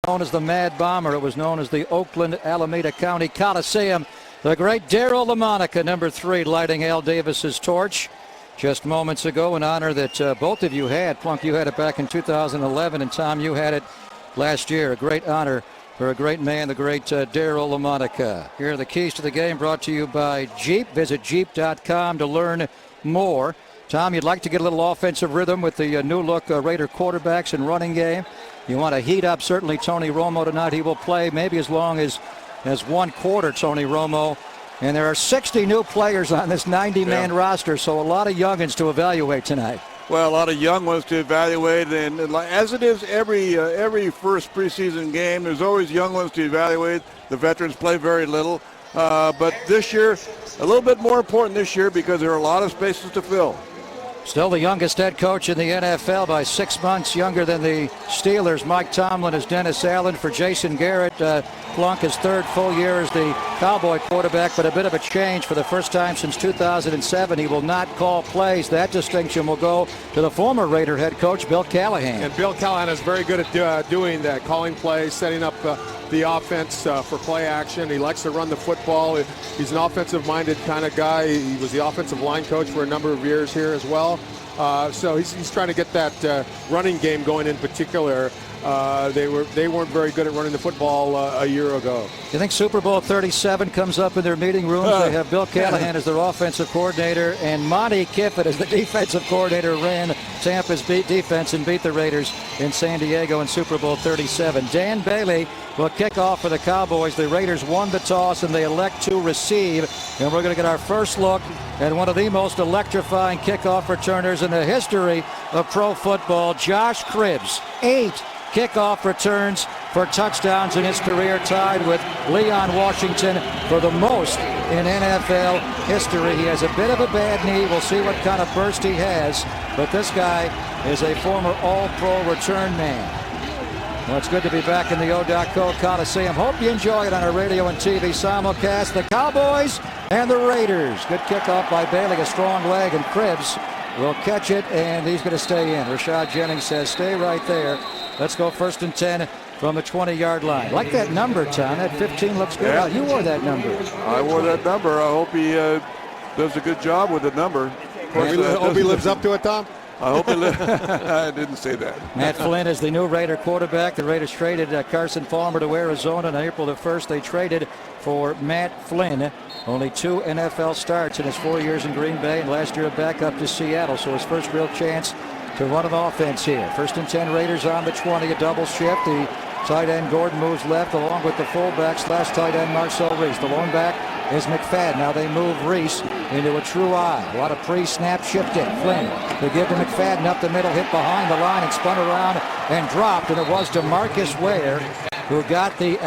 known as the Mad Bomber. It was known as the Oakland Alameda County Coliseum. The great Darryl LaMonica, number 3, lighting Al Davis's torch just moments ago. An honor that both of you had. Plunk, you had it back in 2011, and Tom, you had it last year. A great honor for a great man, the great Darryl LaMonica. Here are the keys to the game, brought to you by Jeep. Visit Jeep.com to learn more. Tom, you'd like to get a little offensive rhythm with the new look Raider quarterbacks and running game. You want to heat up certainly Tony Romo tonight. He will play maybe as long as one quarter, Tony Romo. And there are 60 new players on this 90-man roster, so a lot of youngins to evaluate tonight. Well, a lot of young ones to evaluate, and as it is every first preseason game, there's always young ones to evaluate. The veterans play very little, but this year, a little bit more important this year because there are a lot of spaces to fill. Still the youngest head coach in the NFL by 6 months younger than the Steelers. Mike Tomlin is Dennis Allen. For Jason Garrett, Plunk, his 3rd full year as the Cowboy quarterback, but a bit of a change. For the first time since 2007, he will not call plays. That distinction will go to the former Raider head coach, Bill Callahan. And Bill Callahan is very good at doing that, calling plays, setting up the offense for play action. He likes to run the football. He's an offensive-minded kind of guy. He was the offensive line coach for a number of years here as well. So he's trying to get that running game going in particular. They weren't very good at running the football a year ago. You think Super Bowl 37 comes up in their meeting rooms? They have Bill Callahan as their offensive coordinator and Monty Kiffin as the defensive coordinator. Ran Tampa's defense and beat the Raiders in San Diego in Super Bowl 37. Dan Bailey will kick off for the Cowboys. The Raiders won the toss and they elect to receive. And we're going to get our first look at one of the most electrifying kickoff returners in the history of pro football, Josh Cribbs. 8 kickoff returns for touchdowns in his career, tied with Leon Washington for the most in NFL history. He has a bit of a bad knee. We'll see what kind of burst he has, but this guy is a former all-pro return man. Well, it's good to be back in the O.co Coliseum. Hope you enjoy it on our radio and TV simulcast. The Cowboys and the Raiders. Good kickoff by Bailey, a strong leg, and Cribbs will catch it, and he's going to stay in. Rashad Jennings says, stay right there. Let's go 1st and 10 from the 20-yard line. Like that number, Tom. That 15 looks good. Yeah. You wore that number. I wore that number. I hope he does a good job with the number. Hope he lives up to it, Tom? I hope he lives. I didn't say that. Matt Flynn is the new Raider quarterback. The Raiders traded Carson Palmer to Arizona on April the 1st. They traded for Matt Flynn. Only 2 NFL starts in his 4 years in Green Bay, and last year a backup to Seattle. So his first real chance to run an offense here. 1st and 10, Raiders on the 20, a double shift. The tight end Gordon moves left along with the fullback slash tight end Marcel Reese. The lone back is McFadden. Now they move Reese into a true eye. A lot of pre-snap shifting. Flynn to give to McFadden up the middle, hit behind the line and spun around and dropped. And it was DeMarcus Ware who got the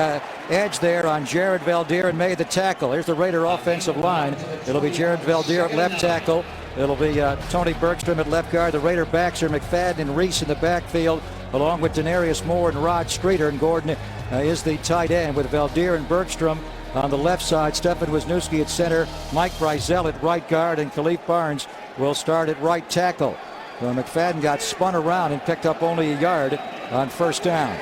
edge there on Jared Valdir and made the tackle. Here's the Raider offensive line. It'll be Jared Valdir at left tackle. It'll be Tony Bergstrom at left guard. The Raider backs are McFadden and Reese in the backfield, along with Denarius Moore and Rod Streeter. And Gordon is the tight end with Valdir and Bergstrom on the left side. Stefan Wisniewski at center. Mike Breisel at right guard. And Khalif Barnes will start at right tackle. Well, McFadden got spun around and picked up only a yard on 1st down.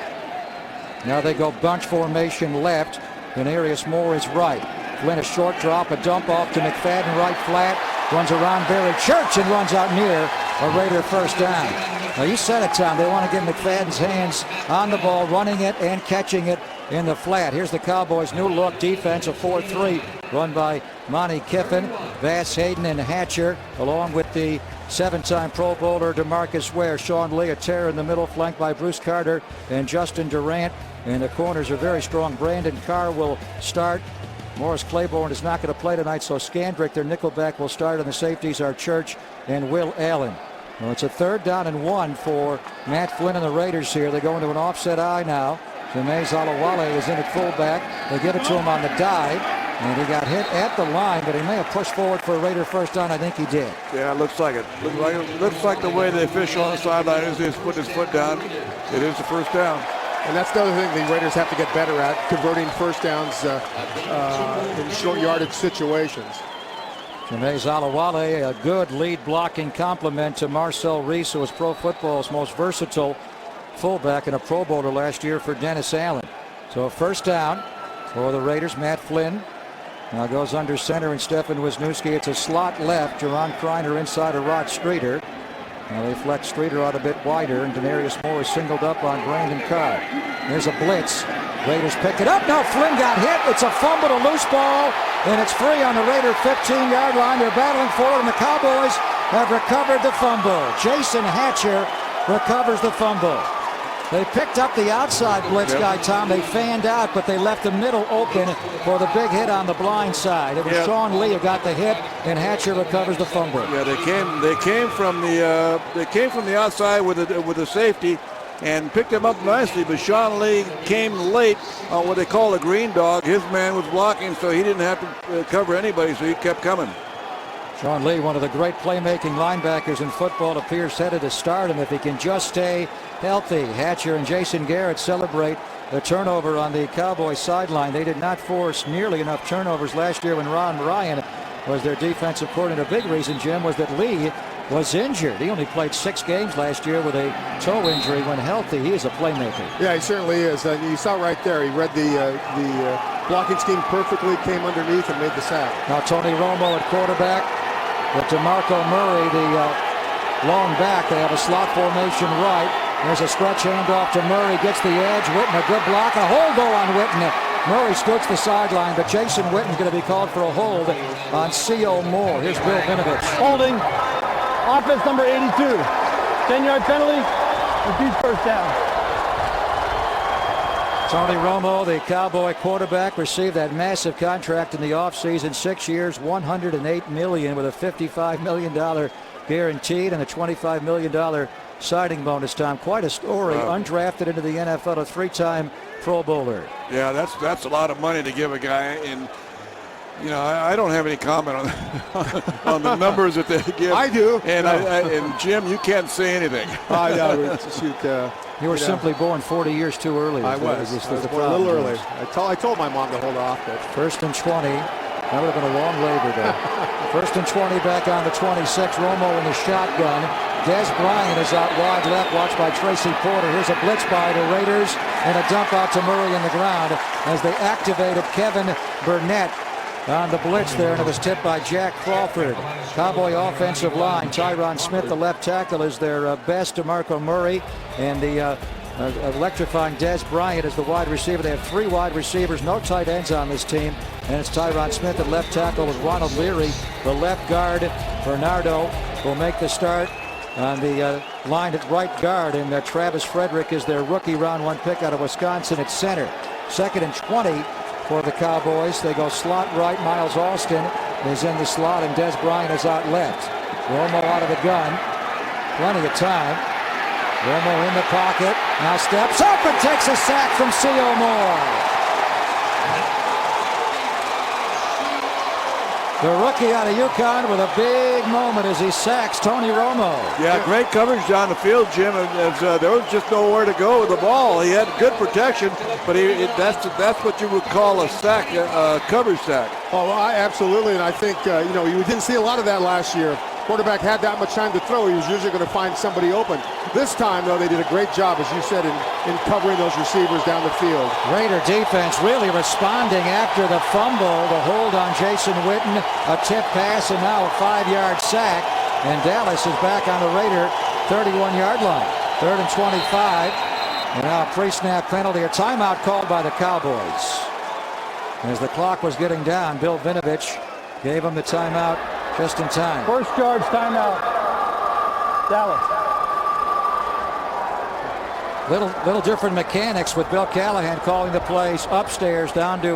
Now they go bunch formation left. Denarius Moore is right. Flynn a short drop, a dump off to McFadden right flat. Runs around Barry Church and runs out near a Raider 1st down. Now you said it, Tom. They want to get McFadden's hands on the ball, running it and catching it in the flat. Here's the Cowboys' new look defense, a 4-3 run by Monty Kiffin, Vass Hayden, and Hatcher, along with the 7-time Pro Bowler DeMarcus Ware. Sean Lee, a tear in the middle, flanked by Bruce Carter and Justin Durant. And the corners are very strong. Brandon Carr will start. Morris Claiborne is not going to play tonight, so Skandrick, their nickelback, will start, and the safeties are Church and Will Allen. Well, it's a 3rd down and 1 for Matt Flynn and the Raiders here. They go into an offset eye now. Jamaze Alawale is in at fullback. They give it to him on the dive, and he got hit at the line, but he may have pushed forward for a Raider 1st down. I think he did. Yeah, it looks like it. Looks like the way the official on the sideline is he's put his foot down. It is the 1st down. And that's the other thing the Raiders have to get better at, converting 1st downs in short yardage situations. Jamaze Alawale, a good lead blocking compliment to Marcel Reese, who was Pro Football's most versatile fullback and a Pro Bowler last year for Dennis Allen. So first down for the Raiders. Matt Flynn now goes under center, and Stefan Wisniewski. It's a slot left. Jerron Kreiner inside of Rod Streeter. Now they flex Streeter out a bit wider, and Denarius Moore is singled up on Brandon Carr. There's a blitz. Raiders pick it up. No, Flynn got hit. It's a fumble, a loose ball, and it's free on the Raider 15-yard line. They're battling for it, and the Cowboys have recovered the fumble. Jason Hatcher recovers the fumble. They picked up the outside blitz guy, Tom. They fanned out, but they left the middle open for the big hit on the blind side. It was Sean Lee who got the hit, and Hatcher recovers the fumble. Yeah, they came from the outside with the safety and picked him up nicely, but Sean Lee came late on what they call a green dog. His man was blocking, so he didn't have to cover anybody, so he kept coming. Sean Lee, one of the great playmaking linebackers in football, appears headed to start him if he can just stay healthy. Hatcher and Jason Garrett celebrate the turnover on the Cowboys sideline. They did not force nearly enough turnovers last year when Ron Ryan was their defensive coordinator. A big reason, Jim, was that Lee was injured. He only played 6 games last year with a toe injury. When healthy, he is a playmaker. Yeah, he certainly is. You saw right there, he read the blocking scheme perfectly, came underneath and made the sack. Now Tony Romo at quarterback with DeMarco Murray, the long back. They have a slot formation right. There's a stretch handoff to Murray, gets the edge. Witten, a good block, a hold though on Witten. Murray scoots the sideline, but Jason Witten's going to be called for a hold on C.O. Moore. Here's Bill Vinovich. Holding, offense number 82. 10-yard penalty, repeat first down. Tony Romo, the Cowboy quarterback, received that massive contract in the offseason. 6 years, $108 million with a $55 million guaranteed and a $25 million signing bonus, Tom. Quite a story. Undrafted into the NFL, a 3-time Pro Bowler. Yeah, that's a lot of money to give a guy. And I don't have any comment on the numbers that they give. I do. And and Jim, you can't say anything. I know. You were simply born 40 years too early. I was born a little early. I told my mom to hold off. But. First and 20. That would have been a long labor day. First and 20 back on the 26. Romo in the shotgun. Des Bryant is out wide left, watched by Tracy Porter. Here's a blitz by the Raiders and a dump out to Murray in the ground as they activated Kevin Burnett on the blitz there, and it was tipped by Jack Crawford. Cowboy offensive line, Tyron Smith, the left tackle, is their best. DeMarco Murray and the electrifying Des Bryant is the wide receiver. They have 3 wide receivers, no tight ends on this team, and it's Tyron Smith at left tackle with Ronald Leary. The left guard, Bernardo, will make the start on the line at right guard, and Travis Frederick is their rookie round 1 pick out of Wisconsin at center. Second and 20 for the Cowboys. They go slot right. Miles Austin is in the slot, and Des Bryant is out left. Romo out of the gun. Plenty of time. Romo in the pocket. Now steps up and takes a sack from C.O. Moore. The rookie out of UConn with a big moment as he sacks Tony Romo. Yeah, great coverage down the field, Jim. There was just nowhere to go with the ball. He had good protection, but that's what you would call a sack, coverage sack. Oh, absolutely, and I think we didn't see a lot of that last year. Quarterback had that much time to throw. He was usually going to find somebody open. This time, though, they did a great job, as you said, in covering those receivers down the field. Raider defense really responding after the fumble, the hold on Jason Witten, a tip pass, and now a 5-yard sack. And Dallas is back on the Raider 31-yard line. 3rd and 25. And now a pre-snap penalty, a timeout called by the Cowboys. As the clock was getting down, Bill Vinovich gave him the timeout just in time. First charge timeout. Dallas. Little different mechanics with Bill Callahan calling the plays upstairs down to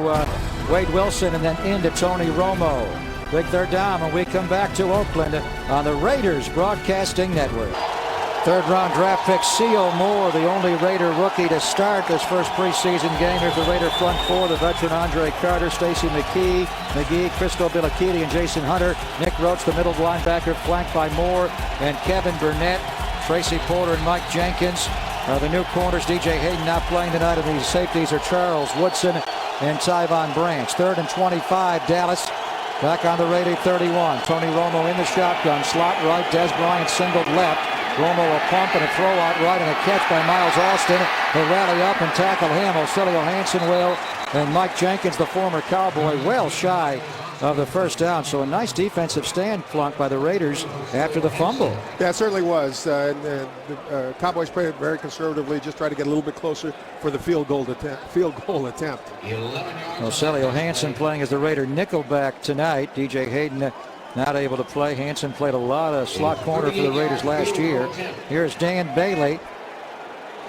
Wade Wilson and then into Tony Romo. Big 3rd down when we come back to Oakland on the Raiders Broadcasting Network. 3rd round draft pick C.O. Moore, the only Raider rookie to start this first preseason game. Here's the Raider front 4, the veteran Andre Carter, Stacey McGee, Christo Bilakidi, and Jason Hunter. Nick Roach, the middle linebacker, flanked by Moore and Kevin Burnett. Tracy Porter and Mike Jenkins are the new corners. DJ Hayden not playing tonight, and these safeties are Charles Woodson and Tyvon Branch. 3rd and 25, Dallas. Back on the Raider 31. Tony Romo in the shotgun, slot right. Des Bryant singled left. Romo a pump and a throw out right and a catch by Miles Austin. He'll rally up and tackle him. Ocelio Hansen will. And Mike Jenkins, the former Cowboy, well shy of the first down. So a nice defensive stand flunk by the Raiders after the fumble. Yeah, it certainly was. The Cowboys played very conservatively, just tried to get a little bit closer for the field goal attempt. Ocelio Hansen playing as the Raider nickelback tonight. DJ Hayden not able to play. Hansen played a lot of slot corner for the Raiders last year. Here's Dan Bailey.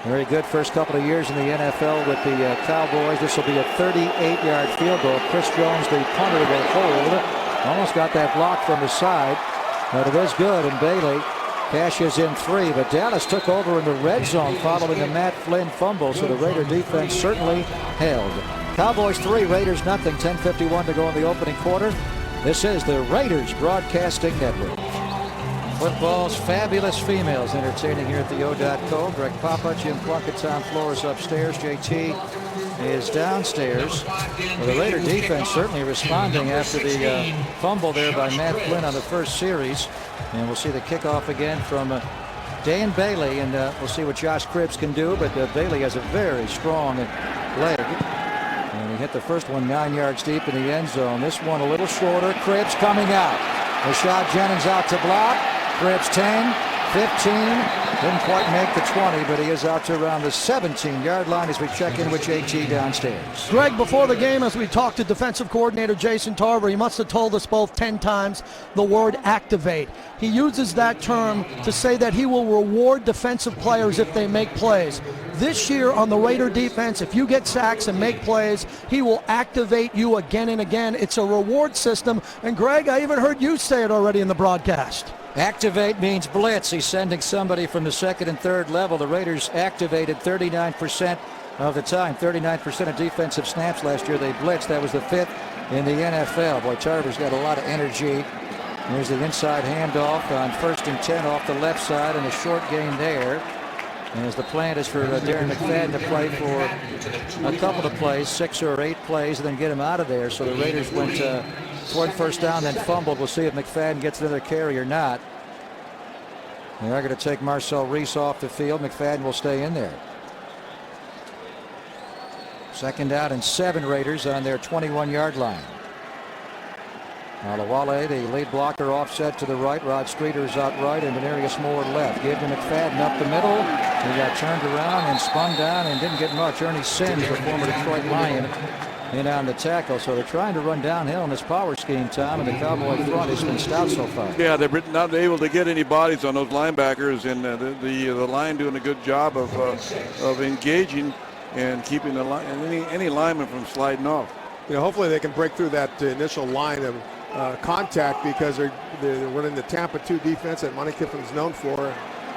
Very good first couple of years in the NFL with the Cowboys. This will be a 38-yard field goal. Chris Jones, the punter, will hold. Almost got that block from the side, but it is good, and Bailey cashes in 3. But Dallas took over in the red zone following the Matt Flynn fumble, so the Raider defense certainly held. Cowboys 3, Raiders nothing. 10:51 to go in the opening quarter. This is the Raiders Broadcasting Network. Football's fabulous females entertaining here at the O.co. Greg Papa, Jim Plunkett, Tom Flores upstairs. JT is downstairs. Well, the Raider defense certainly responding after the fumble there by Matt Flynn on the first series. And we'll see the kickoff again from Dan Bailey, and we'll see what Josh Cribbs can do. But Bailey has a very strong leg. And he hit the first one 9 yards deep in the end zone. This one a little shorter. Cribbs coming out. Rashad Jennings out to block. Cribbs 10, 15, didn't quite make the 20, but he is out to around the 17-yard line as we check in with JT downstairs. Greg, before the game, as we talked to defensive coordinator Jason Tarver, he must have told us both 10 times the word activate. He uses that term to say that he will reward defensive players if they make plays. This year on the Raider defense, if you get sacks and make plays, he will activate you again and again. It's a reward system. And Greg, I even heard you say it already in the broadcast. Activate means blitz. He's sending somebody from the second and third level. The Raiders activated 39% of the time. 39% of defensive snaps last year they blitzed. That was the 5th in the NFL. Boy, Tarver's got a lot of energy. There's the inside handoff on 1st and 10 off the left side, and a short gain there. As the plan is for Darren McFadden to play for a couple of plays, 6 or 8 plays, and then get him out of there. So the Raiders went for first down, then fumbled. We'll see if McFadden gets another carry or not. They are going to take Marcel Reese off the field. McFadden will stay in there. 2nd down and 7 Raiders on their 21-yard line. Alawale, the lead blocker, offset to the right. Rod Streeter is out right, and Denarius Moore left. Gave to McFadden up the middle. He got turned around and spun down and didn't get much. Ernie Sims, the former Detroit Lion, in on the tackle. So they're trying to run downhill in this power scheme, Tom, and the Cowboy front has been stout so far. Yeah, they're not able to get any bodies on those linebackers, and the line doing a good job of engaging and keeping the line, any lineman from sliding off. You know, hopefully they can break through that initial line of contact, because they're running the Tampa 2 defense that Monty Kiffin's known for,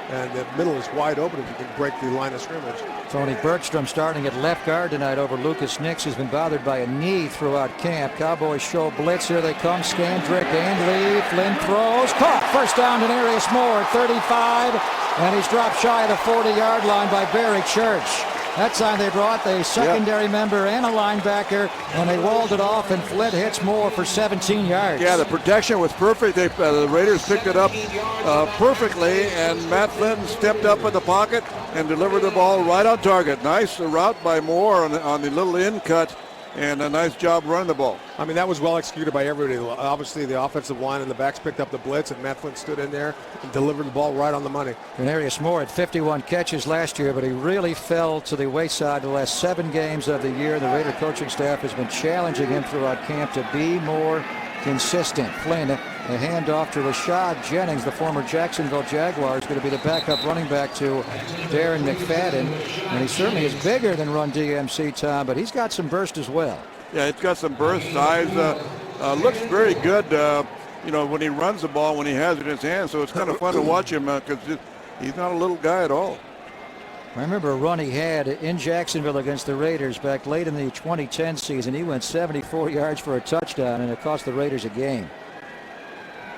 and the middle is wide open if you can break the line of scrimmage. Tony Bergstrom starting at left guard tonight over Lucas Nix, who's been bothered by a knee throughout camp. Cowboys show blitz. Here they come. Scandrick and Lee. Flynn throws. Caught. First down, Denarius Moore at 35. And he's dropped shy of the 40-yard line by Barry Church. That time they brought the secondary member and a linebacker, and they walled it off, and Flynn hits Moore for 17 yards. Yeah, the protection was perfect. The Raiders picked it up perfectly, and Matt Flynn stepped up in the pocket and delivered the ball right on target. Nice route by Moore on the little in cut, and a nice job running the ball. I mean, that was well executed by everybody. Obviously, the offensive line and the backs picked up the blitz, and Matt Flynn stood in there and delivered the ball right on the money. Denarius Moore had 51 catches last year, but he really fell to the wayside the last 7 games of the year. The Raider coaching staff has been challenging him throughout camp to be more consistent. Flynn, a handoff to Rashad Jennings, the former Jacksonville Jaguar, is going to be the backup running back to Darren McFadden. And he certainly is bigger than Run DMC, Tom, but he's got some burst as well. Yeah, it's got some burst, size. Looks very good, you know, when he runs the ball, when he has it in his hands. So it's kind of fun to watch him because he's not a little guy at all. I remember a run he had in Jacksonville against the Raiders back late in the 2010 season. He went 74 yards for a touchdown, and it cost the Raiders a game.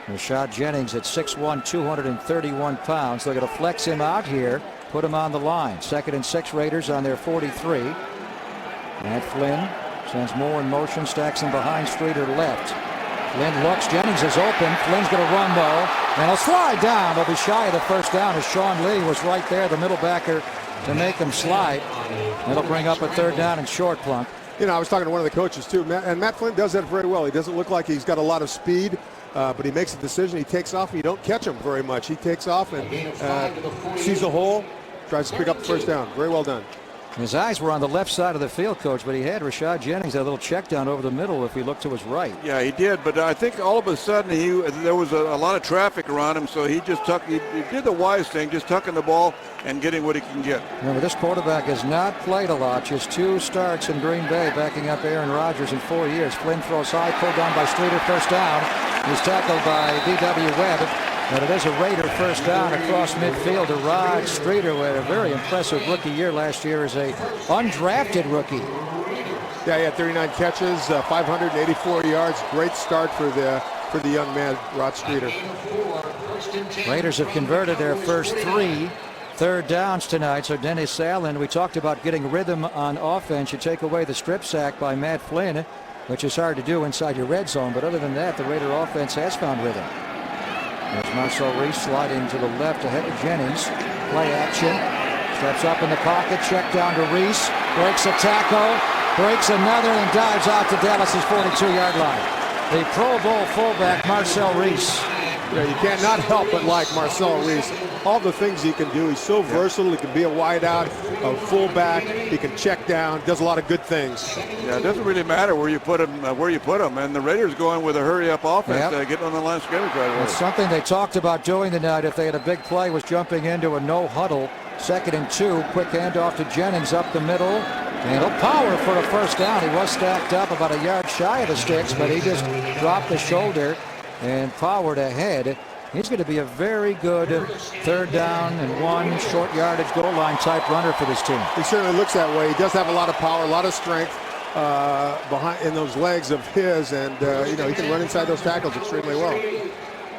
Rashad Jennings at 6'1", 231 pounds. They're going to flex him out here, put him on the line. 2nd and 6 Raiders on their 43. Matt Flynn sends Moore in motion, stacks him behind Streeter left. Flynn looks. Jennings is open. Flynn's going to run low. And he'll slide down. He'll be shy of the first down as Sean Lee was right there, the middle backer, to make him slide. It'll bring up a third down and short, Plunk. You know, I was talking to one of the coaches, too, and Matt Flynn does that very well. He doesn't look like he's got a lot of speed, but he makes a decision. He takes off, and you don't catch him very much. He takes off and sees a hole, tries to pick up the first down. Very well done. His eyes were on the left side of the field, Coach, but he had Rashad Jennings a little check down over the middle if he looked to his right. Yeah, he did, but I think all of a sudden there was a lot of traffic around him, so he just he did the wise thing, just tucking the ball and getting what he can get. Remember, this quarterback has not played a lot, just 2 starts in Green Bay, backing up Aaron Rodgers in 4 years. Flynn throws high, pulled down by Streeter, first down. He's tackled by D.W. Webb. But it is a Raider first down across midfield to Rod Streeter, who had a very impressive rookie year last year as a undrafted rookie. Yeah, he had 39 catches, 584 yards. Great start for the young man, Rod Streeter. Raiders have converted their first 3 third downs tonight. So Dennis Allen, we talked about getting rhythm on offense. You take away the strip sack by Matt Flynn, which is hard to do inside your red zone. But other than that, the Raider offense has found rhythm. There's Marcel Reese sliding to the left ahead of Jennings. Play action. Steps up in the pocket. Check down to Reese. Breaks a tackle. Breaks another and dives out to Dallas's 42-yard line. The Pro Bowl fullback, Marcel Reese. Yeah, you cannot help but like Marcel Reese. All the things he can do. He's so versatile. He can be a wideout, a fullback. He can check down. Does a lot of good things. Yeah, it doesn't really matter where you put him. And the Raiders going with a hurry-up offense, getting on the line of scrimmage right away. It's something they talked about doing tonight if they had a big play, was jumping into a no-huddle. 2nd and 2. Quick handoff to Jennings up the middle. And he'll power for a first down. He was stacked up about a yard shy of the sticks, but he just dropped the shoulder and powered ahead. He's going to be a very good 3rd down and 1 short yardage goal line type runner for this team. He certainly looks that way. He does have a lot of power, a lot of strength behind in those legs of his, and he can run inside those tackles extremely well.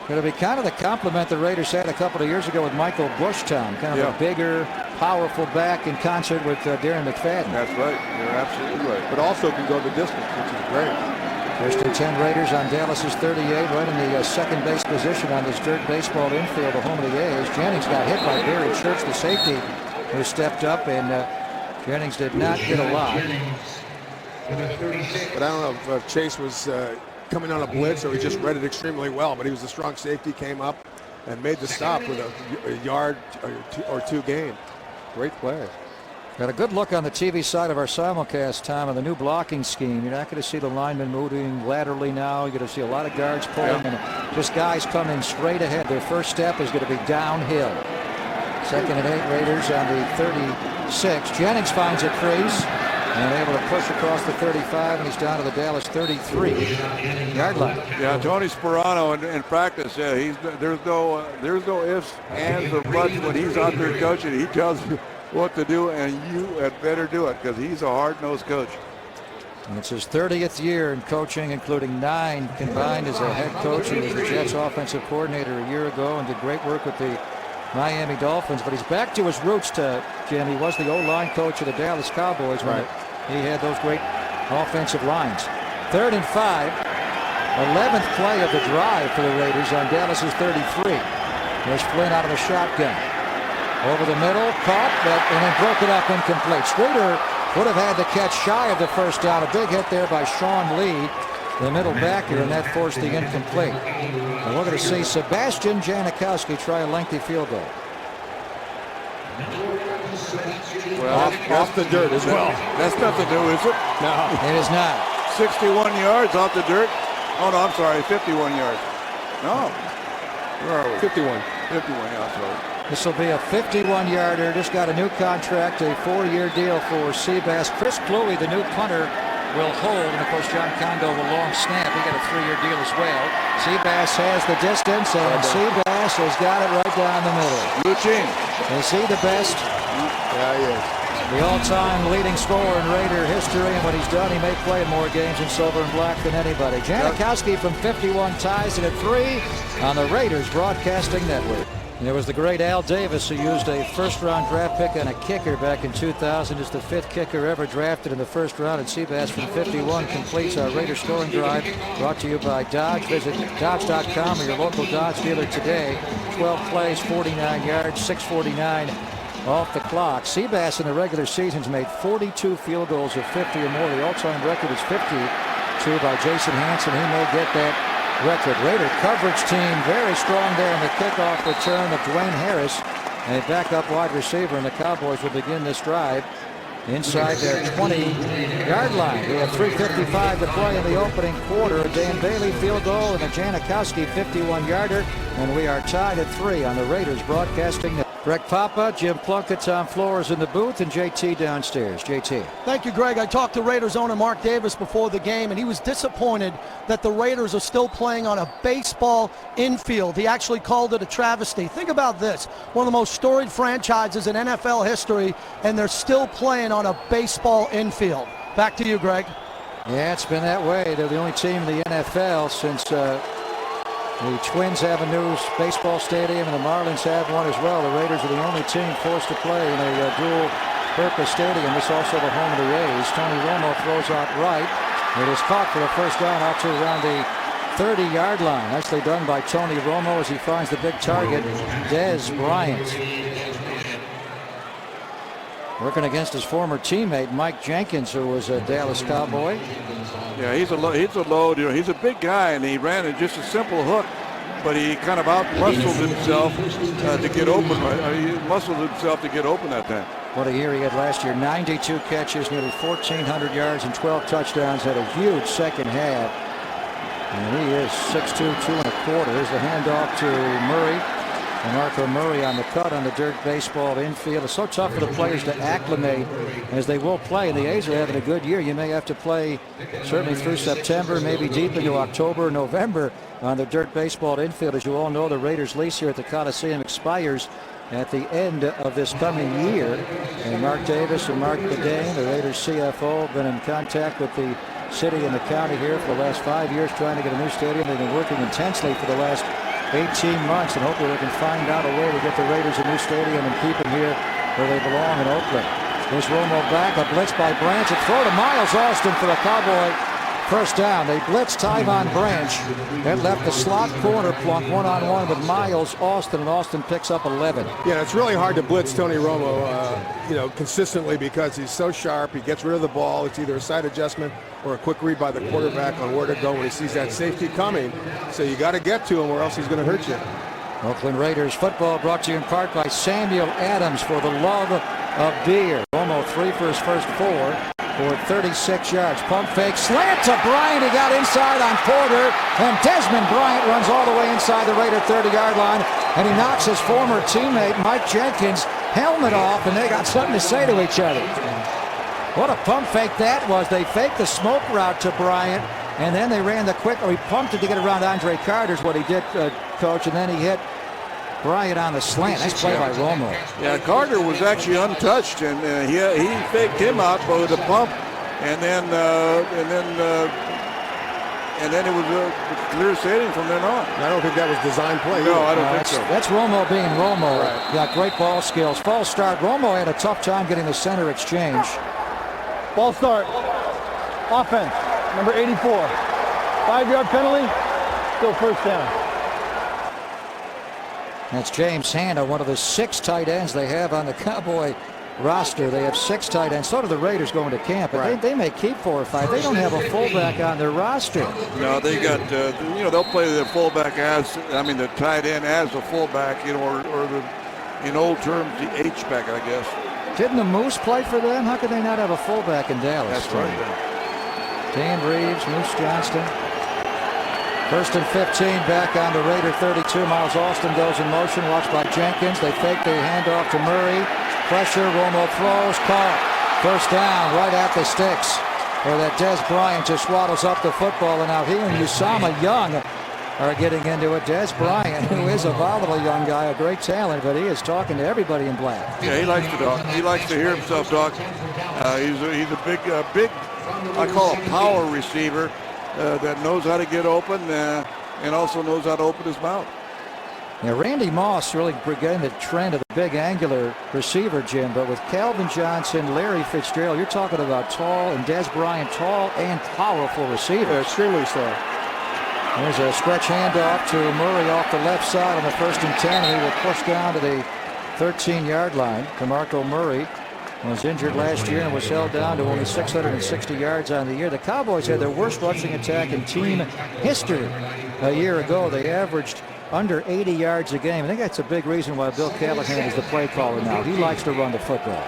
Going to be kind of the compliment the Raiders had a couple of years ago with Michael Bushtown, kind of a bigger, powerful back in concert with Darren McFadden. That's right. You're absolutely right. But also can go the distance, which is great. First and 10 Raiders on Dallas's 38, right in the second base position on this dirt baseball infield, the home of the A's. Jennings got hit by Barry Church, the safety, who stepped up, and Jennings did not get a lot. But I don't know if Chase was coming on a blitz or he just read it extremely well, but he was a strong safety, came up and made the stop with a yard or 2 gain. Great play. Got a good look on the TV side of our simulcast, Tom, of the new blocking scheme. You're not going to see the linemen moving laterally now. You're going to see a lot of guards pulling and just guys coming straight ahead. Their first step is going to be downhill. 2nd and 8 Raiders on the 36. Jennings finds a crease and able to push across the 35, and he's down to the Dallas 33-yard line. Yeah, Tony Sperano in practice, there's no ifs, ands, or buts when he's out there coaching. He tells you what to do, and you had better do it because he's a hard-nosed coach. And it's his 30th year in coaching, including 9 combined as a head coach. He was the Jets offensive coordinator a year ago and did great work with the Miami Dolphins. But he's back to his roots, Jim. He was the O-line coach of the Dallas Cowboys when he had those great offensive lines. 3rd and 5. 11th play of the drive for the Raiders on Dallas's 33. There's Flynn out of the shotgun. Over the middle, caught, and then broke it up incomplete. Streeter would have had the catch shy of the first down. A big hit there by Sean Lee, the middle backer, and that forced the incomplete. And we're going to see Sebastian Janikowski try a lengthy field goal. Well, off the dirt as well. That's nothing new, is it? No. It is not. 61 yards off the dirt. Oh, no, I'm sorry, 51 yards. No. Where are we? 51. 51, yeah, sorry. This will be a 51-yarder. Just got a new contract, a 4-year deal for Seabass. Chris Cluey, the new punter, will hold. And, of course, John Condo will long snap. He got a 3-year deal as well. Seabass has the distance, and Seabass has got it right down the middle. Eugene. Is he the best? Yeah, he is. The all-time leading scorer in Raider history, and what he's done, he may play in more games in silver and black than anybody. Janikowski from 51 ties it at 3 on the Raiders Broadcasting Network. It was the great Al Davis who used a first-round draft pick and a kicker back in 2000. It's the 5th kicker ever drafted in the first round. And Seabass from 51 completes our Raider scoring drive. Brought to you by Dodge. Visit Dodge.com or your local Dodge dealer today. 12 plays, 49 yards, 6:49 off the clock. Seabass in the regular season's made 42 field goals of 50 or more. The all-time record is 52 by Jason Hansen. He may get that record. Raider coverage team very strong there in the kickoff return of Dwayne Harris, a backup wide receiver, and the Cowboys will begin this drive inside their 20-yard line. We have 3:55 to play in the opening quarter. A Dan Bailey field goal and a Janikowski 51-yarder, and we are tied at 3 on the Raiders broadcasting. Greg Papa, Jim Plunkett, Tom Flores in the booth, and JT downstairs. JT. Thank you, Greg. I talked to Raiders owner Mark Davis before the game, and he was disappointed that the Raiders are still playing on a baseball infield. He actually called it a travesty. Think about this. One of the most storied franchises in NFL history, and they're still playing on a baseball infield. Back to you, Greg. Yeah, it's been that way. They're the only team in the NFL since the Twins have a new baseball stadium, and the Marlins have one as well. The Raiders are the only team forced to play in a dual-purpose stadium. This is also the home of the A's. Tony Romo throws out right. It is caught for the first down out to around the 30-yard line. Nicely done by Tony Romo as he finds the big target, Dez Bryant. Working against his former teammate, Mike Jenkins, who was a Dallas Cowboy. Yeah, he's a load. You know, he's a big guy, and he ran in just a simple hook, but he kind of out-muscled himself to get open. He muscled himself to get open that time. What a year he had last year. 92 catches, nearly 1,400 yards, and 12 touchdowns. Had a huge second half. And he is 6'2", 2¼ Here's the handoff to Murray. And Marco Murray on the cut on the dirt baseball infield. It's so tough for the players to acclimate as they will play. And the A's are having a good year. You may have to play certainly through September, maybe deep into October, November on the dirt baseball infield. As you all know, the Raiders' lease here at the Coliseum expires at the end of this coming year. And Mark Davis and Mark Bedane, the Raiders CFO, have been in contact with the city and the county here for the last 5 years trying to get a new stadium. They've been working intensely for the last 18 months, and hopefully they can find out a way to get the Raiders a new stadium and keep them here where they belong in Oakland. Here's Romo back, a blitz by Branch, a throw to Miles Austin for the Cowboy first down. They blitzed Tyvon Branch and left the slot corner plunk one-on-one with Miles Austin, and Austin picks up 11. Yeah, it's really hard to blitz Tony Romo, consistently because he's so sharp. He gets rid of the ball. It's either a side adjustment or a quick read by the quarterback on where to go when he sees that safety coming. So you got to get to him or else he's going to hurt you. Oakland Raiders football brought to you in part by Samuel Adams for the love of beer. Romo 3 for his first 4 for 36 yards. Pump fake, slant to Bryant. He got inside on Porter, and Desmond Bryant runs all the way inside the Raider 30-yard line, and he knocks his former teammate Mike Jenkins' helmet off, and they got something to say to each other. What a pump fake that was. They faked the smoke route to Bryant, and then they ran the quick, or he pumped it to get around Andre Carter's what he did, Coach, and then he hit Bryant on the slant. Nice play by Romo. Yeah, Carter was actually untouched, and he faked him out with a pump, and then it was clear sailing from then on. I don't think that was design play. No, I don't think so. That's Romo being Romo. Right. Got great ball skills. False start. Romo had a tough time getting the center exchange. Ball start. Offense, number 84. 5-yard penalty, still first down. That's James Hanna, one of the 6 tight ends they have on the Cowboy roster. They have 6 tight ends. So do the Raiders going to camp. But they may keep 4 or 5. They don't have a fullback on their roster. No, they got, they'll play the fullback the tight end as a fullback, or in old terms, the H-back, I guess. Didn't the Moose play for them? How could they not have a fullback in Dallas? That's right. Dan Reeves, Moose Johnston. First and 15 back on the Raider 32. Miles Austin goes in motion, watched by Jenkins. They fake the handoff to Murray. Pressure, Romo throws, caught. First down, right at the sticks. Where that Dez Bryant just waddles up the football. And now he and Usama Young are getting into it. Dez Bryant, who is a volatile young guy, a great talent, but he is talking to everybody in black. Yeah, he likes to talk. He likes to hear himself talk. He's a big, I call a power receiver that knows how to get open and also knows how to open his mouth. Now, Randy Moss really began the trend of the big angular receiver, Jim, but with Calvin Johnson, Larry Fitzgerald, you're talking about tall, and Des Bryant, tall and powerful receivers. Yeah, extremely so. There's a stretch handoff to Murray off the left side on the 1st and 10, and he will push down to the 13-yard line. DeMarco Murray was injured last year and was held down to only 660 yards on the year. The Cowboys had their worst rushing attack in team history a year ago. They averaged under 80 yards a game. I think that's a big reason why Bill Callahan is the play caller now. He likes to run the football.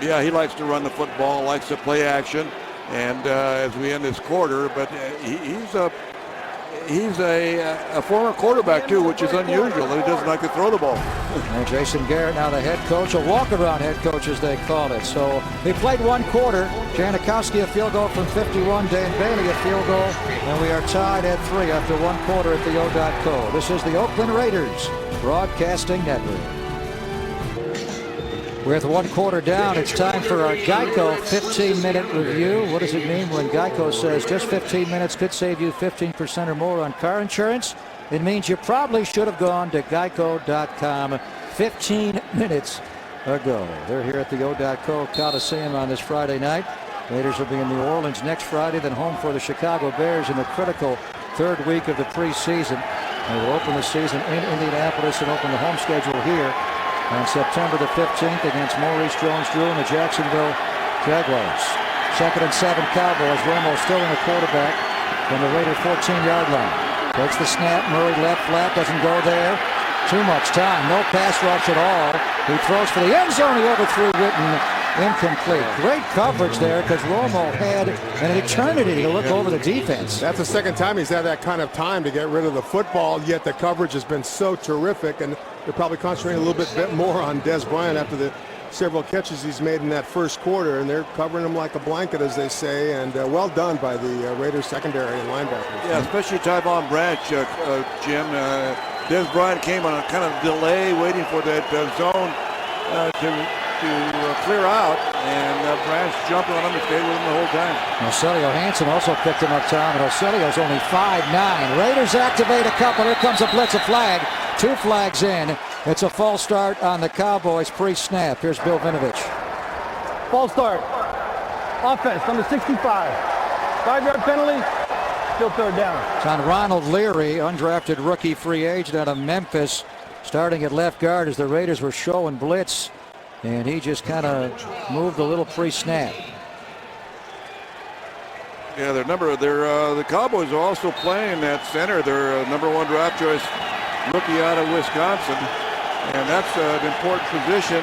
Yeah, he likes to run the football, likes to play action. And as we end this quarter, but he's a former quarterback too, which is unusual. He doesn't like to throw the ball. And Jason Garrett, now the head coach, a walk-around head coach as they call it. So they played one quarter. Janikowski a field goal from 51, Dan Bailey a field goal, and we are tied at 3 after one quarter at the O.co. This is the Oakland Raiders Broadcasting Network. With one quarter down, it's time for our Geico 15-minute review. What does it mean when Geico says just 15 minutes could save you 15% or more on car insurance? It means you probably should have gone to geico.com 15 minutes ago. They're here at the O.co Coliseum on this Friday night. Raiders will be in New Orleans next Friday, then home for the Chicago Bears in the critical 3rd week of the preseason. They will open the season in Indianapolis and open the home schedule here on September the 15th against Maurice Jones-Drew and the Jacksonville Jaguars. 2nd and 7 Cowboys. Romo still in the quarterback from the Raider 14-yard line. Takes the snap. Murray left flat. Doesn't go there. Too much time. No pass rush at all. He throws for the end zone. He overthrew Witten. Incomplete. Great coverage there because Romo had an eternity to look over the defense. That's the second time he's had that kind of time to get rid of the football, yet the coverage has been so terrific, and they're probably concentrating a little bit more on Des Bryant after the several catches he's made in that first quarter, and they're covering him like a blanket, as they say, and well done by the Raiders secondary and linebackers. Yeah, especially Tyvon Branch, Jim. Des Bryant came on a kind of delay, waiting for that zone to clear out, and Branch jumped on him and stayed with him the whole time. Celio Hansen also picked him up, Tom, and Celio's only 5'9". Raiders activate a couple. Here comes a blitz, a flag. 2 flags in. It's a false start on the Cowboys pre-snap. Here's Bill Vinovich. False start. Offense, number 65. 5-yard penalty. Still 3rd down. It's on Ronald Leary, undrafted rookie free agent out of Memphis, starting at left guard as the Raiders were showing blitz. And he just kind of moved a little pre-snap. Yeah, the Cowboys are also playing at center. Their number 1 draft choice rookie out of Wisconsin, and that's an important position.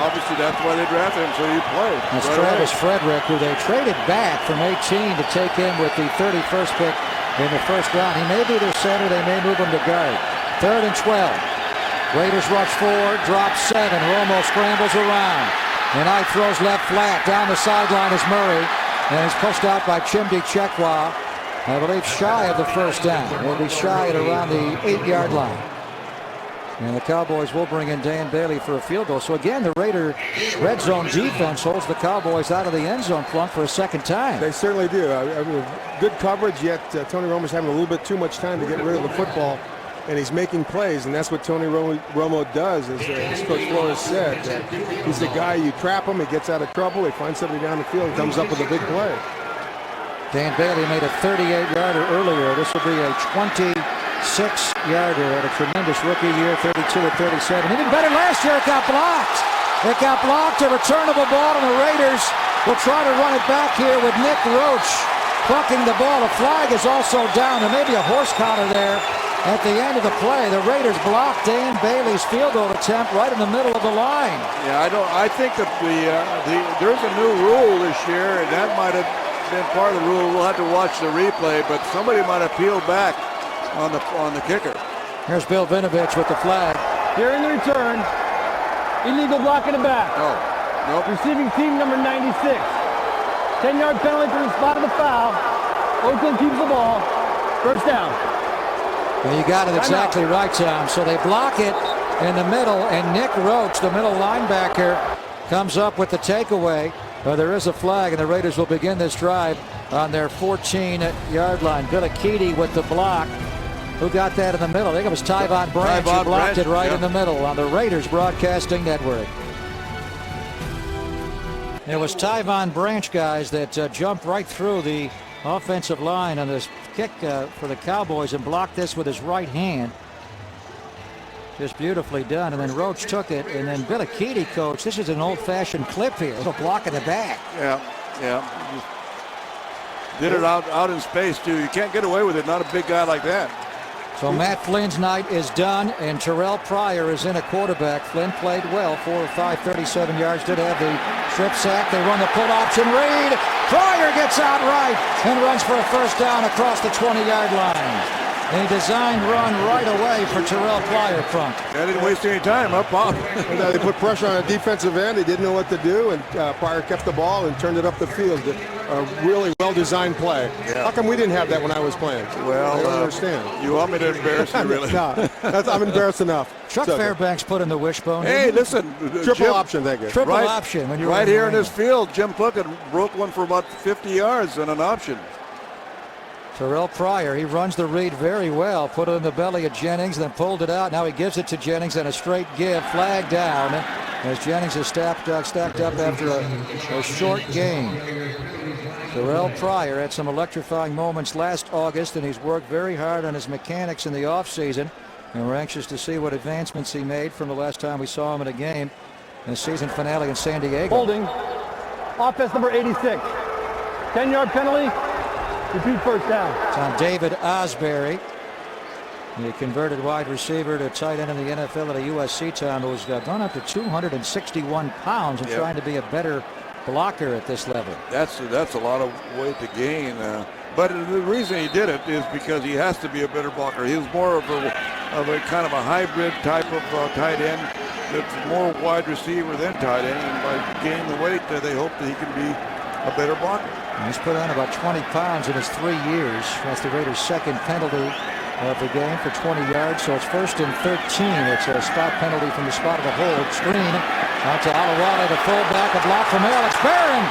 Obviously, that's why they drafted him, so you play. That's right, Travis Frederick, who they traded back from 18 to take him with the 31st pick in the 1st round. He may be their center. They may move him to guard. 3rd and 12. Raiders rush 4, drop 7. Romo scrambles around. And I throws left flat. Down the sideline is Murray. And he's pushed out by Chimdi Chekwa. I believe shy of the 1st down. He'll be shy at around the 8-yard line. And the Cowboys will bring in Dan Bailey for a field goal. So again, the Raider red zone defense holds the Cowboys out of the end zone plunk for a 2nd time. They certainly do. Good coverage, yet Tony Romo's having a little bit too much time to get rid of the football. And he's making plays, and that's what Tony Romo does, as Coach Flores said. He's the guy, you trap him, he gets out of trouble, he finds somebody down the field, and comes up with a big play. Dan Bailey made a 38-yarder earlier. This will be a 26-yarder at a tremendous rookie year, 32 at 37. Even better last year, it got blocked. It got blocked, a returnable ball, and the Raiders will try to run it back here with Nick Roach plucking the ball. The flag is also down. There may be a horse collar there. At the end of the play, the Raiders blocked Dan Bailey's field goal attempt right in the middle of the line. Yeah, I think that there's a new rule this year, and that might have been part of the rule. We'll have to watch the replay, but somebody might have peeled back on the kicker. Here's Bill Vinovich with the flag. During the return, illegal block in the back. Oh, nope. Receiving team number 96. 10-yard penalty for the spot of the foul. Oakland keeps the ball. 1st down. Well, you got it exactly right, Tom. So they block it in the middle, and Nick Roach, the middle linebacker, comes up with the takeaway. There is a flag, and the Raiders will begin this drive on their 14-yard line. Billy Keedy with the block. Who got that in the middle? I think it was Tyvon Branch who blocked it right in the middle on the Raiders Broadcasting Network. It was Tyvon Branch, guys, that jumped right through the offensive line on this kick for the Cowboys and blocked this with his right hand. Just beautifully done. And then Roach took it, and then Billy Keaty, coach, this is an old-fashioned clip here. It's a block in the back. Yeah. Did it out in space, too. You can't get away with it. Not a big guy like that. So Matt Flynn's night is done, and Terrell Pryor is in at quarterback. Flynn played well, 4 of 5, 37 yards. Did have the strip sack. They run the pull option read. Pryor gets out right and runs for a first down across the 20-yard line. A designed run right away for Terrell Pryor. They didn't waste any time up off. They put pressure on a defensive end. He didn't know what to do, and Pryor kept the ball and turned it up the field. A really well-designed play. Yeah. How come we didn't have that when I was playing? Well, I don't understand. You want me to embarrass you, really? No, I'm embarrassed enough. Chuck Fairbanks put in the wishbone. Hey, listen. Triple Jim, option, thank you. Triple option. When you're right here in this field, Jim Plunkett broke one for about 50 yards on an option. Terrell Pryor, he runs the read very well. Put it in the belly of Jennings, then pulled it out. Now he gives it to Jennings and a straight give. Flag down as Jennings is stacked up after a short game. Terrell Pryor had some electrifying moments last August, and he's worked very hard on his mechanics in the offseason. And we're anxious to see what advancements he made from the last time we saw him in a game in the season finale in San Diego. Holding. Offense number 86. 10-yard penalty. Repeat first down. It's on David Osbury, the converted wide receiver to tight end in the NFL at a USC town, who's gone up to 261 pounds and trying to be a better blocker at this level. That's a lot of weight to gain. But the reason he did it is because he has to be a better blocker. He was more of a kind of a hybrid type of tight end that's more wide receiver than tight end. And by gaining the weight, they hope that he can be a better blocker. And he's put on about 20 pounds in his 3 years. That's the Raiders' second penalty of the game for 20 yards. So it's 1st and 13. It's a spot penalty from the spot of the hold. Screen out to Alawale, the fullback. A block from Alex Barron.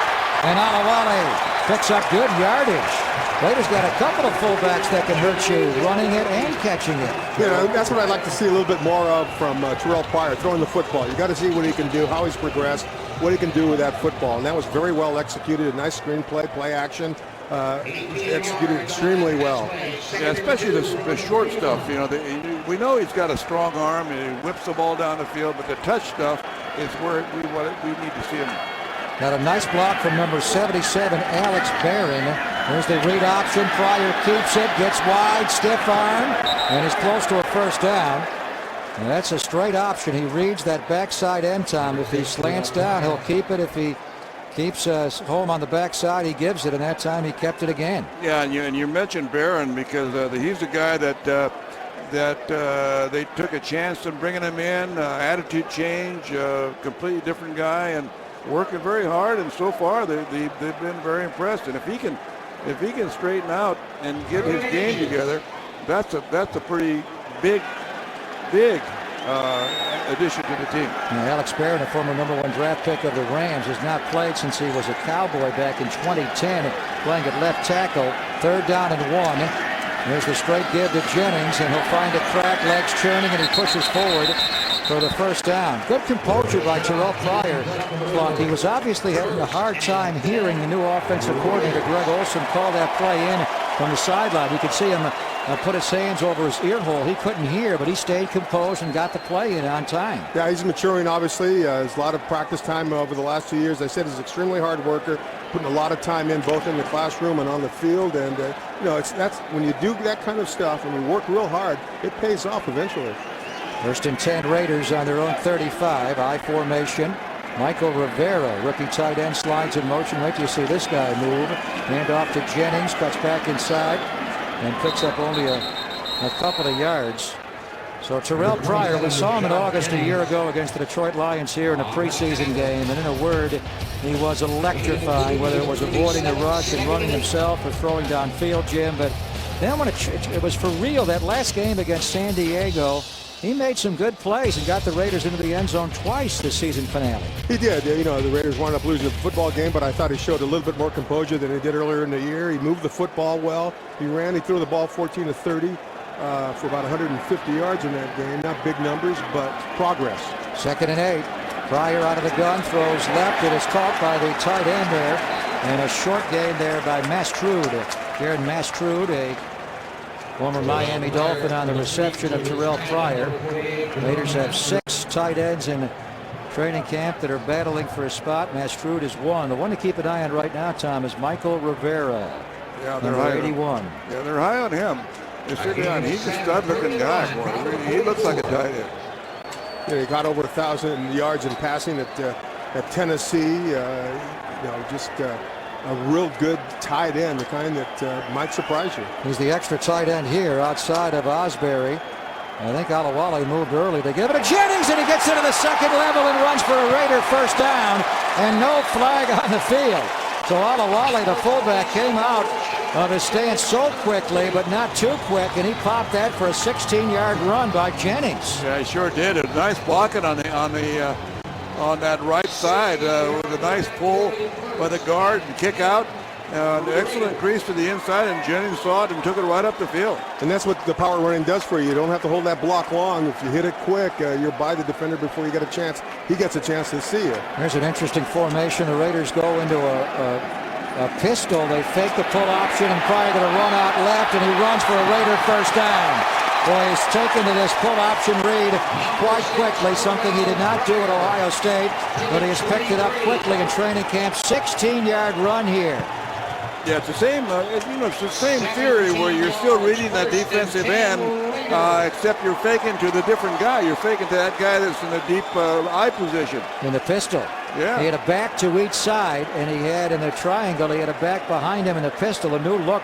And Alawale picks up good yardage. Raiders got a couple of fullbacks that can hurt you, running it and catching it. Yeah, that's what I'd like to see a little bit more of from Terrell Pryor, throwing the football. You got to see what he can do, how he's progressed, what he can do with that football. And that was very well executed. A nice screenplay, play action, executed extremely well. Yeah, especially the short stuff. You know, we know he's got a strong arm and he whips the ball down the field, but the touch stuff is where we need to see him. Got a nice block from number 77, Alex Barron. There's the read option. Pryor keeps it, gets wide, stiff arm, and is close to a first down. And that's a straight option. He reads that backside end time. If he slants down, he'll keep it. If he keeps home on the backside, he gives it, and that time he kept it again. Yeah, and you mentioned Barron because he's the guy that they took a chance on bringing him in. Attitude change, completely different guy, and working very hard. And so far, they've been very impressed. And if he can straighten out and get his game together, that's a pretty big addition to the team. Now, Alex Barron, a former #1 draft pick of the Rams, has not played since he was a Cowboy back in 2010, playing at left tackle. 3rd down and 1. There's the straight give to Jennings, and he'll find a crack, legs churning, and he pushes forward for the first down. Good composure by Terrell Pryor. He was obviously having a hard time hearing the new offensive coordinator, Greg Olson, call that play in from the sideline. You could see him put his hands over his ear hole. He couldn't hear, but he stayed composed and got the play in on time. Yeah, he's maturing, obviously. There's a lot of practice time over the last 2 years. I said he's an extremely hard worker, putting a lot of time in both in the classroom and on the field. And, that's when you do that kind of stuff and you work real hard, it pays off eventually. 1st and 10 Raiders on their own 35. I formation. Michael Rivera, rookie tight end, slides in motion. Wait till you see this guy move. Hand off to Jennings, cuts back inside, and picks up only a couple of yards. So Terrell Pryor, we saw him in August a year ago against the Detroit Lions here in a preseason game. And in a word, he was electrifying, whether it was avoiding the rush and running himself or throwing downfield, Jim. But then when it was for real, that last game against San Diego, he made some good plays and got the Raiders into the end zone twice this season finale. He did. The Raiders wound up losing the football game, but I thought he showed a little bit more composure than he did earlier in the year. He moved the football well. He threw the ball 14 to 30. for about 150 yards in that game. Not big numbers, but progress. 2nd and 8. Pryor out of the gun, throws left. It is caught by the tight end there. And a short gain there by Mastrude. Jaron Mastrude, a former Miami Dolphin, on the reception of Terrell Pryor. Raiders have 6 tight ends in training camp that are battling for a spot. Mastrude is one. The one to keep an eye on right now, Tom, is Michael Rivera. Yeah, they're number high 81. Yeah, they're high on him. He's a stud-looking guy. Boy. He looks like a tight end. Yeah, he got over 1,000 yards in passing at Tennessee. Just a real good tight end, the kind that might surprise you. He's the extra tight end here outside of Osbury. I think Alawale moved early to give it to Jennings, and he gets into the second level and runs for a Raider first down, and no flag on the field. So Alawale, the fullback, came out of his stance so quickly, but not too quick, and he popped that for a 16-yard run by Jennings. Yeah, he sure did. A nice blocking on that right side with a nice pull by the guard and kick out. An excellent crease to the inside, and Jennings saw it and took it right up the field. And that's what the power running does for you. You don't have to hold that block long. If you hit it quick, you're by the defender before you get a chance. He gets a chance to see you. There's an interesting formation. The Raiders go into a pistol. They fake the pull option, and Pryor going to run out left, and he runs for a Raider first down. Boy, he's taken to this pull option read quite quickly, something he did not do at Ohio State, but he has picked it up quickly in training camp. 16-yard run here. Yeah, it's the same. It's the same theory where you're still reading that defensive end, except you're faking to the different guy. You're faking to that guy that's in the deep eye position. In the pistol. Yeah. He had a back to each side, and he had in the triangle, he had a back behind him in the pistol. A new look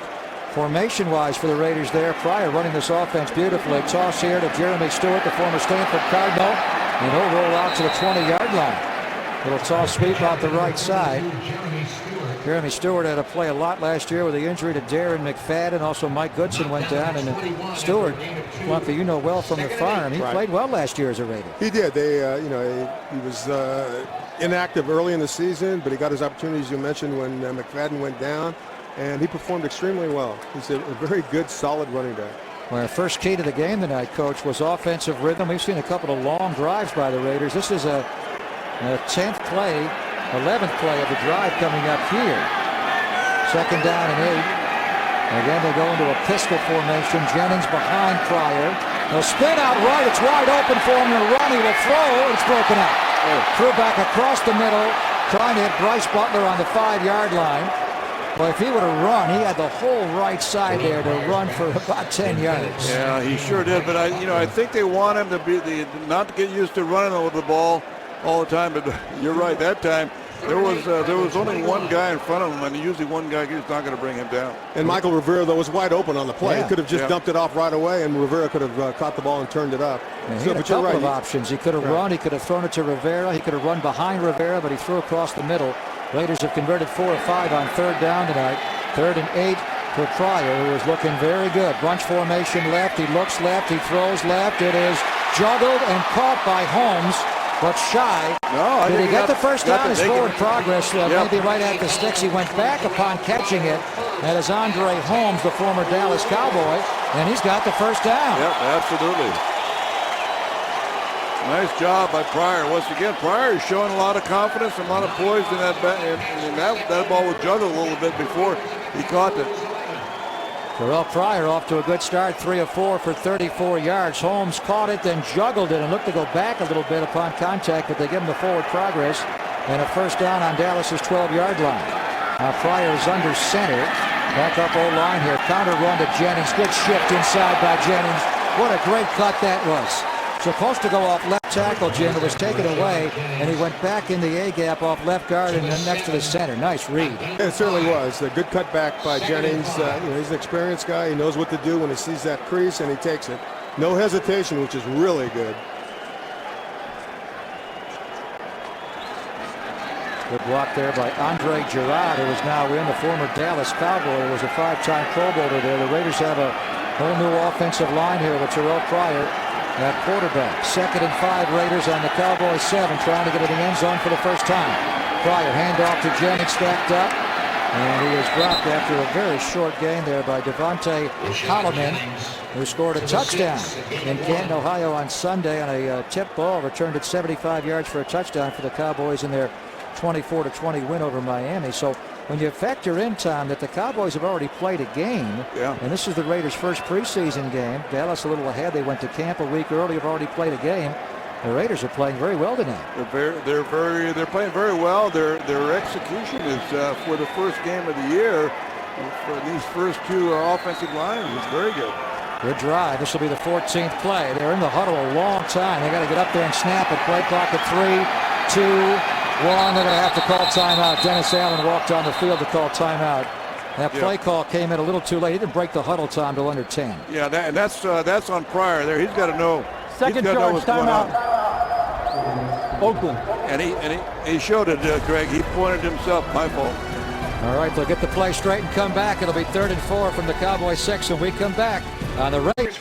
formation-wise for the Raiders there. Pryor running this offense beautifully. Toss here to Jeremy Stewart, the former Stanford Cardinal, and he'll roll out to the 20-yard line. Little toss sweep out the right side. Jeremy Stewart had to play a lot last year with the injury to Darren McFadden. Also, Mike Goodson went down, and Stewart, one that you know well from the farm, he played well last year as a Raider. He did. He was inactive early in the season, but he got his opportunities, you mentioned, when McFadden went down, and he performed extremely well. He's a very good, solid running back. Well, our first key to the game tonight, Coach, was offensive rhythm. We've seen a couple of long drives by the Raiders. This is a 10th play. 11th play of the drive coming up here. 2nd down and 8. Again, they go into a pistol formation. Jennings behind Pryor. They'll spin out right. It's wide open for him to run. He will throw. It's broken up. Threw back across the middle, trying to hit Bryce Butler on the 5-yard line. Well, if he would have run, he had the whole right side there to run for about 10 yards. Yeah, he sure did. But I think they want him to not to get used to running over the ball all the time, but you're right. That time there was only one guy in front of him, and usually one guy is not going to bring him down. And Michael Rivera, though, was wide open on the play. Yeah. He could have just dumped it off right away, and Rivera could have caught the ball and turned it up. And he had a couple of options. He could have run. He could have thrown it to Rivera. He could have run behind Rivera, but he threw across the middle. Raiders have converted 4 of 5 on 3rd down tonight. 3rd and 8 for Pryor, who is looking very good. Bunch formation left. He looks left. He throws left. It is juggled and caught by Holmes, but shy. No, did he get the first down? His forward progress, maybe right at the sticks. He went back upon catching it. That is Andre Holmes, the former Dallas Cowboy, and he's got the first down. Yep, absolutely. Nice job by Pryor. Once again, Pryor is showing a lot of confidence and a lot of poise in that. That ball was juggled a little bit before he caught it. Terrell Pryor off to a good start, 3 of 4 for 34 yards. Holmes caught it, then juggled it and looked to go back a little bit upon contact, but they give him the forward progress and a first down on Dallas's 12-yard line. Now Pryor is under center. Back up O-line here. Counter run to Jennings. Good shift inside by Jennings. What a great cut that was. Supposed to go off left tackle, Jim. It was taken away, and he went back in the A-gap off left guard and then next to the center. Nice read. It certainly was. A good cutback by Jennings. He's an experienced guy. He knows what to do when he sees that crease, and he takes it. No hesitation, which is really good. Good block there by Andre Gerard, who is now in, the former Dallas Cowboy, who was a 5-time Pro Bowler there. The Raiders have a whole new offensive line here with Terrell Pryor at quarterback. 2nd and 5 Raiders on the Cowboys 7, trying to get in the end zone for the first time. Pryor, handoff to Jennings, stacked up. And he is dropped after a very short game there by Devontae Holloman, who scored a touchdown in Canton, Ohio on Sunday on a tip ball, returned it 75 yards for a touchdown for the Cowboys in their 24-20 win over Miami. So when you factor in, Tom, that the Cowboys have already played a game, and this is the Raiders' first preseason game. Dallas a little ahead. They went to camp a week early, have already played a game. The Raiders are playing very well tonight. They're playing very well. Their execution is for the first game of the year. For these first two offensive lines, is very good. Good drive. This will be the 14th play. They're in the huddle a long time. They got to get up there and snap it. Play clock at 3, 2, 1. They're going to have to call timeout. Dennis Allen walked on the field to call timeout. That play call came in a little too late. He didn't break the huddle time till under 10. Yeah, that's on Pryor there. He's got to know. Second charge, timeout. Oakland. And he showed it, Greg. He pointed himself. My fault. All right, they'll get the play straight and come back. It'll be 3rd and 4 from the Cowboys 6, and we come back on the Raiders.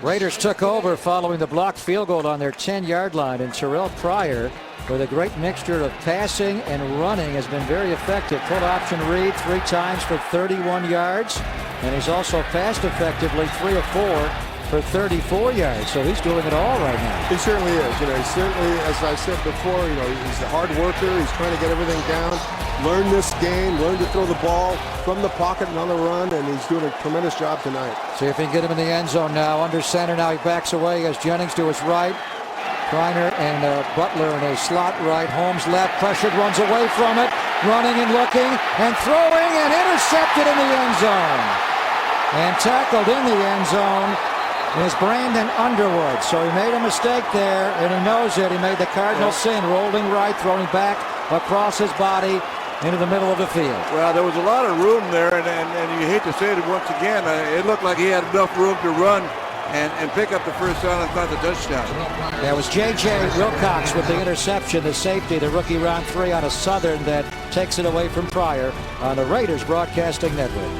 Raiders took over following the blocked field goal on their 10-yard line, and Terrell Pryor, with a great mixture of passing and running, has been very effective. Full option read 3 times for 31 yards, and he's also passed effectively 3 of 4 for 34 yards. So he's doing it all right now. He certainly is. He certainly, as I said before, he's a hard worker. He's trying to get everything down, learn this game, learn to throw the ball from the pocket and on the run, and he's doing a tremendous job tonight. See if he can get him in the end zone now. Under center now. He backs away as Jennings to his right. Kreiner and Butler in a slot right. Holmes left, pressured, runs away from it, running and looking and throwing and intercepted in the end zone. And tackled in the end zone is Brandon Underwood. So he made a mistake there, and he knows it. He made the cardinal sin, rolling right, throwing back across his body into the middle of the field. Well, there was a lot of room there, and you hate to say it once again, it looked like he had enough room to run and pick up the first down and find the touchdown. That was J.J. Wilcox with the interception, the safety, the rookie round 3 out of Southern that takes it away from Pryor on the Raiders Broadcasting Network.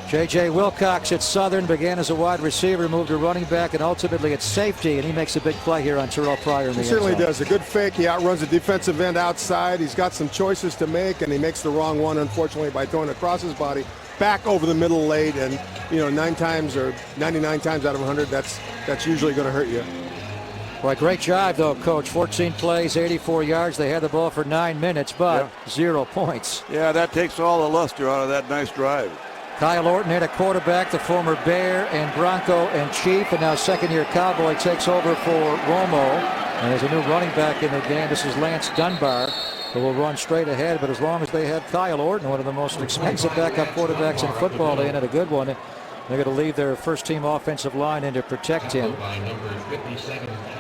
J.J. Wilcox at Southern began as a wide receiver, moved to running back, and ultimately at safety, and he makes a big play here on Terrell Pryor in the end zone. He certainly does. A good fake. He outruns the defensive end outside. He's got some choices to make, and he makes the wrong one, unfortunately, by throwing across his body, back over the middle late, and 9 times or 99 times out of 100, that's usually going to hurt you. Boy, great job, though, Coach. 14 plays, 84 yards. They had the ball for 9 minutes, but 0 points. Yeah, that takes all the luster out of that nice drive. Kyle Orton hit a quarterback, the former Bear and Bronco and Chief, and now second-year Cowboy takes over for Romo. And there's a new running back in the game. This is Lance Dunbar, who will run straight ahead. But as long as they have Kyle Orton, one of the most expensive backup quarterbacks in football, they had a good one. They're going to leave their first-team offensive line in to protect him.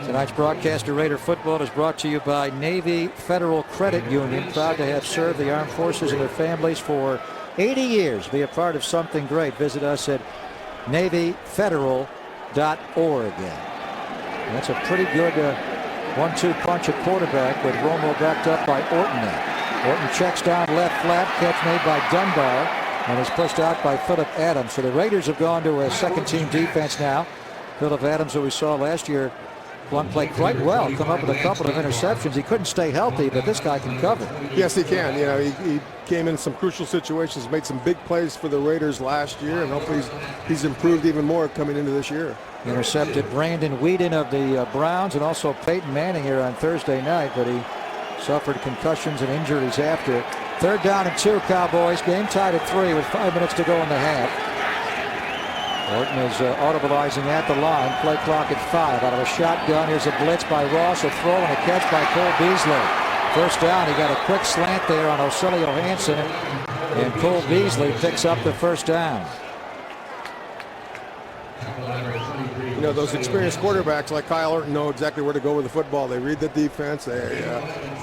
Tonight's broadcast of Raider football is brought to you by Navy Federal Credit Union, proud to have served the armed forces and their families for 80 years. Be a part of something great. Visit us at NavyFederal.org. That's a pretty good 1-2 punch at quarterback with Romo backed up by Orton now. Orton checks down left flat, catch made by Dunbar, and is pushed out by Phillip Adams. So the Raiders have gone to a second-team defense now. Phillip Adams, who we saw last year, played quite well, come up with a couple of interceptions. He couldn't stay healthy, but this guy can cover. Yes, he can. He came in some crucial situations, made some big plays for the Raiders last year, and hopefully he's improved even more coming into this year. Intercepted Brandon Whedon of the Browns and also Peyton Manning here on Thursday night, but he suffered concussions and injuries after. 3rd down and 2, Cowboys. Game tied at 3 with 5 minutes to go in the half. Orton is audibilizing at the line. Play clock at 5. Out of a shotgun, here's a blitz by Ross, a throw and a catch by Cole Beasley. First down, he got a quick slant there on Ocelio Hansen, and Cole Beasley picks up the first down. Those experienced quarterbacks like Kyle Orton know exactly where to go with the football. They read the defense. They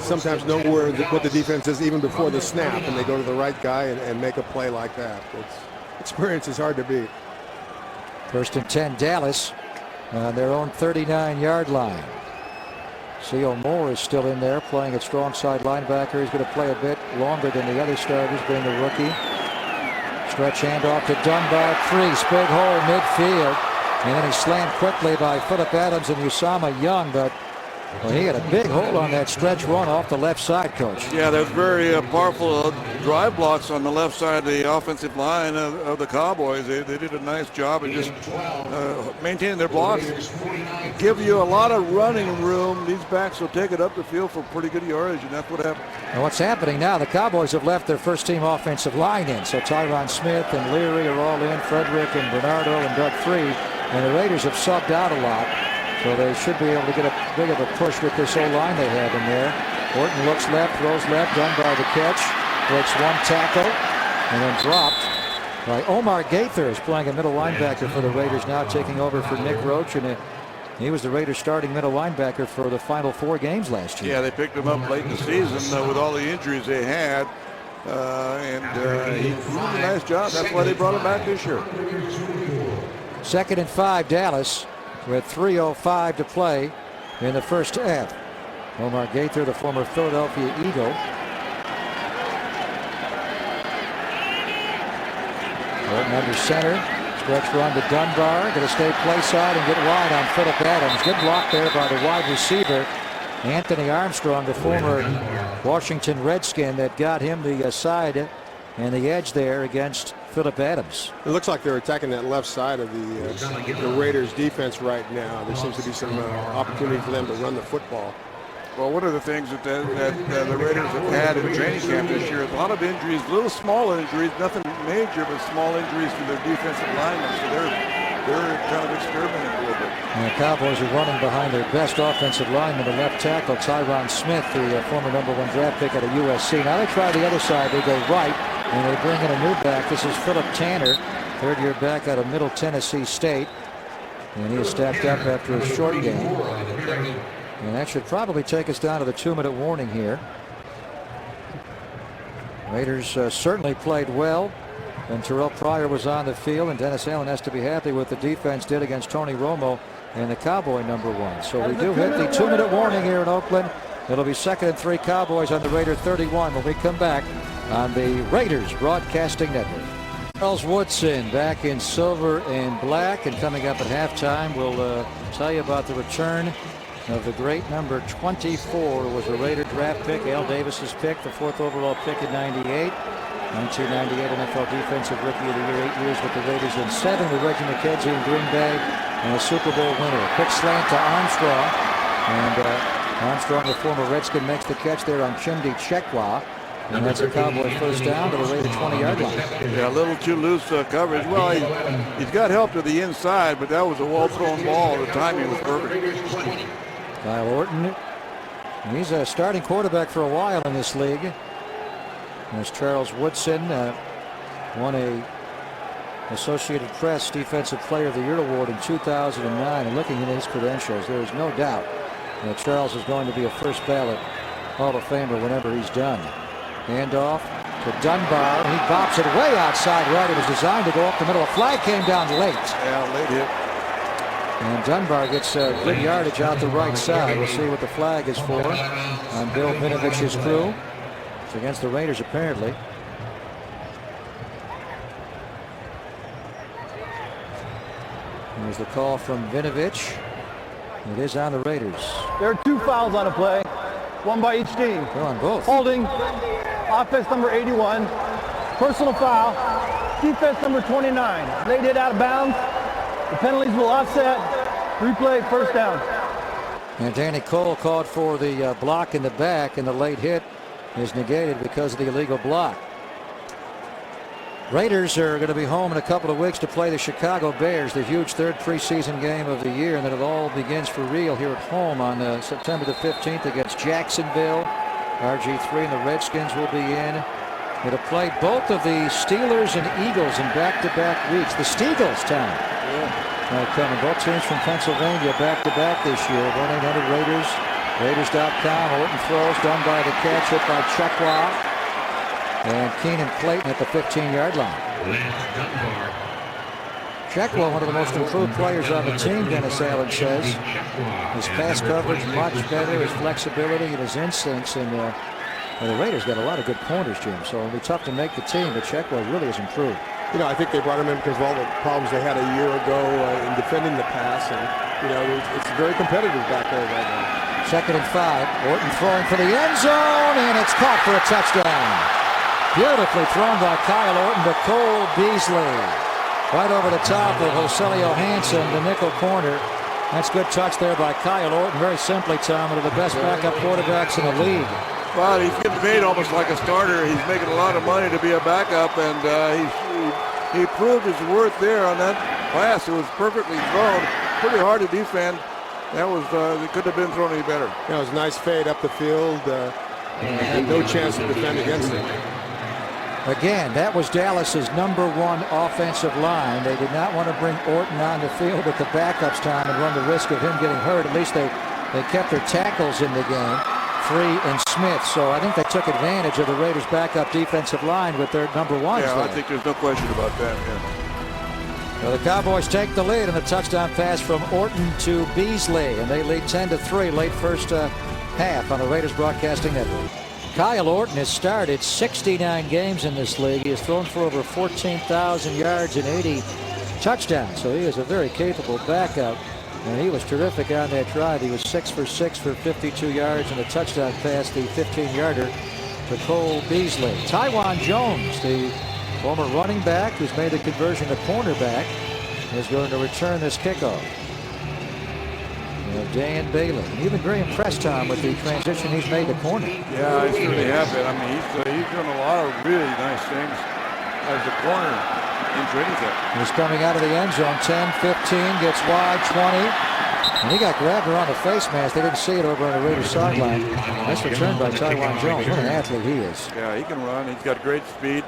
sometimes know what the defense is even before the snap, and they go to the right guy and make a play like that. Experience is hard to beat. 1st and 10, Dallas on their own 39-yard line. C.O. Moore is still in there playing at strong side linebacker. He's going to play a bit longer than the other starters, being a rookie. Stretch handoff to Dunbar. Crease, big hole midfield. And then he's slammed quickly by Phillip Adams and Usama Young, but Well, he had a big hold on that stretch run off the left side, Coach. Yeah, there's very powerful drive blocks on the left side of the offensive line of the Cowboys. They did a nice job of just maintaining their blocks. Give you a lot of running room. These backs will take it up the field for pretty good yardage, and that's what happened. And what's happening now, the Cowboys have left their first-team offensive line in. So Tyron Smith and Leary are all in, Frederick and Bernardo and Doug Free. And the Raiders have subbed out a lot. So they should be able to get a big of a push with this O-line they have in there. Orton looks left, throws left, Dunbar the catch. Breaks one tackle and then dropped by Omar Gaither, is playing a middle linebacker for the Raiders now, taking over for Nick Roach. And he was the Raiders' starting middle linebacker for the final 4 games last year. Yeah, they picked him up late in the season with all the injuries they had. He did a nice job. That's why they brought him back this year. 2nd and 5, Dallas, with 3:05 to play in the first half. Omar Gaither, the former Philadelphia Eagle. Orton under center. Stretch run to Dunbar. Going to stay play side and get wide on Phillip Adams. Good block there by the wide receiver, Anthony Armstrong, the former Washington Redskin, that got him the side and the edge there against Phillip Adams. It looks like they're attacking that left side of the Raiders defense right now. There seems to be some opportunity for them to run the football. Well, one of the things that the Raiders have had in training camp this year is a lot of injuries, little small injuries, nothing major, but small injuries to their defensive linemen. So they're kind of experimenting a little bit. And the Cowboys are running behind their best offensive lineman, the left tackle, Tyron Smith, the former #1 draft pick out of USC. Now they try the other side. They go right, and they bring in a new back. This is Philip Tanner, third-year back out of Middle Tennessee State. And he is stacked up after a short game. And that should probably take us down to the 2-minute warning here. Raiders certainly played well. And Terrell Pryor was on the field, and Dennis Allen has to be happy with the defense did against Tony Romo and the Cowboy #1. So we do hit the 2-minute warning here in Oakland. It'll be 2nd and 3 Cowboys on the Raider 31 when we come back on the Raiders Broadcasting Network. Charles Woodson back in silver and black, and coming up at halftime, we'll tell you about the return of the great number 24, was a Raider draft pick, Al Davis's pick, the 4th overall pick in '98. 1998 NFL Defensive Rookie of the Year, 8 years with the Raiders and 7 with Reggie McKenzie in Green Bay, and a Super Bowl winner. Quick slant to Armstrong, and Armstrong, the former Redskin, makes the catch there on Chimdi Chekwa, and that's a Cowboy first down to the Raider 20-yard line. Yeah, a little too loose coverage. Well, he's got help to the inside, but that was a well-thrown ball. The timing was perfect. Kyle Orton, he's a starting quarterback for a while in this league. As Charles Woodson won a Associated Press Defensive Player of the Year award in 2009. And looking at his credentials, there is no doubt that Charles is going to be a first ballot Hall of Famer whenever he's done. Handoff to Dunbar. He bops it way outside right. It was designed to go up the middle. A flag came down late. Yeah, late hit. And Dunbar gets good yardage out the right side. We'll see what the flag is for on Bill Vinovich's crew. It's against the Raiders, apparently. There's the call from Vinovich. It is on the Raiders. There are 2 fouls on the play, one by each team. They're on both. Holding, offense number 81, personal foul, defense number 29. They did out of bounds. The penalties will offset. Replay, first down. And Danny Cole called for the block in the back, and the late hit is negated because of the illegal block. Raiders are going to be home in a couple of weeks to play the Chicago Bears, the huge 3rd preseason game of the year, and then it all begins for real here at home on September the 15th against Jacksonville. RG3 and the Redskins will be in. Going to play both of the Steelers and Eagles in back-to-back weeks. The Steagles town. Coming. Both teams from Pennsylvania back-to-back this year. 1-800-RAIDERS. Raiders.com. Orton throws, done by the catch, hit by Chekwa. And Keenan Clayton at the 15-yard line. Chekwa, one of the most improved players on the team, Dennis Allen says. His pass coverage much better, his flexibility and his instincts. And the Raiders got a lot of good corners, Jim. So it'll be tough to make the team, but Chekwa really has improved. You know, I think they brought him in because of all the problems they had a year ago in defending the pass. And, you know, it's very competitive back there right now. 2nd and 5. Orton throwing for the end zone, and it's caught for a touchdown. Beautifully thrown by Kyle Orton to Cole Beasley. Right over the top of Joselio Hansen, the nickel corner. That's good touch there by Kyle Orton. Very simply, Tom, one of the best backup quarterbacks in the league. Well, he's getting paid almost like a starter. He's making a lot of money to be a backup, and he proved his worth there on that pass. It was perfectly thrown. Pretty hard to defend. That was it couldn't have been thrown any better. It was a nice fade up the field. Had no chance to defend against it. Again, that was Dallas's number 1 offensive line. They did not want to bring Orton on the field at the backups time and run the risk of him getting hurt. At least they kept their tackles in the game, Free and Smith. So I think they took advantage of the Raiders' backup defensive line with their number 1s. Yeah, there. I think there's no question about that. Yeah. Well, the Cowboys take the lead in a touchdown pass from Orton to Beasley, and they lead 10-3 late first half on the Raiders Broadcasting Network. Kyle Orton has started 69 games in this league. He has thrown for over 14,000 yards and 80 touchdowns. So he is a very capable backup. And he was terrific on that drive. He was 6 for 6 for 52 yards and a touchdown pass, the 15-yarder to Cole Beasley. Taiwan Jones, the former running back who's made the conversion to cornerback, is going to return this kickoff. Dan Bailey. You've been very impressed, Tom, with the transition he's made to corner. Yeah, I certainly have been. I mean, he's done a lot of really nice things as a corner in training camp. He's coming out of the end zone, 10, 15, gets wide, 20. And he got grabbed around the face mask. They didn't see it over on the Raiders sideline. Nice return by Taiwan Jones. What an athlete he is. Yeah, he can run. He's got great speed,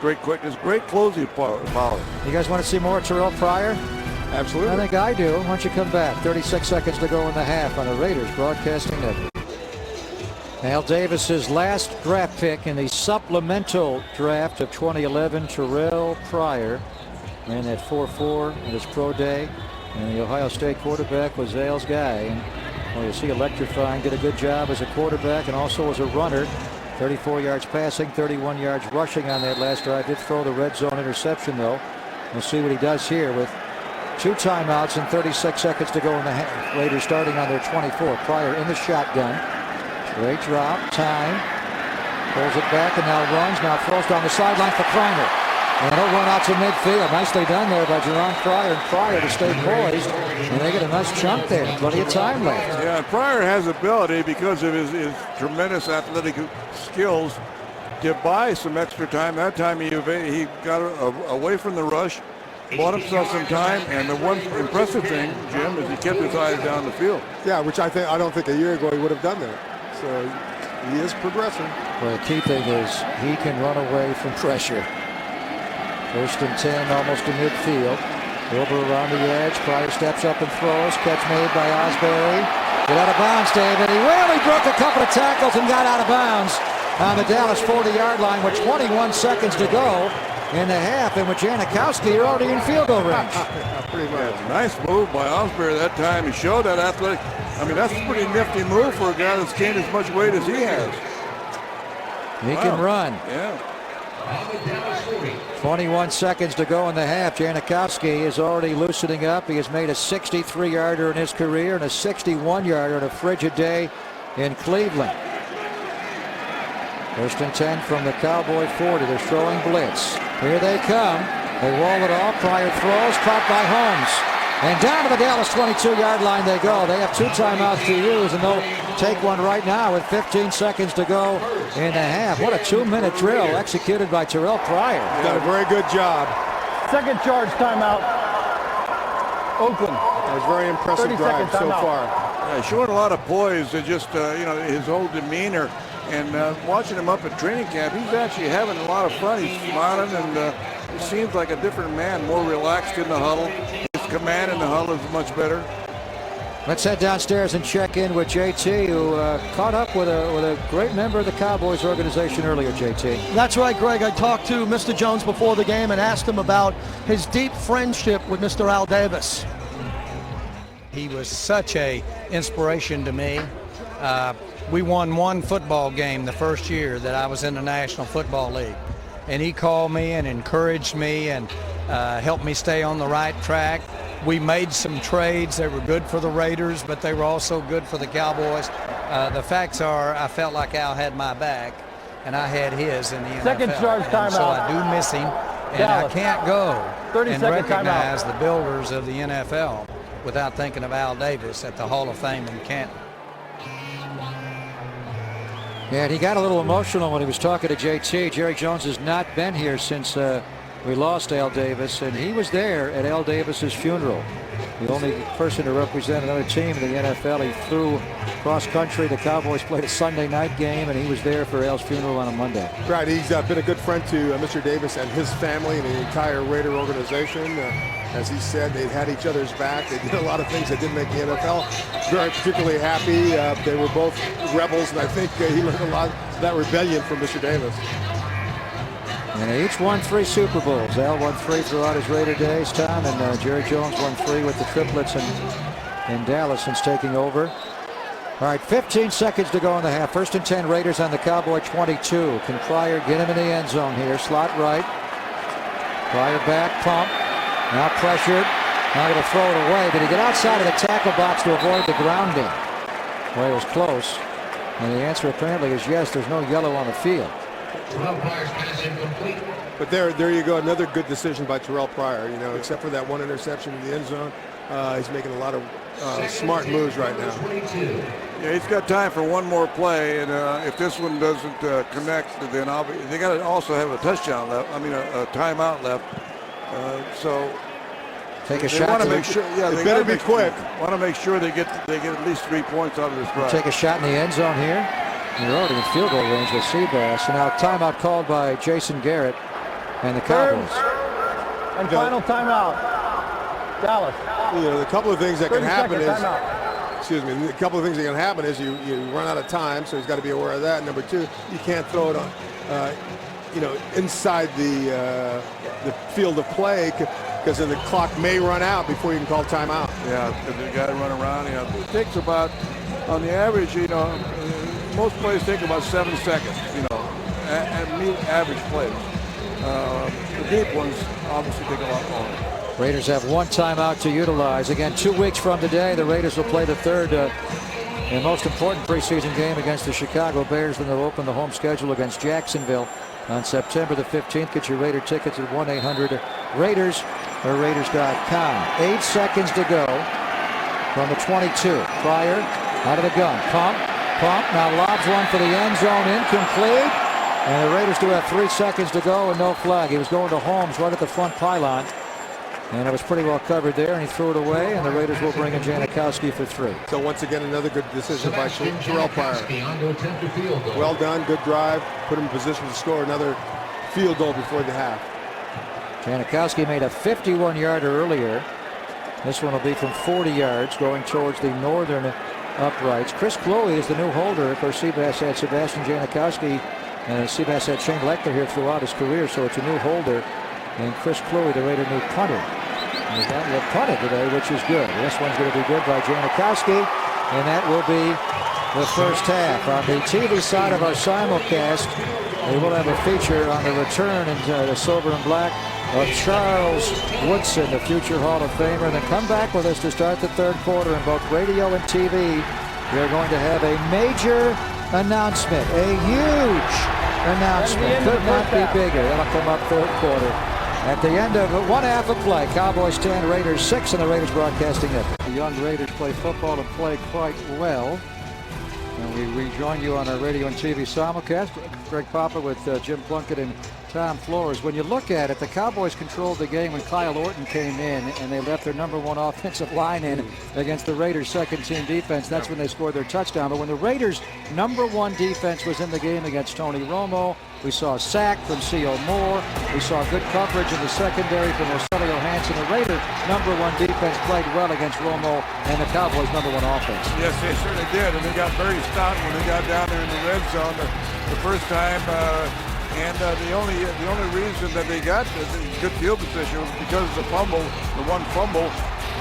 great quickness, great closing power. You guys want to see more of Terrell Pryor? Absolutely. I think I do. Why don't you come back? 36 seconds to go in the half on the Raiders Broadcasting Network. Al Davis's last draft pick in the supplemental draft of 2011, Terrell Pryor, ran that 4.4 at his pro day, and the Ohio State quarterback was Al's guy. And well, you see electrifying, did a good job as a quarterback and also as a runner. 34 yards passing, 31 yards rushing on that last drive. Did throw the red zone interception though. We'll see what he does here with 2 timeouts and 36 seconds to go in the half. Raiders starting on their 24. Pryor in the shotgun. Great drop. Time. Pulls it back and now runs. Now throws down the sideline for Kreiner. And he'll run out to midfield. Nicely done there by Jerron Pryor. And Pryor to stay poised. And they get a nice chunk there. Plenty of time left. Yeah, and Pryor has ability because of his tremendous athletic skills to buy some extra time. That time he got away from the rush. Bought himself some time, and the one impressive thing, Jim, is he kept his eyes down the field. Yeah, which I don't think a year ago he would have done that. So he is progressing. Well, the key thing is he can run away from pressure. 1st and 10, almost to midfield. Over around the edge. Pryor steps up and throws. Catch made by Osbury. Get out of bounds, David. He really broke a couple of tackles and got out of bounds on the Dallas 40-yard line with 21 seconds to go in the half, and with Janikowski, you're already in field goal range. Pretty much. Nice move by Osbury that time. He showed that athletic. I mean, that's a pretty nifty move for a guy that's gained as much weight as he has. He can run. Yeah. 21 seconds to go in the half. Janikowski is already loosening up. He has made a 63-yarder in his career and a 61-yarder on a frigid day in Cleveland. 1st and 10 from the Cowboy 40. They're throwing blitz. Here they come. They roll it off. Pryor throws. Caught by Holmes. And down to the Dallas 22-yard line they go. They have 2 timeouts to use, and they'll take one right now with 15 seconds to go in the half. What a 2-minute drill executed by Terrell Pryor. He's done a very good job. Second charge timeout. Oakland. That was a very impressive drive so far. Yeah, showing a lot of poise and just, his whole demeanor. And watching him up at training camp, he's actually having a lot of fun. He's smiling, and he seems like a different man, more relaxed in the huddle. His command in the huddle is much better. Let's head downstairs and check in with JT, who caught up with a great member of the Cowboys organization earlier, JT. That's right, Greg. I talked to Mr. Jones before the game and asked him about his deep friendship with Mr. Al Davis. He was such a inspiration to me. We won 1 football game the first year that I was in the National Football League. And he called me and encouraged me and helped me stay on the right track. We made some trades. They were good for the Raiders, but they were also good for the Cowboys. The facts are I felt like Al had my back, and I had his in the NFL. Second charge timeout. So I do miss him, and Dallas. I can't go 30-second and recognize timeout. the builders of the NFL without thinking of Al Davis at the Hall of Fame in Canton. Yeah, and he got a little emotional when he was talking to JT. Jerry Jones has not been here since we lost Al Davis, and he was there at Al Davis's funeral. The only person to represent another team in the NFL. He flew cross country. The Cowboys played a Sunday night game, and he was there for Al's funeral on a Monday. Right, he's been a good friend to Mr. Davis and his family and the entire Raider organization. As he said, they had each other's back. They did a lot of things that didn't make the NFL very particularly happy. They were both rebels, and I think he learned a lot of that rebellion from Mr. Davis. And they each won 3 Super Bowls. Al won 3 throughout his Raider days, Tom, and Jerry Jones won 3 with the triplets in Dallas since taking over. All right, 15 seconds to go in the half. 1st and 10, Raiders on the Cowboy 22. Can Pryor get him in the end zone here? Slot right. Pryor back, pump. Now pressured. Now going to throw it away. Did he get outside of the tackle box to avoid the grounding? Well, it was close. And the answer apparently is yes. There's no yellow on the field. But there you go, another good decision by Terrell Pryor. You know, except for that one interception in the end zone, he's making a lot of smart moves right now. Yeah, he's got time for one more play, and if this one doesn't connect, then they got to also have a touchdown left. I mean, a timeout left. So take a they shot. Want to make sure. Yeah, they better be quick. Want to make sure they get at least 3 points out of this drive. Take a shot in the end zone here. You're already in field goal range with Seabass. And now timeout called by Jason Garrett and the Cowboys. And final timeout. Dallas. You know, a couple of things that can happen is, timeout. excuse me, a couple of things that can happen is you run out of time, so he's got to be aware of that. Number 2, you can't throw it on, inside the field of play because then the clock may run out before you can call timeout. Yeah, because you got to run around. You know, it takes about, on the average, most plays take about 7 seconds, average plays. The deep ones obviously take a lot longer. Raiders have 1 timeout to utilize. Again, 2 weeks from today, the Raiders will play the 3rd and most important preseason game against the Chicago Bears. Then they'll open the home schedule against Jacksonville on September the 15th. Get your Raider tickets at 1-800-RAIDERS or Raiders.com. 8 seconds to go from the 22. Pryor out of the gun. Pump. Now lobs one for the end zone. Incomplete. And the Raiders do have 3 seconds to go and no flag. He was going to Holmes right at the front pylon. And it was pretty well covered there, and he threw it away, and the Raiders will bring in Janikowski for 3. So once again, another good decision by Terrell Pryor. Well done, good drive, put him in position to score another field goal before the half. Janikowski made a 51-yarder earlier. This one will be from 40 yards going towards the northern uprights. Chris Chloe is the new holder. Of course, Seabass had Sebastian Janikowski, and Seabass had Shane Lechner here throughout his career, so it's a new holder. And Chris Chloe, the Raider new punter. And he's got a punted today, which is good. This one's going to be good by Janikowski, and that will be the first half. On the TV side of our simulcast, we will have a feature on the return into the silver and black of Charles Woodson, the future Hall of Famer. And then come back with us to start the 3rd quarter in both radio and TV. We are going to have a major announcement, a huge announcement. Could not be bigger. That'll come up 3rd quarter. At the end of 1 half of play, Cowboys 10, Raiders 6, and the Raiders Broadcasting Network. The young Raiders play football and play quite well. And we rejoin you on our radio and TV simulcast. Greg Papa with Jim Plunkett and Tom Flores. When you look at it, the Cowboys controlled the game when Kyle Orton came in, and they left their #1 offensive line in against the Raiders' second-team defense. That's when they scored their touchdown. But when the Raiders' #1 defense was in the game against Tony Romo, we saw a sack from C.O. Moore. We saw good coverage in the secondary from Rogelio Hansen. The Raiders' #1 defense played well against Romo and the Cowboys' #1 offense. Yes, they certainly did, and they got very stout when they got down there in the red zone the first time. And the only reason that they got good field position was because of the one fumble.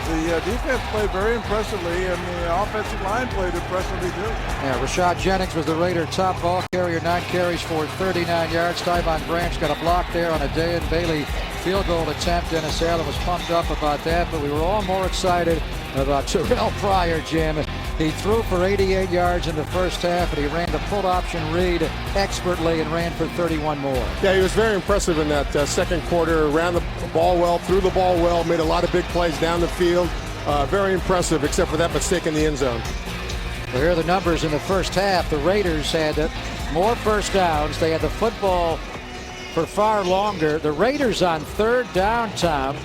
The defense played very impressively, and the offensive line played impressively too. Yeah, Rashad Jennings was the Raider top ball carrier, 9 carries for 39 yards. Tyvon Branch got a block there on a Dayan Bailey field goal attempt. Dennis Allen was pumped up about that, but we were all more excited about Terrell Pryor, Jim. He threw for 88 yards in the first half, and he ran the full option read expertly and ran for 31 more. Yeah, he was very impressive in that second quarter. Ran the ball well, threw the ball well, made a lot of big plays down the field. Very impressive, except for that mistake in the end zone. Well, here are the numbers in the first half. The Raiders had more first downs. They had the football for far longer. The Raiders on third down, Tom.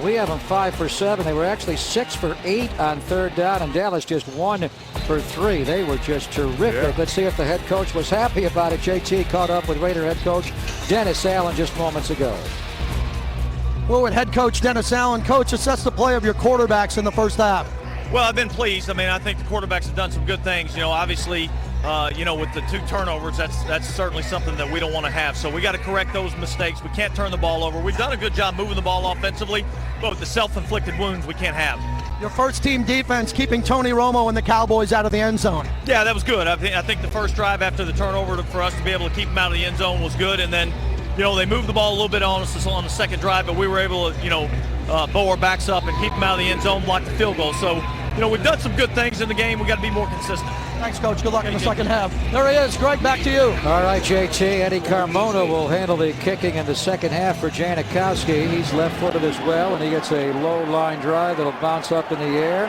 We have them 5 for 7. They were actually 6 for 8 on third down, and Dallas just 1 for 3. They were just terrific. Yeah. Let's see if the head coach was happy about it. JT caught up with Raider head coach Dennis Allen just moments ago. Well, with head coach Dennis Allen, coach, assess the play of your quarterbacks in the first half. Well, I've been pleased. I mean, I think the quarterbacks have done some good things. Obviously, with the 2 turnovers, that's certainly something that we don't want to have. So we got to correct those mistakes. We can't turn the ball over. We've done a good job moving the ball offensively, but with the self-inflicted wounds, we can't have. Your first team defense keeping Tony Romo and the Cowboys out of the end zone. Yeah, that was good. I think the first drive after the turnover for us to be able to keep them out of the end zone was good. And then, they moved the ball a little bit on us on the second drive, but we were able to, bow our backs up and keep them out of the end zone, block the field goal. So, we've done some good things in the game. We got to be more consistent. Thanks, Coach. Good luck in the second half. There he is. Greg, back to you. All right, JT. Eddie Carmona will handle the kicking in the second half for Janikowski. He's left-footed as well, and he gets a low line drive that'll bounce up in the air.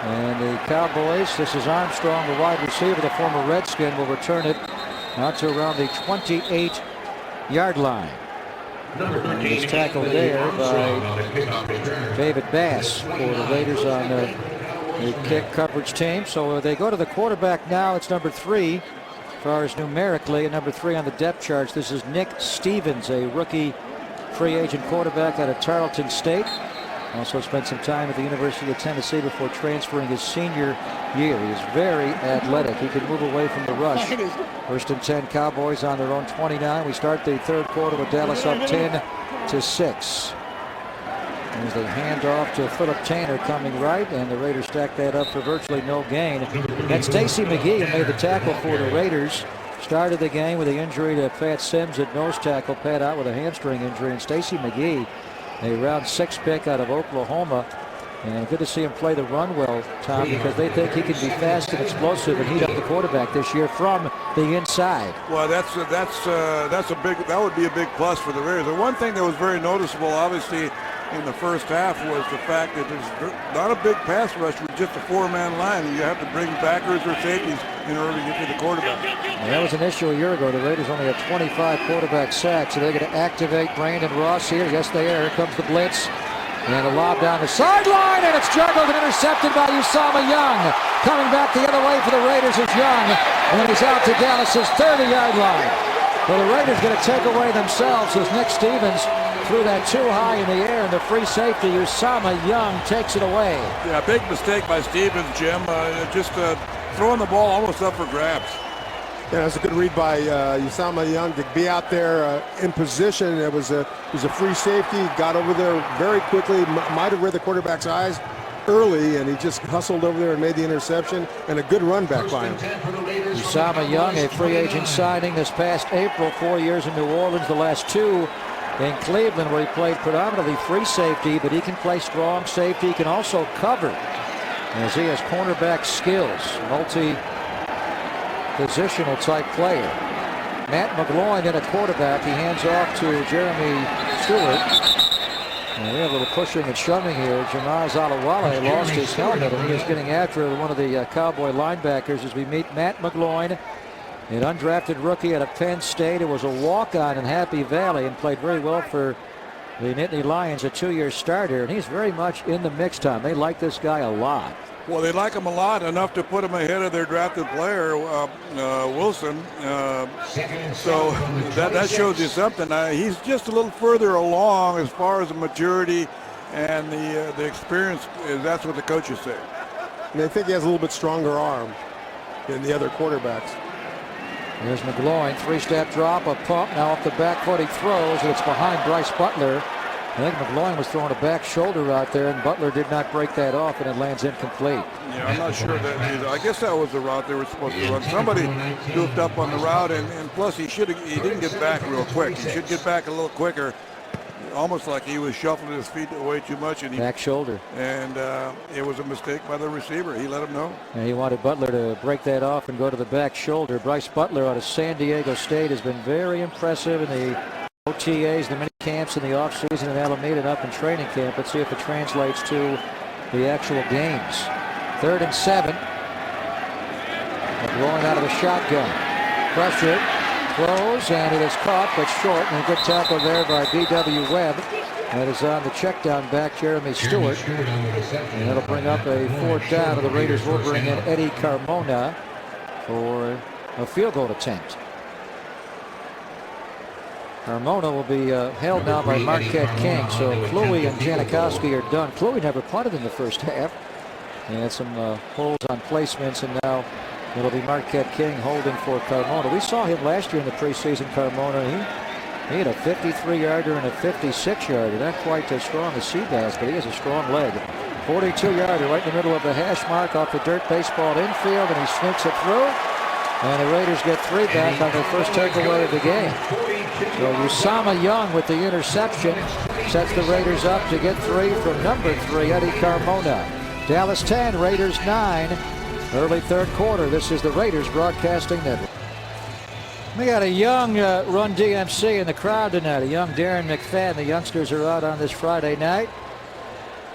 And the Cowboys, this is Armstrong, the wide receiver, the former Redskin, will return it out to around the 28-yard line. And he's tackled there by David Bass for the Raiders on the kick coverage team. So they go to the quarterback now. It's number 3 as far as numerically, and number 3 on the depth chart. This is Nick Stevens, a rookie free agent quarterback out of Tarleton State. Also spent some time at the University of Tennessee before transferring his senior year. He is very athletic. He can move away from the rush. First and 10, Cowboys on their own 29. We start the third quarter with Dallas up 10-6. As they hand off to Philip Tanner coming right, and the Raiders stack that up for virtually no gain. That's Stacy McGee who made the tackle for the Raiders. Started the game with the injury to Pat Sims at nose tackle. Pat out with a hamstring injury, and Stacy McGee, a round 6 pick out of Oklahoma. And good to see him play the run well, Tom, because they think he can be fast and explosive and heat up the quarterback this year from the inside. Well, that would be a big plus for the Raiders. The one thing that was very noticeable, obviously, in the first half was the fact that there's not a big pass rush with just a 4-man line. You have to bring backers or safeties in order to get to the quarterback. And that was an issue a year ago. The Raiders only had 25 quarterback sacks, so they're going to activate Brandon Ross here. Yes, they are. Here comes the blitz. And a lob down the sideline, and it's juggled and intercepted by Usama Young. Coming back the other way for the Raiders is Young, and he's out to Dallas's 30-yard line. Well, the Raiders going to take away themselves as Nick Stevens threw that too high in the air, and the free safety, Usama Young, takes it away. Yeah, big mistake by Stevens, Jim. Just throwing the ball almost up for grabs. Yeah, that's a good read by Usama Young to be out there in position. It was a free safety. Got over there very quickly. Might have read the quarterback's eyes early, and he just hustled over there and made the interception. And a good run back by him. Usama Young, a free agent signing this past April. 4 years in New Orleans, the last 2 in Cleveland, where he played predominantly free safety, but he can play strong safety. He can also cover, as he has cornerback skills. Positional type player. Matt McGloin in a quarterback. He hands off to Jeremy Stewart. And we have a little pushing and shoving here. Jamaz Alawale lost his helmet, and he is getting after one of the Cowboy linebackers as we meet Matt McGloin, an undrafted rookie out of Penn State. It was a walk-on in Happy Valley and played very well for the Nittany Lions, a 2-year starter, and he's very much in the mix, Tom. They like this guy a lot. Well, they like him a lot, enough to put him ahead of their drafted player, Wilson. So that shows you something. He's just a little further along as far as the maturity and the experience. That's what the coaches say. And they think he has a little bit stronger arm than the other quarterbacks. There's McGloin, 3-step drop, a pump. Now off the back foot he throws, and it's behind Bryce Butler. I think McGloin was throwing a back shoulder out there, and Butler did not break that off, and it lands incomplete. Yeah, I'm not sure that either. I guess that was the route they were supposed to run. Somebody goofed up on the route, and plus he didn't get back real quick. He should get back a little quicker. almost like he was shuffling his feet way too much, and back shoulder. And it was a mistake by the receiver. He let him know. And he wanted Butler to break that off and go to the back shoulder. Bryce Butler out of San Diego State has been very impressive in the OTAs, the mini camps in the offseason in Alameda and up in training camp. Let's see if it translates to the actual games. 3rd and 7. Rolling out of the shotgun. Pressure. Throws, and it is caught, but short. And a good tackle there by B.W. Webb. That is on the check down back, Jeremy Stewart. And that'll bring up a 4th down, and the Raiders will bring in Eddie Carmona for a field goal attempt. Carmona will be held now by Marquette King. So Kluwe and Janikowski are done. Kluwe never punted in the first half. He had some holes on placements, and now it'll be Marquette King holding for Carmona. We saw him last year in the preseason, Carmona. He had a 53-yarder and a 56-yarder. Not quite as strong as Seabass, but he has a strong leg. 42-yarder right in the middle of the hash mark off the dirt baseball infield, and he sneaks it through. And the Raiders get 3 back on their first takeaway of the game. So Usama Young with the interception sets the Raiders up to get 3 from number 3, Eddie Carmona. Dallas 10, Raiders 9. Early 3rd quarter. This is the Raiders Broadcasting Network. We got a young Run DMC in the crowd tonight. A young Darren McFadden. The youngsters are out on this Friday night.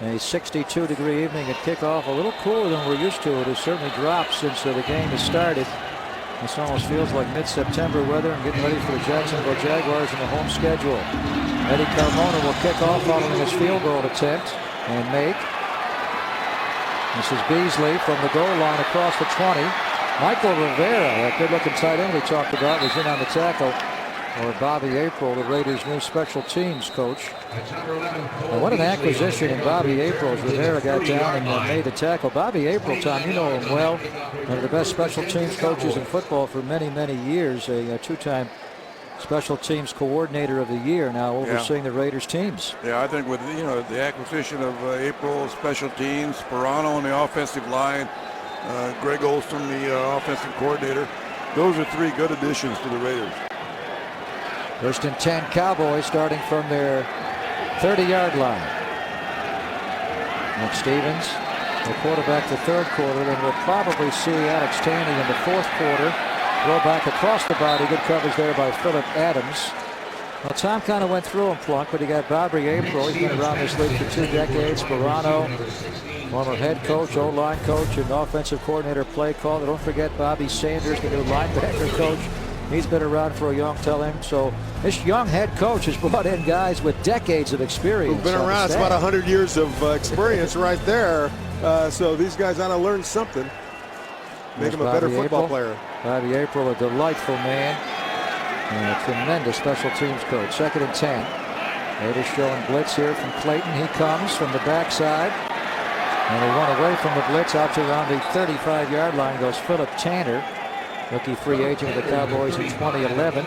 A 62-degree evening at kickoff. A little cooler than we're used to. It has certainly dropped since the game has started. This almost feels like mid-September weather and getting ready for the Jacksonville Jaguars in the home schedule. Eddie Carmona will kick off following his field goal attempt and make. This is Beasley from the goal line across the 20. Michael Rivera, that good-looking tight end we talked about, was in on the tackle. Or Bobby April, the Raiders' new special teams coach. And what an acquisition in Bobby April's. Rivera got down and made the tackle. Bobby April, Tom, you know him well. One of the best special teams coaches in football for many, many years. A 2-time special teams coordinator of the year, now overseeing the Raiders teams. Yeah, I think with the acquisition of April, special teams, Sperano on the offensive line, Greg Olson, the offensive coordinator, those are 3 good additions to the Raiders. 1st and 10, Cowboys starting from their 30-yard line. Nick Stevens, the quarterback, the 3rd quarter. Then we'll probably see Alex Taney in the 4th quarter. Throw back across the body. Good coverage there by Phillip Adams. Well, Tom kind of went through him, Plunk, but he got Bobby April. He's been around this league for 2 decades. Sperano, former head coach, O-line coach, and offensive coordinator, play caller. Don't forget Bobby Sanders, the new linebacker coach. He's been around for a young time. So this young head coach has brought in guys with decades of experience. Who've been around. It's about 100 years of experience right there. So these guys ought to learn something. Make him a better football player. Bobby April, a delightful man. And a tremendous special teams coach. 2nd and 10. Raiders showing blitz here from Clayton. He comes from the backside. And they run away from the blitz out to around the 35-yard line goes Philip Tanner. Rookie free agent of the Cowboys in 2011.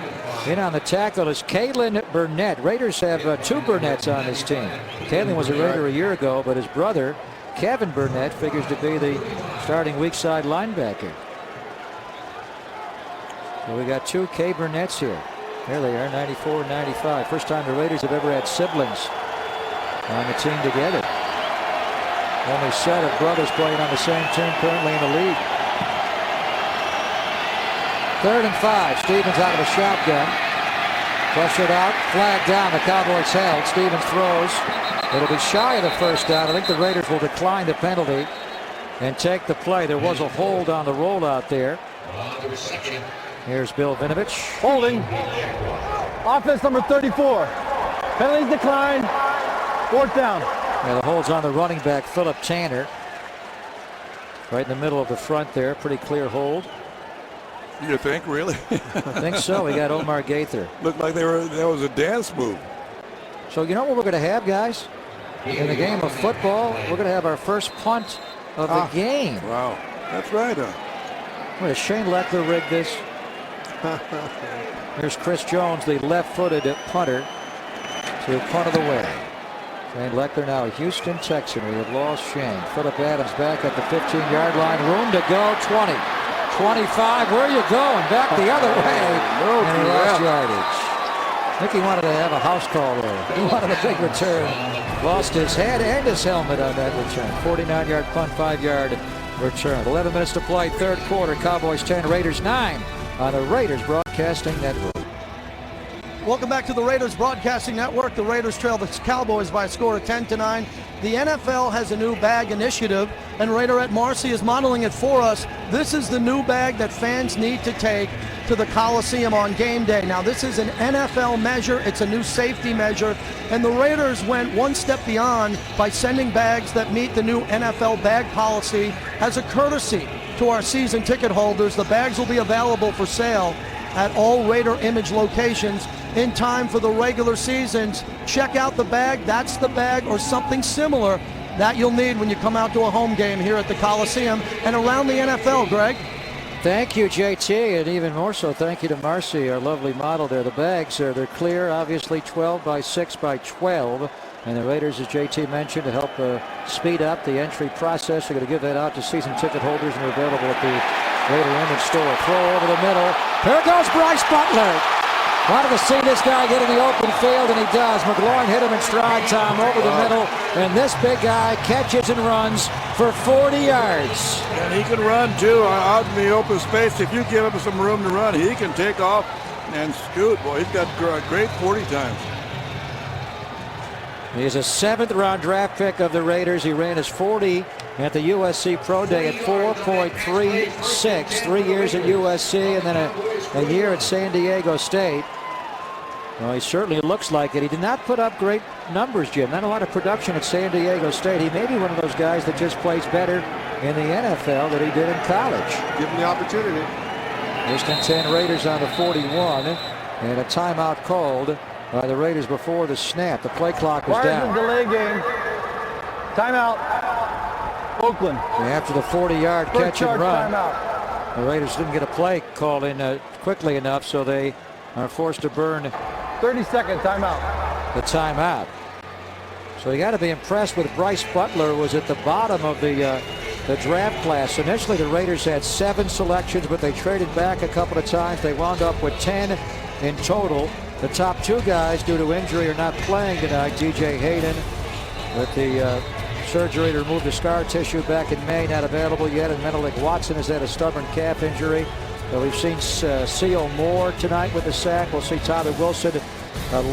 In on the tackle is Kalen Burnett. Raiders have 2 Burnetts on this team. Kalen was a Raider a year ago, but his brother, Kevin Burnett, figures to be the starting weak side linebacker. So we got 2 K Burnetts here. There they are, 94 and 95. First time the Raiders have ever had siblings on the team together. Only set of brothers playing on the same team currently in the league. 3rd and 5. Stevens out of the shotgun. Pressured out. Flag down. The Cowboys held. Stevens throws. It'll be shy of the 1st down. I think the Raiders will decline the penalty and take the play. There was a hold on the rollout there. Here's Bill Vinovich. Holding. Offense number 34. Penalties declined. 4th down. Yeah, the hold's on the running back, Philip Tanner. Right in the middle of the front there. Pretty clear hold. You think, really? I think so. We got Omar Gaither. Looked like that was a dance move. So you know what we're going to have, guys? In the game of football, we're going to have our first punt of the game. Wow. That's right, huh? Well, Shane Leckler rigged this. Here's Chris Jones, the left-footed punter, to punt of the way. Shane Leckler now a Houston Texan. We have lost Shane. Phillip Adams back at the 15-yard line. Room to go, 20. 25, where are you going? Back the other way. And he lost yardage. I think he wanted to have a house call there. He wanted a big return. Lost his head and his helmet on that return. 49-yard punt, 5-yard return. 11 minutes to play, third quarter. Cowboys 10, Raiders 9 on the Raiders Broadcasting Network. Welcome back to the Raiders Broadcasting Network. The Raiders trail the Cowboys by a score of 10-9. The NFL has a new bag initiative, and Raiderette Marcy is modeling it for us. This is the new bag that fans need to take to the Coliseum on game day. Now, this is an NFL measure. It's a new safety measure, and the Raiders went one step beyond by sending bags that meet the new NFL bag policy as a courtesy to our season ticket holders. The bags will be available for sale at all Raider Image locations in time for the regular seasons. Check out the bag. That's the bag or something similar that you'll need when you come out to a home game here at the Coliseum and around the NFL, Greg. Thank you, JT, and even more so, thank you to Marcy, our lovely model there. The bags they're clear, obviously 12 by 6 by 12. And the Raiders, as JT mentioned, to help speed up the entry process, they're going to give that out to season ticket holders, and they're available at the Raider Image store. Throw over the middle. Here goes Bryce Butler. Wanted to see this guy get in the open field, and he does. McLaurin hit him in stride time over the middle, and this big guy catches and runs for 40 yards. And he can run, too, out in the open space. If you give him some room to run, he can take off and scoot. Boy, he's got great 40 times. He's a 7th-round draft pick of the Raiders. He ran his 40 at the USC Pro Day at 4.36. 3 years at USC and then a year at San Diego State. Well, he certainly looks like it. He did not put up great numbers, Jim. Not a lot of production at San Diego State. He may be one of those guys that just plays better in the NFL than he did in college. Give him the opportunity. Houston 10 Raiders on the 41, and a timeout called by the Raiders before the snap. The play clock was down. Delay game. Timeout. Oakland. After the 40-yard catch and run, timeout. the Raiders didn't get a play called in quickly enough, so they are forced to burn 30-second timeout. the timeout. So you got to be impressed with Bryce Butler. Was at the bottom of the draft class. Initially, the Raiders had 7 selections, but they traded back a couple of times. They wound up with 10 in total. The top 2 guys, due to injury, are not playing tonight. DJ Hayden, with the surgery to remove the scar tissue back in May, not available yet. And Menelik Watson has had a stubborn calf injury. We've seen C.O. Moore tonight with the sack. We'll see Tyler Wilson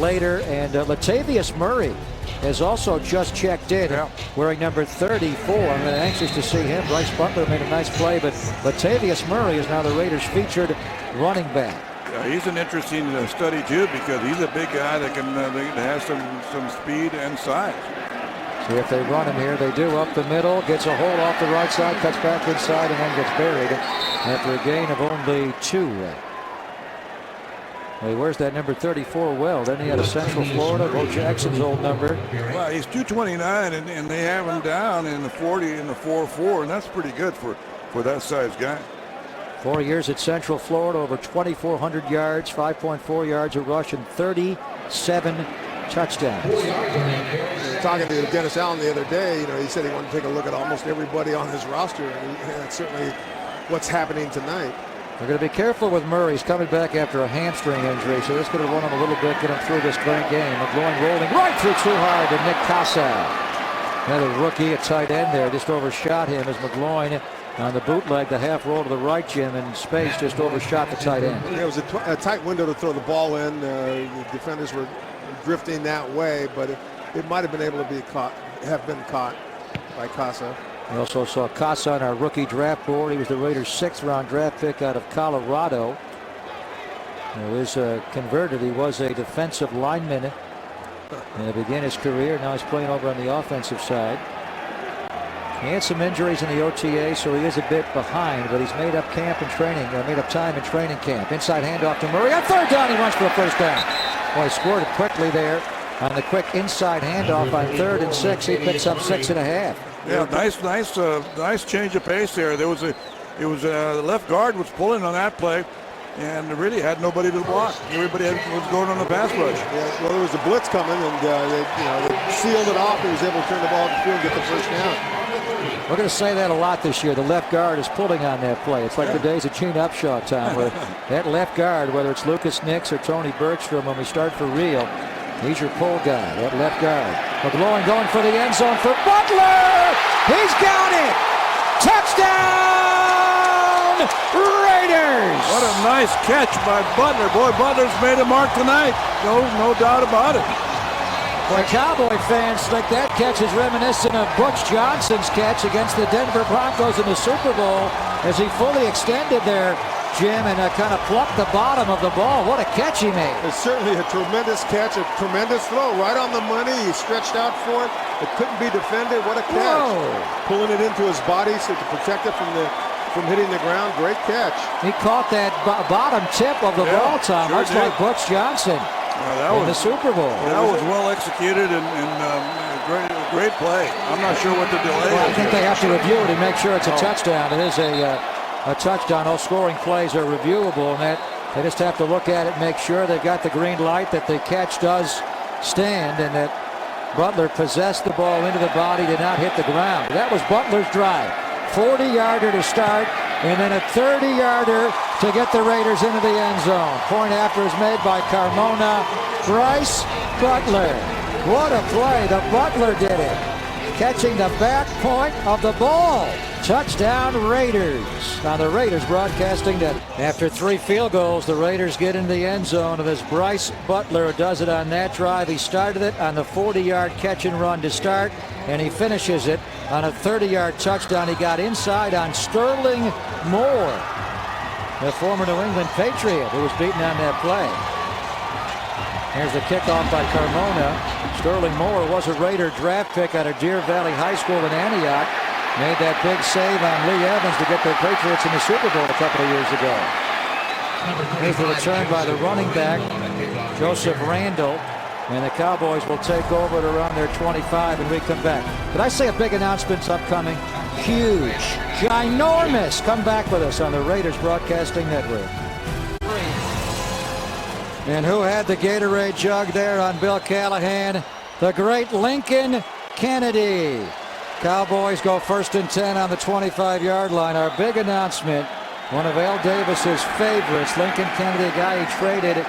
later. And Latavius Murray has also just checked in, wearing number 34. I'm anxious to see him. Bryce Butler made a nice play, but Latavius Murray is now the Raiders' featured running back. He's an interesting study, too, because he's a big guy that can have some speed and size. See if they run him here. They do up the middle. Gets a hold off the right side, cuts back inside, and then gets buried after a gain of only 2. Well, he wears that number 34 well. Then he had a Central Florida, Bo Jackson's old number. Well, he's 229, and they have him down in the 40 in the 4.4, and that's pretty good for that size guy. 4 years at Central Florida, over 2,400 yards, 5.4 yards a rush, and 37 touchdowns. Talking to Dennis Allen the other day, he said he wanted to take a look at almost everybody on his roster, and that's certainly what's happening tonight. They're going to be careful with Murray. He's coming back after a hamstring injury, so this is going to run him a little bit, get him through this great game. McLaurin rolling right through too hard to Nick Casa. Another rookie, a tight end there, just overshot him as McLaurin on the bootleg, the half roll to the right, Jim, in space, just overshot the tight end. It was a tight window to throw the ball in. The defenders were drifting that way, but it might have been able to have been caught by Casa. We also saw Casa on our rookie draft board. He was the Raiders' 6th-round draft pick out of Colorado. He was converted. He was a defensive lineman and he began his career. Now he's playing over on the offensive side. He had some injuries in the OTA, so he is a bit behind, but he's made up time in training camp. Inside handoff to Murray. On 3rd down, he runs for a first down. Well, he scored it quickly there on the quick inside handoff on 3rd and 6. He picks up 6.5. Yeah, nice change of pace there. The left guard was pulling on that play, and really had nobody to block. Everybody was going on the pass rush. Yeah, well, there was a blitz coming, and they sealed it off. He was able to turn the ball to the field and get the first down. We're going to say that a lot this year. The left guard is pulling on that play. It's like the days of Gene Upshaw, Tom, where that left guard, whether it's Lucas Nix or Tony Bergstrom, when we start for real, he's your pull guy, that left guard. McGloin going for the end zone for Butler. He's got it. Touchdown, Raiders. What a nice catch by Butler. Boy, Butler's made a mark tonight. No doubt about it. Boy, Cowboy fans think that catch is reminiscent of Butch Johnson's catch against the Denver Broncos in the Super Bowl as he fully extended there, Jim, and kind of plucked the bottom of the ball. What a catch he made. It's certainly a tremendous catch, a tremendous throw, right on the money. He stretched out for it. It couldn't be defended. What a catch. Whoa. Pulling it into his body so to protect it from hitting the ground. Great catch. He caught that bottom tip of the ball, Tom, sure much did. like Butch Johnson in the Super Bowl. That was well executed and great play. I'm not sure what the delay Well, I is. think they have to review it and make sure it's a touchdown. It is a touchdown. All scoring plays are reviewable, and that they just have to look at it and make sure they've got the green light that the catch does stand and that Butler possessed the ball into the body, did not hit the ground. That was Butler's drive. 40-yarder to start, and then a 30-yarder to get the Raiders into the end zone. Point after is made by Carmona. Bryce Butler. What a play. The Butler did it. Catching the back point of the ball. Touchdown Raiders on the Raiders Broadcasting Network. After 3 field goals, the Raiders get into the end zone, and as Bryce Butler does it on that drive, he started it on the 40-yard catch and run to start, and he finishes it on a 30-yard touchdown. He got inside on Sterling Moore, the former New England Patriot, who was beaten on that play. Here's the kickoff by Carmona. Sterling Moore was a Raider draft pick out of Deer Valley High School in Antioch. Made that big save on Lee Evans to get the Patriots in the Super Bowl a couple of years ago. Here's the return by the running back, Joseph Randall. And the Cowboys will take over at around their 25 and we come back. Did I say a big announcement's upcoming? Huge, ginormous. Come back with us on the Raiders Broadcasting Network. And who had the Gatorade jug there on Bill Callahan? The great Lincoln Kennedy. Cowboys go 1st and 10 on the 25-yard line. Our big announcement, one of Al Davis's favorites, Lincoln Kennedy, a guy he traded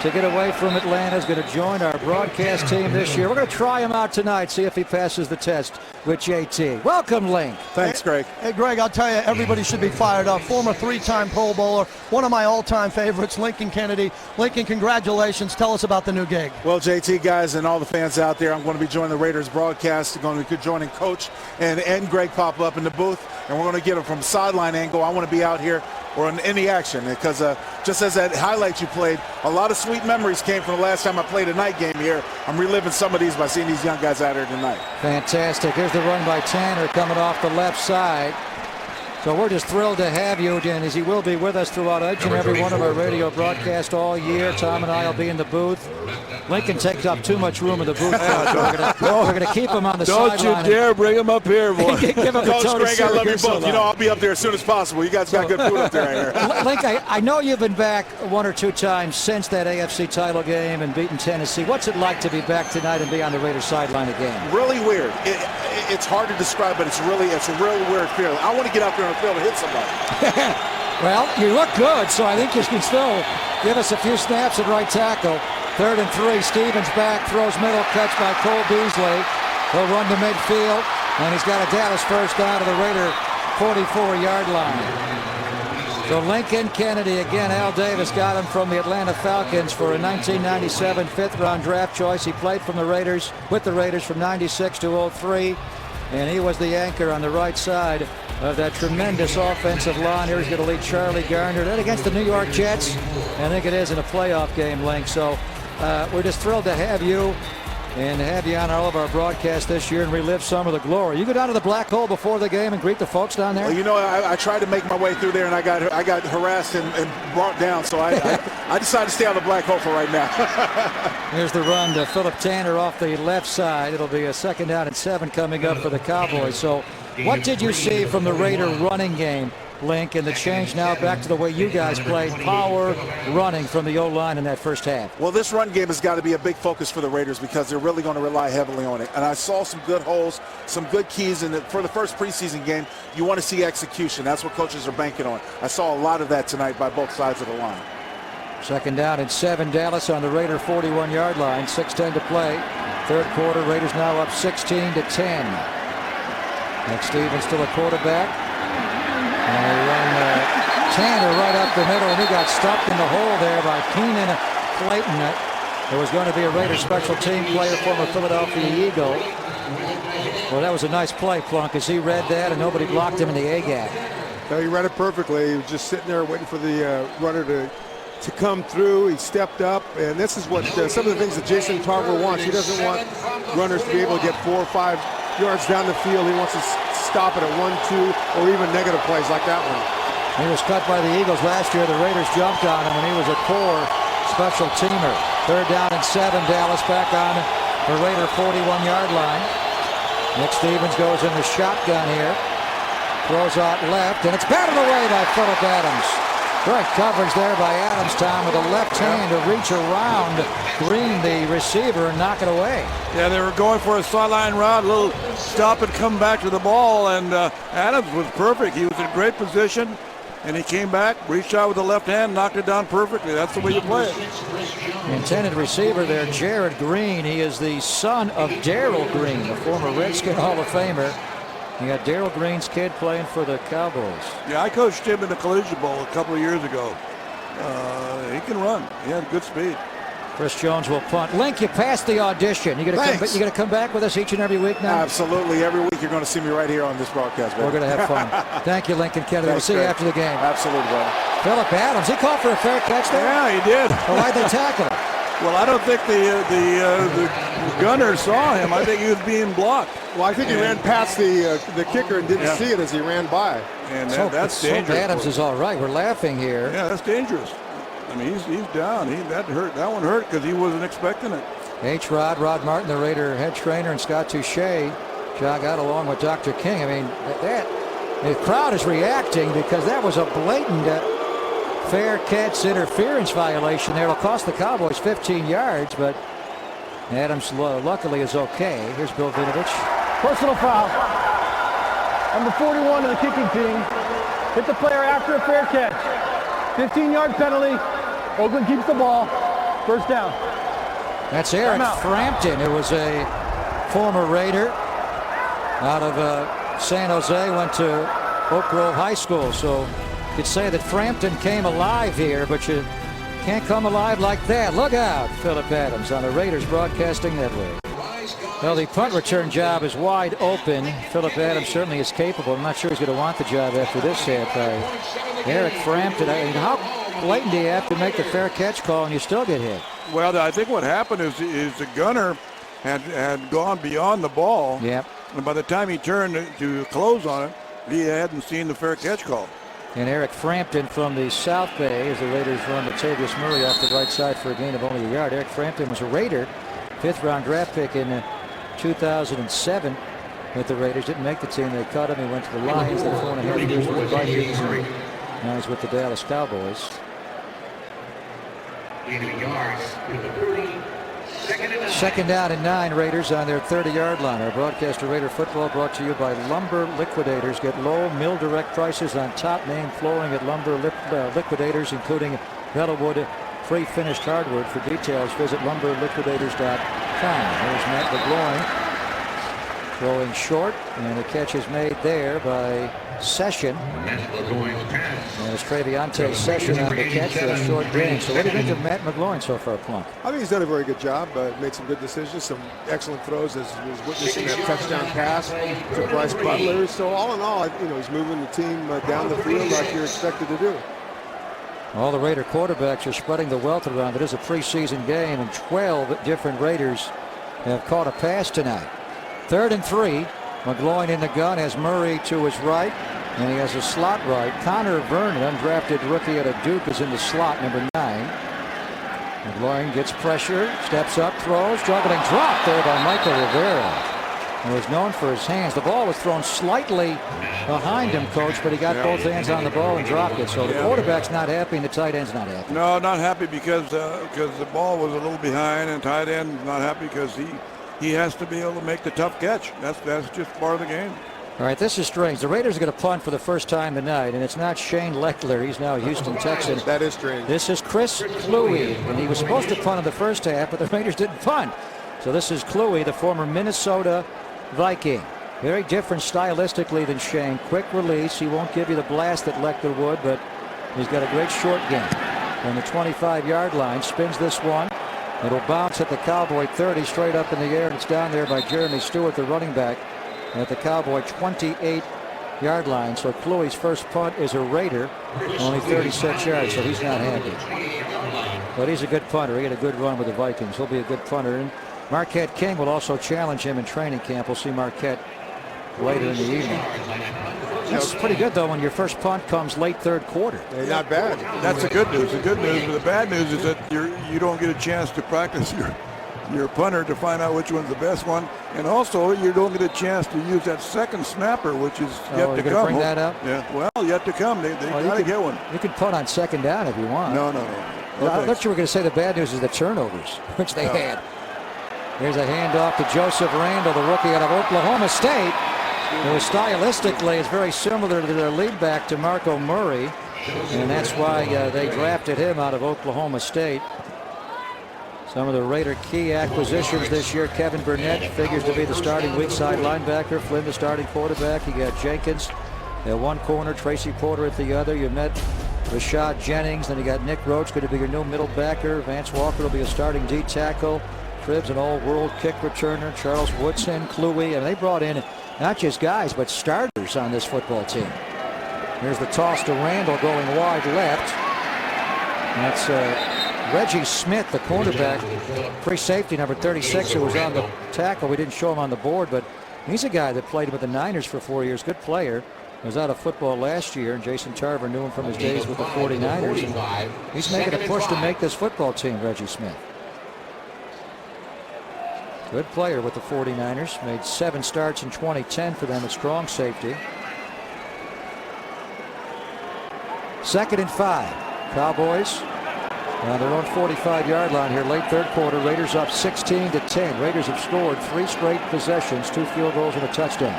to get away from Atlanta, is going to join our broadcast team this year. We're going to try him out tonight, see if he passes the test with JT. Welcome, Link. Thanks, Greg. Hey, Greg, I'll tell you, everybody should be fired up. Former 3-time Pro Bowler, one of my all-time favorites, Lincoln Kennedy. Lincoln, congratulations. Tell us about the new gig. Well, JT, guys, and all the fans out there, I'm going to be joining the Raiders broadcast. I'm going to be joining Coach and Greg pop up in the booth, and we're going to get them from sideline angle. I want to be out here or in any action because just as that highlight you played, a lot of sweet memories came from the last time I played a night game here. I'm reliving some of these by seeing these young guys out here tonight. Fantastic. Here's the run by Tanner coming off the left side. So we're just thrilled to have you, and as he will be with us throughout each and every one of our radio broadcasts all year. Tom and I will be in the booth. Lincoln takes up too much room in the booth. We're going to keep him on the sideline. Don't you dare bring him up here, boy. Give him the Coach Tony Greg, I love you Syracuse both. You know, I'll be up there as soon as possible. You guys got good food up there right here. Link, I know you've been back 1 or 2 times since that AFC title game and beaten Tennessee. What's it like to be back tonight and be on the Raiders sideline again? Really weird. It's hard to describe, but it's a real weird feeling. I want to get out there on the field and hit somebody. Well, you look good, so I think you can still give us a few snaps at right tackle. 3rd and 3. Stevens back, throws middle, catch by Cole Beasley. He'll run to midfield, and he's got a Dallas first down to the Raider 44-yard line. So Lincoln Kennedy, again, Al Davis got him from the Atlanta Falcons for a 1997 5th-round draft choice. He played with the Raiders from 96 to 03, and he was the anchor on the right side of that tremendous offensive line. Here he's going to lead Charlie Garner. Then against the New York Jets, I think it is in a playoff game, Link. So we're just thrilled to have you and have you on all of our broadcasts this year and relive some of the glory. You go down to the black hole before the game and greet the folks down there? Well, you know, I tried to make my way through there, and I got harassed and brought down, so I decided to stay out of the black hole for right now. Here's the run to Philip Tanner off the left side. It'll be a 2nd down and 7 coming up for the Cowboys. So what did you see from the Raider running game Link, and the change now back to the way you guys played, power running from the O-line in that first half. Well, this run game has got to be a big focus for the Raiders because they're really going to rely heavily on it. And I saw some good holes, some good keys in it. For the first preseason game, you want to see execution. That's what coaches are banking on. I saw a lot of that tonight by both sides of the line. 2nd down and 7, Dallas on the Raider 41-yard line, 6:10 to play. Third quarter, Raiders now up 16-10. Nick Stevens still a quarterback. And they run Tanner right up the middle, and he got stuck in the hole there by Keenan Clayton. There was going to be a Raider special team player, former Philadelphia Eagle. Well, that was a nice play, Plunk, as he read that, and nobody blocked him in the A-gap. No, he read it perfectly. He was just sitting there waiting for the runner to come through. He stepped up, and this is what some of the things that Jason Tarver wants. He doesn't want runners to be able to get 4 or 5 yards down the field. He wants to stop it at 1, 2, or even negative plays like that one. He was cut by the Eagles last year. The Raiders jumped on him, and he was a core special teamer. 3rd down and 7, Dallas back on the Raider 41-yard line. Nick Stevens goes in the shotgun here. Throws out left, and it's batted away by Phillip Adams. Great coverage there by Adams, Tom, with a left hand to reach around Green, the receiver, and knock it away. Yeah, they were going for a sideline route, a little stop and come back to the ball, and Adams was perfect. He was in great position, and he came back, reached out with the left hand, knocked it down perfectly. That's the way you play it. The intended receiver there, Jared Green. He is the son of Darryl Green, the former Redskin Hall of Famer. You got Darryl Green's kid playing for the Cowboys. Yeah, I coached him in the Collegiate Bowl a couple of years ago. He can run. He had good speed. Chris Jones will punt. Link, you passed the audition. You gonna come back with us each and every week now? Absolutely. Every week you're going to see me right here on this broadcast, baby. We're going to have fun. Thank you, Lincoln Kennedy. We'll see you after the game. Absolutely, brother. Phillip Adams, he called for a fair catch there? Yeah, he did. Well, why'd they tackle him? Well, I don't think the gunner saw him. I think he was being blocked. Well, I think he ran past the kicker and didn't see it as he ran by. And that's dangerous. Adams is all right. We're laughing here. Yeah, that's dangerous. I mean, he's down. That hurt. That one hurt because he wasn't expecting it. Rod Martin, the Raider head trainer, and Scott Touche jog out along with Dr. King. I mean, the crowd is reacting because that was a blatant fair catch interference violation there. It'll cost the Cowboys 15 yards, but Adams luckily is okay. Here's Bill Vinovich. Personal foul. Number 41 of the kicking team hit the player after a fair catch. 15-yard penalty. Oakland keeps the ball. First down. That's Eric Frampton, who was a former Raider out of San Jose, went to Oak Grove High School. So you could say that Frampton came alive here, but you can't come alive like that. Look out, Phillip Adams on the Raiders Broadcasting Network. Well, the punt return job is wide open. Phillip Adams certainly is capable. I'm not sure he's going to want the job after this hit by Eric Frampton. I mean, how blatant do you have to make the fair catch call and you still get hit? Well, I think what happened is the gunner had gone beyond the ball. Yep. And by the time he turned to close on it, he hadn't seen the fair catch call. And Eric Frampton from the South Bay as the Raiders run Latavius Murray off the right side for a gain of only a yard. Eric Frampton was a Raider, 5th-round draft pick in 2007 with the Raiders. Didn't make the team. They cut him. He went to the Lions. Then 4.5 years with the Vikings. Now he's with the Dallas Cowboys. Second down and 9, Raiders on their 30-yard line. Our broadcast of Raider football brought to you by Lumber Liquidators. Get low mill direct prices on top name flooring at Lumber Liquidators, including Bellawood pre-finished hardwood. For details, visit lumberliquidators.com. There's Matt McGloin throwing short, and the catch is made there by Session. And it's Traviante Session on the catch for a short gain. So what do you think of Matt McGloin so far, Plunk? I think he's done a very good job. Made some good decisions, some excellent throws, as was witnessing that touchdown pass to Bryce Butler. So all in all, he's moving the team down the field like you're expected to do. All the Raider quarterbacks are spreading the wealth around. It is a preseason game, and 12 different Raiders have caught a pass tonight. 3rd and 3. McGloin in the gun has Murray to his right, and he has a slot right. Connor Vernon, undrafted rookie out of Duke, is in the slot, number 9. McGloin gets pressure, steps up, throws, juggling drop there by Michael Rivera. He was known for his hands. The ball was thrown slightly behind him, Coach, but he got both hands on the ball and dropped it. So the quarterback's not happy and the tight end's not happy. No, not happy because the ball was a little behind, and tight end not happy because he has to be able to make the tough catch. That's just part of the game. All right, this is strange. The Raiders are going to punt for the first time tonight, and it's not Shane Leckler. He's now a Houston Texan. That is strange. This is Chris Kluwe, and he was supposed to punt in the first half, but the Raiders didn't punt. So this is Kluwe, the former Minnesota Viking. Very different stylistically than Shane. Quick release. He won't give you the blast that Leckler would, but he's got a great short game. On the 25-yard line, spins this one. It'll bounce at the Cowboy 30, straight up in the air, and it's down there by Jeremy Stewart, the running back, at the Cowboy 28-yard line. So Kluwe's first punt is a Raider, only 36 yards, so he's not happy. But he's a good punter. He had a good run with the Vikings. He'll be a good punter. And Marquette King will also challenge him in training camp. We'll see Marquette later in the evening. That's pretty good, though, when your first punt comes late third quarter. Not bad. That's the good news. The good news, but the bad news is that you don't get a chance to practice your punter to find out which one's the best one, and also you don't get a chance to use that second snapper, which is yet to come. Bring that up? Yeah, well, yet to come. They got to get one. You can punt on second down if you want. No. I thought you were going to say the bad news is the turnovers, which they had. Here's a handoff to Joseph Randle, the rookie out of Oklahoma State. It was stylistically, it's very similar to their lead back to Marco Murray, and that's why they drafted him out of Oklahoma State. Some of the Raider key acquisitions this year. Kevin Burnett figures to be the starting weak side linebacker. Flynn, the starting quarterback. You got Jenkins at one corner, Tracy Porter at the other. You met Rashad Jennings. Then you got Nick Roach, going to be your new middle backer. Vance Walker will be a starting D tackle. Tribbs, an all-world kick returner. Charles Woodson, Kluwe. And they brought in not just guys, but starters on this football team. Here's the toss to Randall going wide left. That's Reggie Smith, the cornerback, free safety number 36, who was on the tackle. We didn't show him on the board, but he's a guy that played with the Niners for 4 years. Good player. Was out of football last year, and Jason Tarver knew him from his days with the 49ers. And he's making a push to make this football team, Reggie Smith. Good player with the 49ers. Made 7 starts in 2010 for them at strong safety. 2nd and 5. Cowboys on their own 45-yard line here, late third quarter. Raiders up 16-10. Raiders have scored 3 straight possessions, 2 field goals and a touchdown.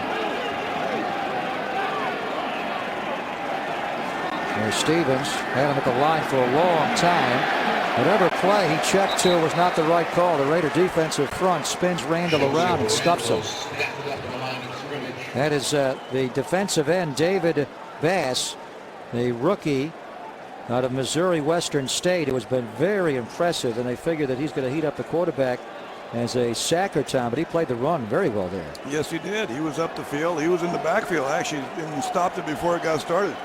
There's Stevens, had him at the line for a long time. Whatever play he checked to was not the right call. The Raider defensive front spins Randall around and stuffs him. That is the defensive end, David Bass, the rookie out of Missouri Western State, who has been very impressive, and they figure that he's going to heat up the quarterback as a sacker time, but he played the run very well there. Yes, he did. He was up the field. He was in the backfield, actually, and stopped it before it got started.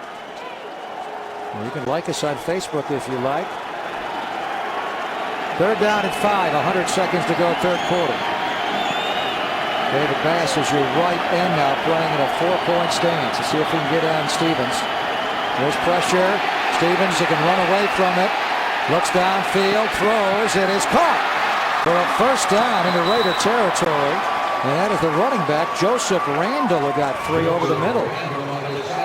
Well, you can like us on Facebook if you like. 3rd down and 5, 100 seconds to go, third quarter. David Bass is your right end now, playing in a 4-point stance. Let's see if we can get on Stevens. There's pressure. Stevens, he can run away from it. Looks downfield, throws, it is caught for a first down into Raider territory. And that is the running back, Joseph Randle, who got 3 over the middle.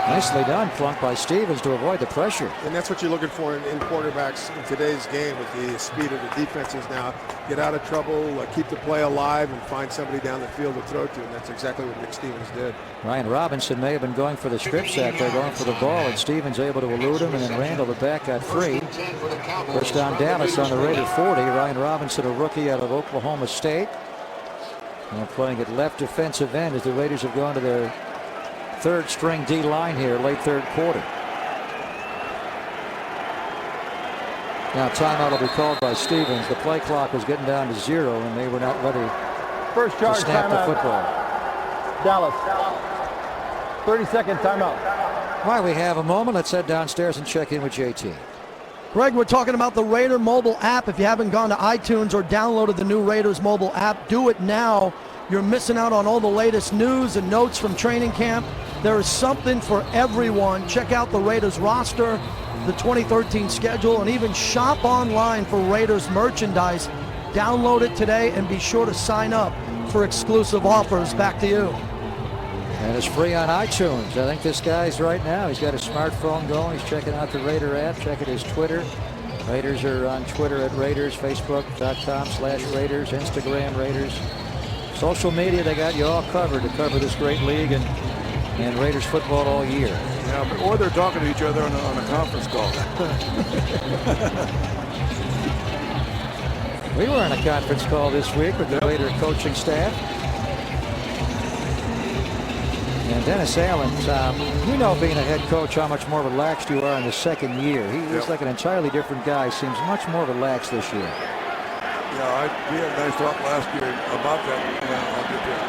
Nicely done, Plunk, by Stevens to avoid the pressure. And that's what you're looking for in quarterbacks in today's game with the speed of the defenses now. Get out of trouble, keep the play alive, and find somebody down the field to throw to. And that's exactly what Nick Stevens did. Ryan Robinson may have been going for the strip sack there, going for the ball, and Stevens able to elude him, and then Randall, the back, got free. First down Dallas on the Raider 40. Ryan Robinson, a rookie out of Oklahoma State. And playing at left defensive end as the Raiders have gone to their 3rd string D line here, late third quarter. Now timeout will be called by Stevens. The play clock was getting down to 0, and they were not ready First charge to snap timeout. the football. Dallas. 30-second timeout. While we have a moment, let's head downstairs and check in with JT. Greg, we're talking about the Raider mobile app. If you haven't gone to iTunes or downloaded the new Raiders mobile app, do it now. You're missing out on all the latest news and notes from training camp. There is something for everyone. Check out the Raiders roster, the 2013 schedule, and even shop online for Raiders merchandise. Download it today and be sure to sign up for exclusive offers. Back to you. And it's free on iTunes. I think this guy's right now. He's got his smartphone going. He's checking out the Raider app, checking his Twitter. Raiders are on Twitter at Raiders, Facebook.com/Raiders, Instagram Raiders. Social media, they got you all covered to cover this great league and Raiders football all year. Yeah, or they're talking to each other on a conference call. We were on a conference call this week with the Raider coaching staff. And Dennis Allen, you know, being a head coach, how much more relaxed you are in the second year. He's like an entirely different guy. Seems much more relaxed this year. Yeah, we had a nice talk last year about that. I'll get to it.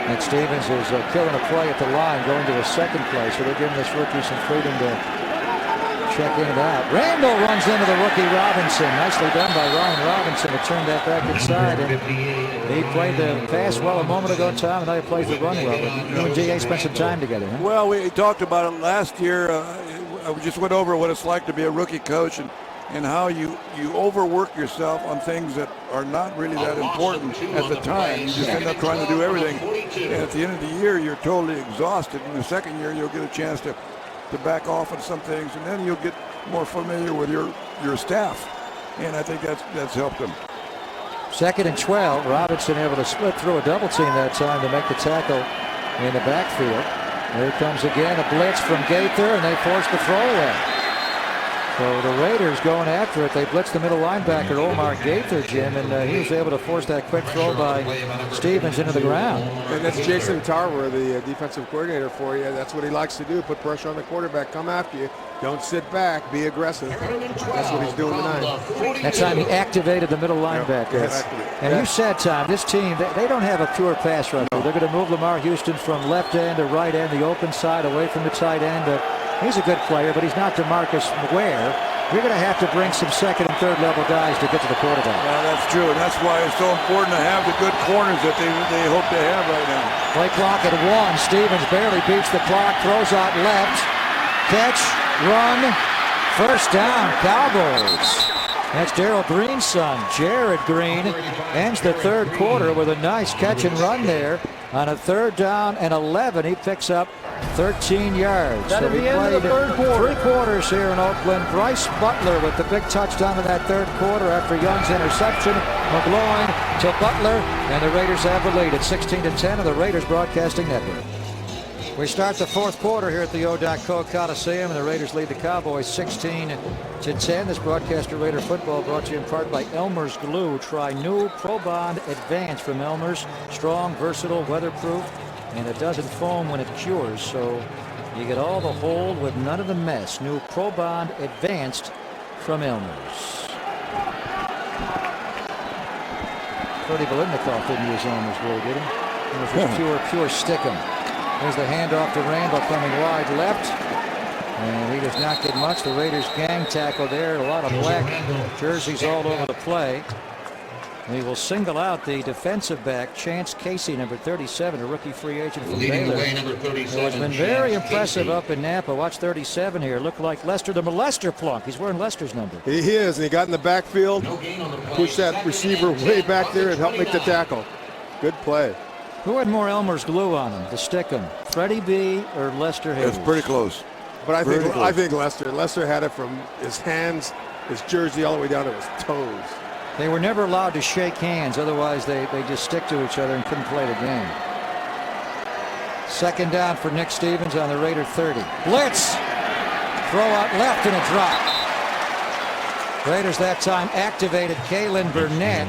And Stevens is killing a play at the line, going to a second play. So they're giving this rookie some freedom to check in and out. Randall runs into the rookie Robinson. Nicely done by Ryan Robinson to turn that back inside. And he played the pass well a moment ago, Tom, and now he plays the run well. But you and D.A. spent some time together, huh? Well, we talked about it last year. We just went over what it's like to be a rookie coach and how you overwork yourself on things that are not really that important at the time. You just end up trying to do everything. And at the end of the year, you're totally exhausted. In the second year, you'll get a chance to back off on some things, and then you'll get more familiar with your staff. And I think that's helped them. 2nd and 12. Robinson able to split through a double team that time to make the tackle in the backfield. Here comes again a blitz from Gaither, and they force the throwaway. So the Raiders going after it. They blitzed the middle linebacker, Omar Gaither, Jim, and he was able to force that quick throw by Stevens into the ground. And that's Jason Tarver, the defensive coordinator for you. That's what he likes to do, put pressure on the quarterback, come after you. Don't sit back, be aggressive. That's what he's doing tonight. That time he activated the middle linebacker. Yes. And you said, Tom, this team, they don't have a pure pass rusher. They're going to move Lamar Houston from left end to right end, the open side, away from the tight end. He's a good player, but he's not DeMarcus Ware. You're going to have to bring some second and third level guys to get to the quarterback. Well, that's true, and that's why it's so important to have the good corners that they hope to have right now. Play clock at 1. Stevens barely beats the clock, throws out left. Catch, run, first down, Cowboys. That's Darrell Green's son, Jared Green, ends the third quarter with a nice catch and run there. On a 3rd down and 11, he picks up 13 yards. That so is we the end of the played third quarter. 3 quarters here in Oakland. Bryce Butler with the big touchdown in that 3rd quarter after Young's interception. McGloin to Butler, and the Raiders have the lead at 16-10 on the Raiders Broadcasting Network. We start the 4th quarter here at the O.Co Coliseum, and the Raiders lead the Cowboys 16-10. This broadcast of Raider football brought to you in part by Elmer's Glue. Try new Pro Bond Advance from Elmer's. Strong, versatile, weatherproof, and it doesn't foam when it cures, so you get all the hold with none of the mess. New Pro Bond Advanced from Elmer's. Freddie Biletnikoff didn't use Elmer's Glue, did he? It was just pure stickum. There's the handoff to Randall coming wide left. And he does not get much. The Raiders gang tackle there. A lot of black jerseys all over the play. He will single out the defensive back, Chance Casey, number 37, a rookie free agent from Baylor. Who has been very impressive up in Napa. Watch 37 here. Looked like Lester the molester plunk. He's wearing Lester's number. He is, and he got in the backfield, pushed that receiver way back there and helped make the tackle. Good play. Who had more Elmer's Glue on him to stick him? Freddie B. or Lester Hayes? It's pretty close. But I think Lester. Lester had it from his hands, his jersey, all the way down to his toes. They were never allowed to shake hands. Otherwise, they just stick to each other and couldn't play the game. 2nd down for Nick Stevens on the Raider 30. Blitz. Throw out left and a drop. Raiders that time activated Kalen Burnett.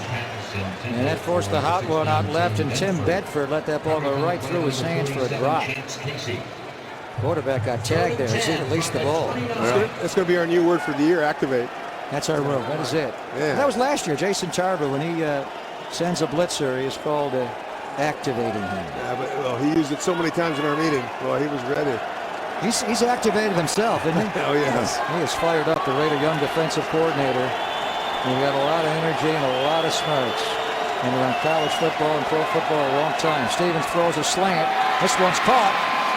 And that forced the hot one out left, and Tim Bedford let that ball go right through his hands for a drop. Quarterback got tagged there. He released the ball. It's going to be our new word for the year, activate. That's our rule. That is it. Yeah. That was last year. Jason Tarver, when he sends a blitzer, he is called activating him. Yeah, but he used it so many times in our meeting. Well, he was ready. He's activated himself, isn't he? Oh, yes. He is fired up, the Raider young defensive coordinator. And he got a lot of energy and a lot of smarts. And around college football and pro football a long time. Stevens throws a slant. This one's caught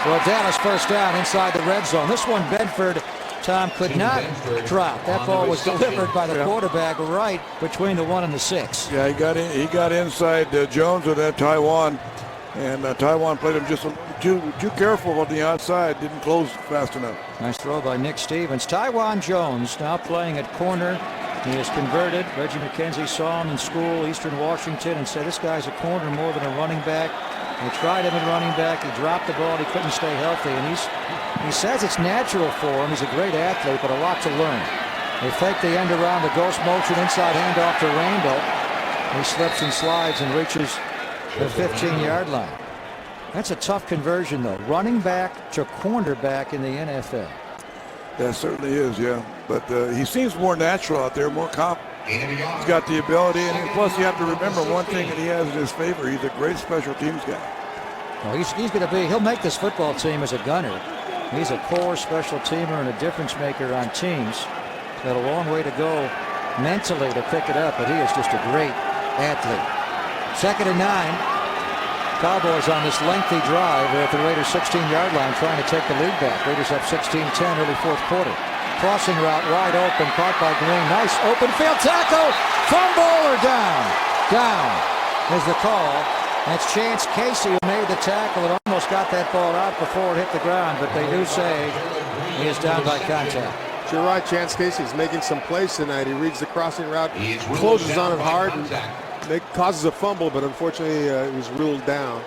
for a Dallas first down inside the red zone. This one Bedford Tom, could not drop. That ball was delivered by the quarterback right between the 1 and the 6. Yeah, he got inside Jones with that Taiwan, and Taiwan played him just too careful on the outside, didn't close fast enough. Nice throw by Nick Stevens. Taiwan Jones now playing at corner. He is converted. Reggie McKenzie saw him in school, Eastern Washington, and said this guy's a corner more than a running back. They tried him at running back. He dropped the ball. He couldn't stay healthy, and he says it's natural for him. He's a great athlete, but a lot to learn. They fake the end around, the ghost motion, inside handoff to Randall. He slips and slides and reaches the 15-yard line. That's a tough conversion, though. Running back to cornerback in the NFL. That certainly is, yeah. But he seems more natural out there, more confident. He's got the ability, and plus you have to remember one thing that he has in his favor. He's a great special teams guy. Well, he's going to be, he'll make this football team as a gunner. He's a core special teamer and a difference maker on teams. He's got a long way to go mentally to pick it up, but he is just a great athlete. 2nd and 9. Cowboys on this lengthy drive at the Raiders' 16-yard line trying to take the lead back. Raiders up 16-10 early 4th quarter. Crossing route wide open, caught by Green. Nice open field tackle. Fumble or down. Down is the call. That's Chance Casey who made the tackle and almost got that ball out before it hit the ground, but they do say he is down by contact. You're right, Chance Casey's making some plays tonight. He reads the crossing route, closes on it hard, and it causes a fumble, but unfortunately it was ruled down.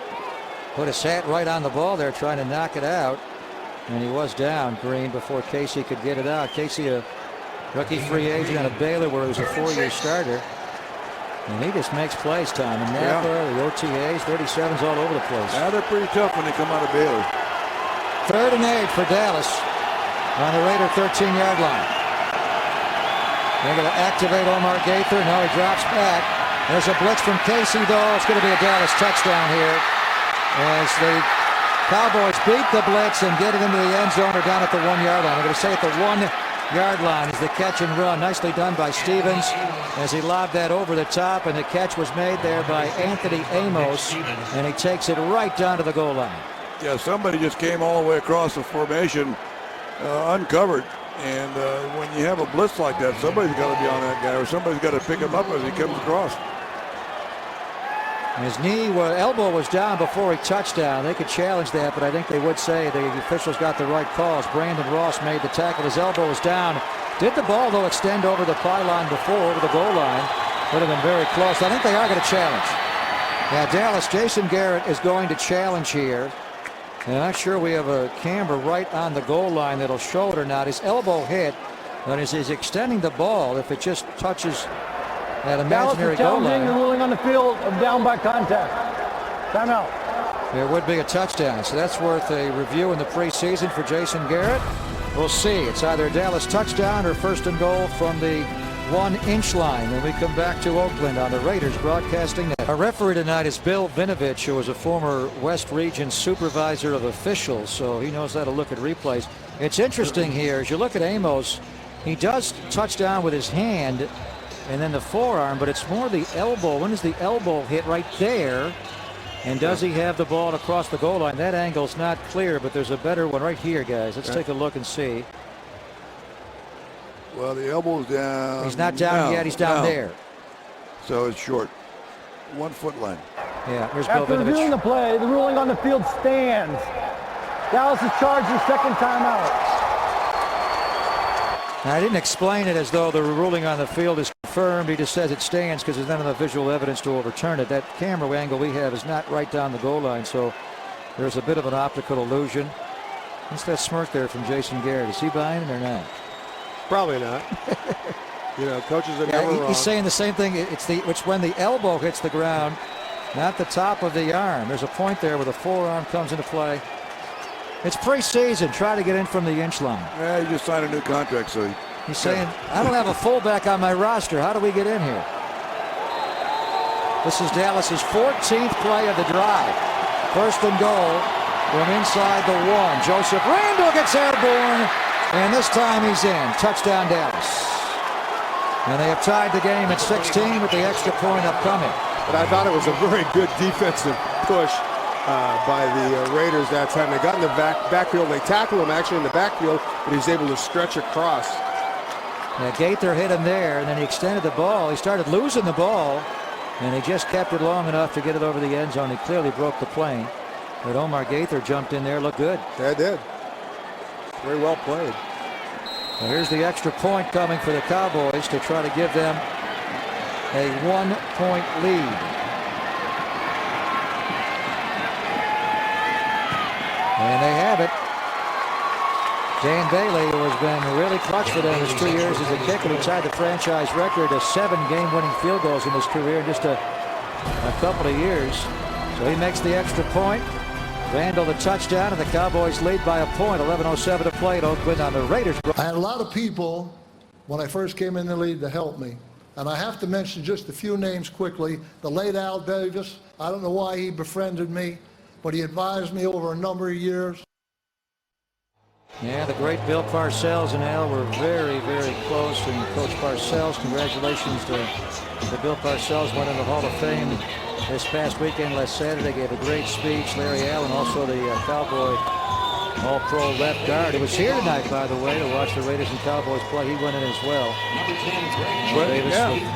Put his hat right on the ball there trying to knock it out. And he was down, Green, before Casey could get it out. Casey, a rookie free agent out of Baylor where he was a 4-year starter. And he just makes plays, Tom. In Napa, the OTAs, 37s all over the place. Yeah, they're pretty tough when they come out of Baylor. 3rd and 8 for Dallas on the Raider 13-yard line. They're going to activate Omar Gaither. No, he drops back. There's a blitz from Casey, though. It's going to be a Dallas touchdown here as the Cowboys beat the blitz and get it into the end zone or down at the 1-yard line. I'm going to say at the 1-yard line is the catch and run. Nicely done by Stevens as he lobbed that over the top, and the catch was made there by Anthony Amos, and he takes it right down to the goal line. Yeah, somebody just came all the way across the formation uncovered. And when you have a blitz like that, somebody's got to be on that guy, or somebody's got to pick him up as he comes across. His elbow was down before he touched down. They could challenge that, but I think they would say the officials got the right calls. Brandon Ross made the tackle. His elbow was down. Did the ball, though, extend over the pylon before, over the goal line? Would have been very close. I think they are going to challenge. Yeah, Dallas, Jason Garrett is going to challenge here. And I'm not sure we have a camera right on the goal line that'll show it or not. His elbow hit, but as he's extending the ball, if it just touches that imaginary goal line. The ruling on the field of down by contact. Timeout. There would be a touchdown, so that's worth a review in the preseason for Jason Garrett. We'll see. It's either a Dallas touchdown or 1st and goal from the 1-inch line when we come back to Oakland on the Raiders Broadcasting Network. Our referee tonight is Bill Vinovich, who was a former West Region supervisor of officials, so he knows how to look at replays. It's interesting here, as you look at Amos, he does touch down with his hand and then the forearm, but it's more the elbow. When does the elbow hit? Right there. And does he have the ball across the goal line? That angle's not clear, but there's a better one right here, guys. Let's take a look and see. Well, the elbow's down. He's not down yet. He's down there. So it's short. 1 foot line. Yeah, here's Bill After reviewing the play, the ruling on the field stands. Dallas is charged their 2nd timeout. I didn't explain it as though the ruling on the field is confirmed. He just says it stands because there's none of the visual evidence to overturn it. That camera angle we have is not right down the goal line, so there's a bit of an optical illusion. What's that smirk there from Jason Garrett? Is he buying it or not? Probably not. You know, coaches are never wrong. He's saying the same thing. It's when the elbow hits the ground, not the top of the arm. There's a point there where the forearm comes into play. It's preseason. Try to get in from the inch line. Yeah, he just signed a new contract, so he's saying, I don't have a fullback on my roster. How do we get in here? This is Dallas's 14th play of the drive. 1st and goal from inside the 1. Joseph Randall gets airborne, and this time he's in. Touchdown, Dallas. And they have tied the game at 16 with the extra point upcoming. But I thought it was a very good defensive push by the Raiders that time. They got in the backfield. They tackled him actually in the backfield, but he's able to stretch across. Yeah, Gaither hit him there, and then he extended the ball. He started losing the ball, and he just kept it long enough to get it over the end zone. He clearly broke the plane. But Omar Gaither jumped in there, looked good. Yeah, it did. Very well played. Well, here's the extra point coming for the Cowboys to try to give them a 1-point lead. And they have it. Dan Bailey, who has been really clutch for them his 2 years as a kicker, he tied the franchise record of 7 game-winning field goals in his career in just a couple of years. So he makes the extra point. Randall the touchdown, and the Cowboys lead by a point. 11:07 to play at Oakland on the Raiders. I had a lot of people when I first came in the league to help me. And I have to mention just a few names quickly. The late Al Davis, I don't know why he befriended me, but he advised me over a number of years. Yeah, the great Bill Parcells and Al were very, very close. And Coach Parcells, congratulations to Bill Parcells, went in the Hall of Fame this past weekend, last Saturday. Gave a great speech. Larry Allen, also the Cowboy All-Pro left guard. He was here tonight, by the way, to watch the Raiders and Cowboys play. He went in as well.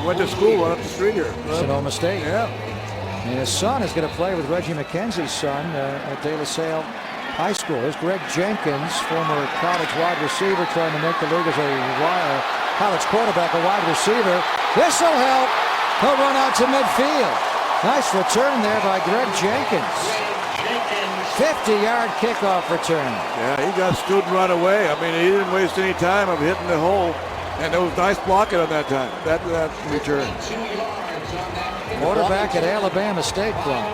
Went to school right up the street here. Sonoma State. Yeah. And his son is going to play with Reggie McKenzie's son at De La Salle High School. There's Greg Jenkins, former college wide receiver, trying to make the league as a college quarterback, a wide receiver. This will help. He'll run out to midfield. Nice return there by Greg Jenkins. 50-yard kickoff return. Yeah, he got stood right away. I mean, he didn't waste any time of hitting the hole. And it was nice blocking on that time, that return. Quarterback at Alabama State Club.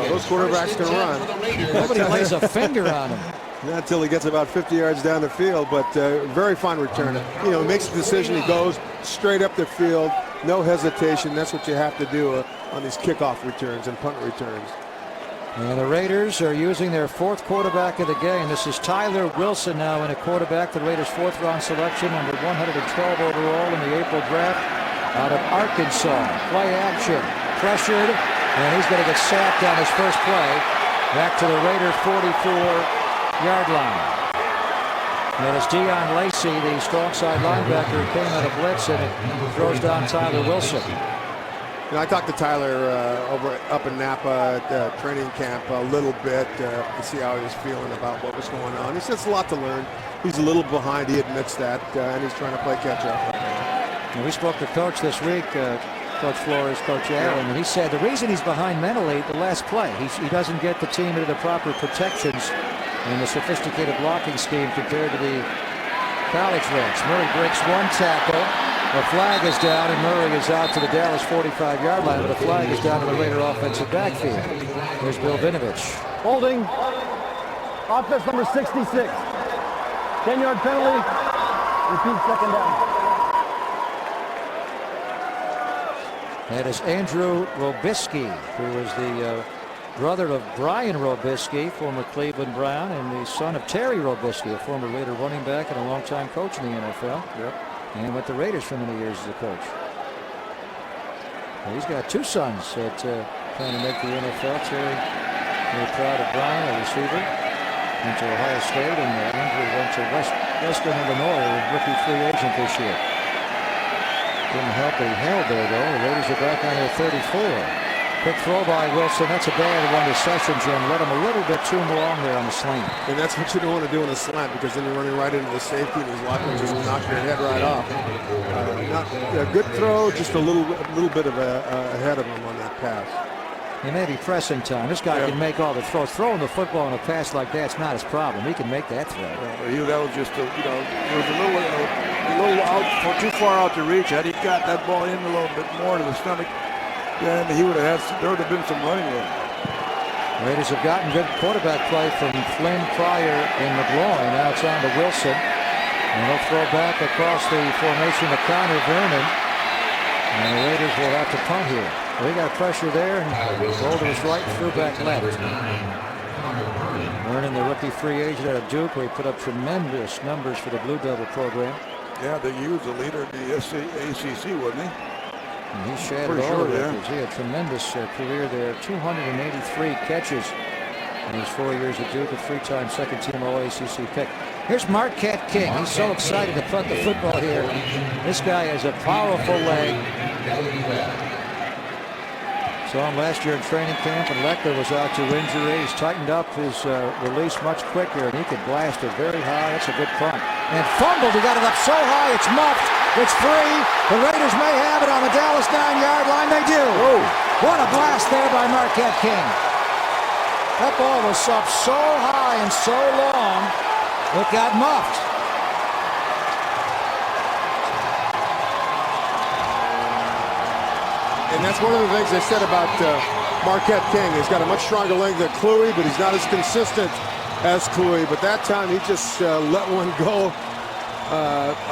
Those quarterbacks can run. Nobody lays a finger on him. Not until he gets about 50 yards down the field, but very fine return. He makes the decision. He goes straight up the field, no hesitation. That's what you have to do on these kickoff returns and punt returns. And the Raiders are using their 4th quarterback of the game. This is Tyler Wilson now in a quarterback, the Raiders' 4th-round selection, number 112 overall in the April draft out of Arkansas. Play action, pressured, and he's going to get sacked on his first play. Back to the Raider 44-yard line. And it's Deion Lacey, the strong side linebacker, who came out of blitz and throws down Tyler Wilson. I talked to Tyler up in Napa at training camp a little bit to see how he was feeling about what was going on. He said it's a lot to learn. He's a little behind. He admits that, and he's trying to play catch up. And we spoke to Coach this week, Coach Flores, Coach Allen, and he said the reason he's behind mentally, the last play, he doesn't get the team into the proper protections in the sophisticated blocking scheme compared to the college ranks. Murray breaks one tackle. The flag is down, and Murray is out to the Dallas 45-yard line, but the flag is down to the Raider offensive backfield. Here's Bill Vinovich. Holding. Offense number 66. 10-yard penalty. Repeat, second down. That is Andrew Robisky, who was the brother of Brian Robisky, former Cleveland Brown, and the son of Terry Robisky, a former Raider running back and a longtime coach in the NFL. Yep. And with the Raiders for many years as a coach. Well, he's got 2 sons that trying to make the NFL. Terry, very proud of Brian, a receiver. Went to Ohio State, and Andrew went to Western Illinois, a rookie free agent this year. Didn't help that he held there, though. The Raiders are back on their 34. Quick throw by Wilson. That's a bad one to Session, Jim. Let him a little bit too long there on the slant. And that's what you don't want to do in a slant, because then you're running right into the safety, and he's likely just knock your head right off. Not a good throw, just a little bit of ahead of him on that pass. He may be pressing time. This guy can make all the throws. Throwing the football on a pass like that's not his problem. He can make that throw. That was just it was a little out, too far out to reach. Had he got that ball in a little bit more to the stomach, then there would have been some running room. Raiders have gotten good quarterback play from Flynn, Pryor, and McGloin. Now it's on to Wilson. And he'll throw back across the formation to Connor Vernon. And the Raiders will have to punt here. Well, he got pressure there and rolled to his right and threw back left. Vernon, the rookie free agent out of Duke, where he put up tremendous numbers for the Blue Devil program. Yeah, he was the leader of the ACC, wasn't he? And he shattered Pretty all sure, the yeah. records. He had a tremendous career there. 283 catches in his 4 years at Duke, a 3-time second-team All-ACC pick. Here's Marquette King. He's so excited to punt the football here. This guy has a powerful leg. Saw him last year in training camp, and Leckler was out to injury. He's tightened up his release much quicker, and he can blast it very high. That's a good punt. And fumbled. He got it up so high, it's muffed. It's free. The Raiders may have it on the Dallas 9-yard line. They do. Oh. What a blast there by Marquette King. That ball was up so high and so long, it got muffed. And that's one of the things they said about Marquette King. He's got a much stronger leg than Cluey, but he's not as consistent as Cluey. But that time he just let one go.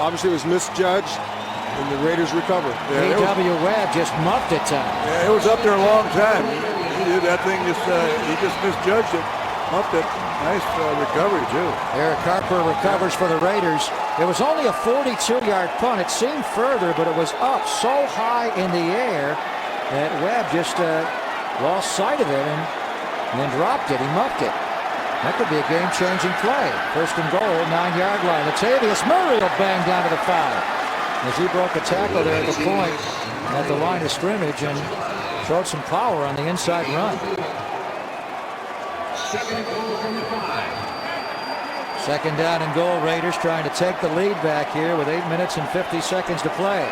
Obviously it was misjudged, and the Raiders recovered. Yeah, P.W. Webb just muffed it. Yeah, it was up there a long time. He did that thing. He just misjudged it. Muffed it. Nice recovery too. Eric Harper recovers for the Raiders. It was only a 42-yard punt. It seemed further, but it was up so high in the air that Webb just lost sight of it and then dropped it. He muffed it. That could be a game-changing play. First and goal, 9-yard line. Latavius Murray will bang down to the 5 as he broke a tackle there at the point at the line of scrimmage and showed some power on the inside run. Second down and goal. Raiders trying to take the lead back here with 8 minutes and 50 seconds to play.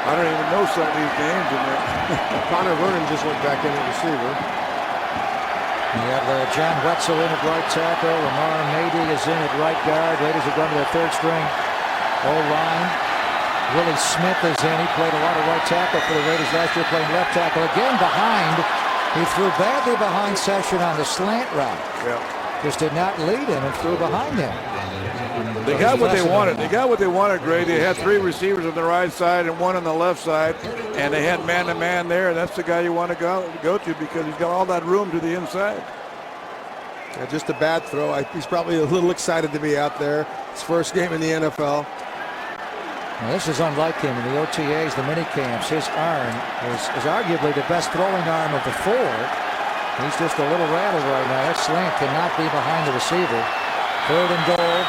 I don't even know some of these names in there. Connor Vernon just went back in at receiver. You have John Wetzel in at right tackle. Lamar Mady is in at right guard. Raiders have gone to their third string O-line. Willie Smith is in. He played a lot of right tackle for the Raiders last year, playing left tackle. Again behind. He threw badly behind Session on the slant route. Yeah. Just did not lead him and threw behind him. They got what they wanted. They got what they wanted, Gray. They had 3 receivers on the right side and 1 on the left side, and they had man-to-man there. And that's the guy you want to go to because he's got all that room to the inside. Yeah, just a bad throw. He's probably a little excited to be out there. His first game in the NFL. Now, this is unlike him in the OTAs, the mini camps. His arm is arguably the best throwing arm of the 4. He's just a little rattled right now. That slant cannot be behind the receiver. Third and goal.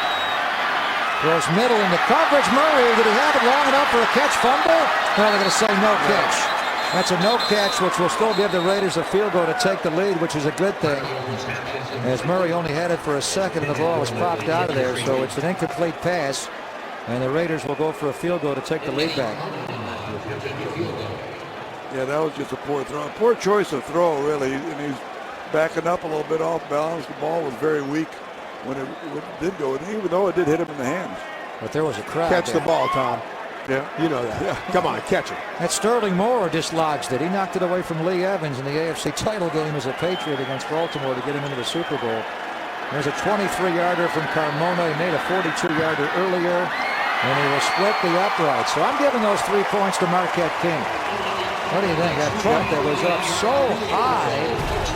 Throws middle into coverage. Murray, did he have it long enough for a catch fumble? No, they're going to say no catch. That's a no catch, which will still give the Raiders a field goal to take the lead, which is a good thing. As Murray only had it for a second and the ball was popped out of there, so it's an incomplete pass. And the Raiders will go for a field goal to take the lead back. Yeah, that was just a poor throw. Poor choice of throw, really. And he's backing up a little bit off balance. The ball was very weak when it did go, even though it did hit him in the hands. But there was a crowd. Catch the ball, Tom. Yeah. You know that. Yeah. Come on, catch it. That Sterling Moore dislodged it. He knocked it away from Lee Evans in the AFC title game as a Patriot against Baltimore to get him into the Super Bowl. There's a 23-yarder from Carmona. He made a 42-yarder earlier, and he will split the upright. So I'm giving those 3 points to Marquette King. What do you think? That punt that was up so high,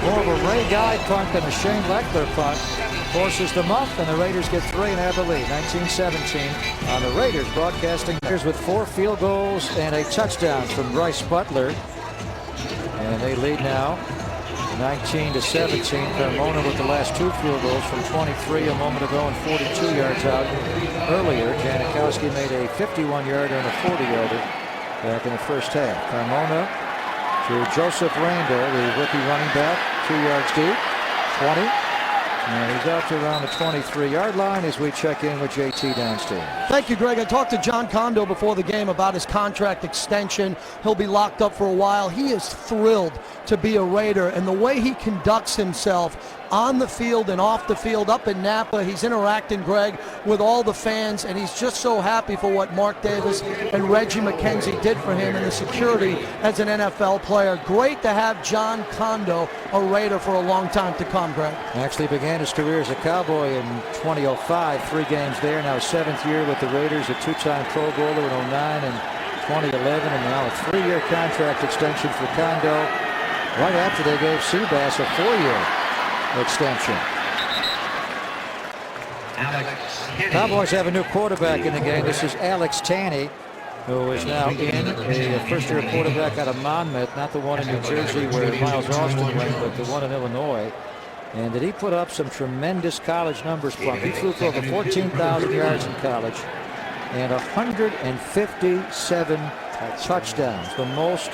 more of a Ray Guy punt than a Shane Leckler punt, forces them up, and the Raiders get 3 and have the lead. 19-17 on the Raiders broadcasting. Raiders with 4 field goals and a touchdown from Bryce Butler. And they lead now 19-17. Carmona with the last 2 field goals from 23 a moment ago and 42 yards out earlier. Janikowski made a 51-yarder and a 40-yarder back in the first half. Carmona to Joseph Randall, the rookie running back, 2 yards deep, 20. And he's out to around the 23-yard line as we check in with JT downstairs. Thank you, Greg. I talked to John Kondo before the game about his contract extension. He'll be locked up for a while. He is thrilled to be a Raider, and the way he conducts himself on the field and off the field, up in Napa, he's interacting, Greg, with all the fans, and he's just so happy for what Mark Davis and Reggie McKenzie did for him and the security as an NFL player. Great to have John Kondo a Raider for a long time to come, Greg. Actually began his career as a Cowboy in 2005, 3 games there, now 7th year with the Raiders, a 2-time Pro Bowler in 09 and 2011, and now a 3-year contract extension for Kondo right after they gave Seabass a 4-year extension. Cowboys have a new quarterback in the game. This is Alex Tanney, who is now in, a first-year quarterback out of Monmouth, not the one in New Jersey where Miles Austin went, but the one in Illinois. And did he put up some tremendous college numbers from? He threw for over 14,000 yards in college and 157 touchdowns, the most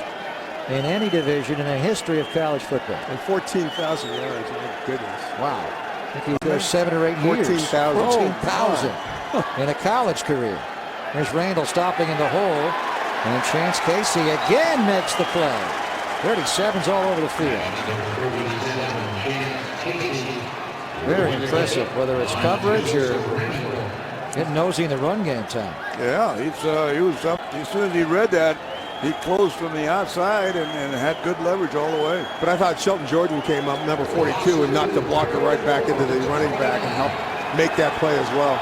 in any division in the history of college football. And 14,000 yards, my goodness. Wow. I think he was 7 or 8 years. 14,000. 14,000 in a college career. There's Randall stopping in the hole. And Chance Casey again makes the play. 37's all over the field. Very impressive, whether it's coverage or getting nosy in the run game time. Yeah, he was up. As soon as he read that, he closed from the outside and had good leverage all the way. But I thought Shelton Jordan came up, number 42, and knocked the blocker right back into the running back and helped make that play as well.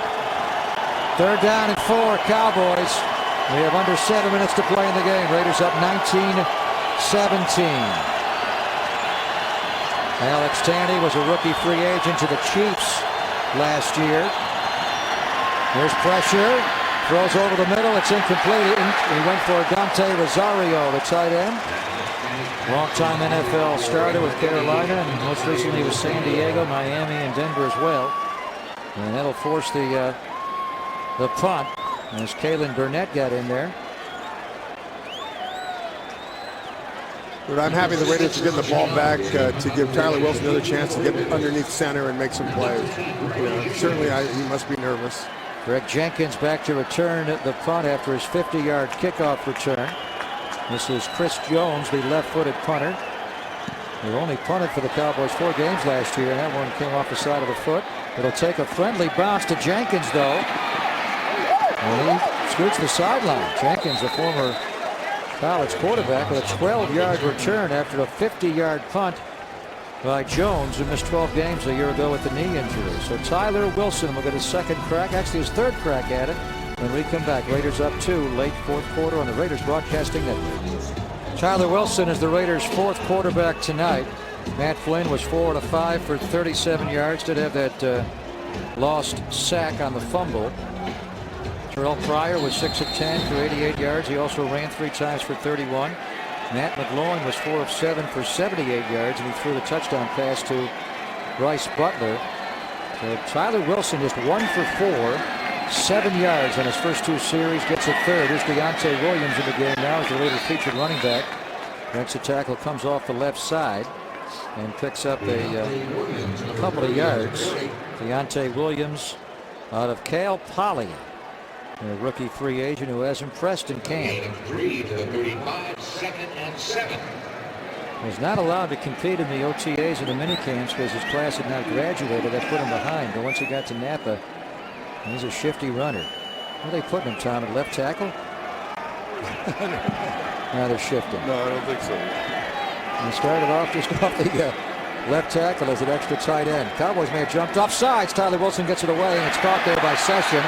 3rd down and 4, Cowboys. We have under 7 minutes to play in the game. Raiders up 19-17. Alex Tanney was a rookie free agent to the Chiefs last year. There's pressure. Throws over the middle. It's incomplete. He went for Dante Rosario, the tight end. Long-time NFL starter with Carolina, and most recently with San Diego, Miami, and Denver as well. And that'll force the punt as Kalen Burnett got in there. But I'm happy the Raiders are getting the ball back to give Tyler Wilson another chance to get underneath center and make some plays. Certainly he must be nervous. Greg Jenkins back to return the punt after his 50-yard kickoff return. This is Chris Jones, the left-footed punter. He only punted for the Cowboys 4 games last year, and that one came off the side of the foot. It'll take a friendly bounce to Jenkins, though. And he scoots the sideline. Jenkins, a former college quarterback, with a 12-yard return after a 50-yard punt by Jones, who missed 12 games a year ago with the knee injury. So Tyler Wilson will get his 2nd crack, actually his 3rd crack at it, when we come back. Raiders up 2, late 4th quarter on the Raiders Broadcasting Network. Tyler Wilson is the Raiders' 4th quarterback tonight. Matt Flynn was 4 out of 5 for 37 yards. Did have that lost sack on the fumble. Terrell Pryor was 6 of 10 for 88 yards. He also ran 3 times for 31. Matt McGloin was 4 of 7 for 78 yards, and he threw the touchdown pass to Bryce Butler. So Tyler Wilson just 1 for 4, 7 yards on his first 2 series, gets a 3rd. Here's Deontay Williams in the game now as the Raiders featured running back. Next tackle comes off the left side and picks up a couple of yards. Deontay Williams out of Cal Poly, a rookie free agent who has impressed in camp. 3 to 35, 2nd and 7. Was not allowed to compete in the OTAs or the mini camps because his class had not graduated. That put him behind. But once he got to Napa, he's a shifty runner. Where are they putting him, Tom, at left tackle? Now they're shifting. No, I don't think so. He started off just off the left tackle as an extra tight end. Cowboys may have jumped off sides. Tyler Wilson gets it away, and it's caught there by Session.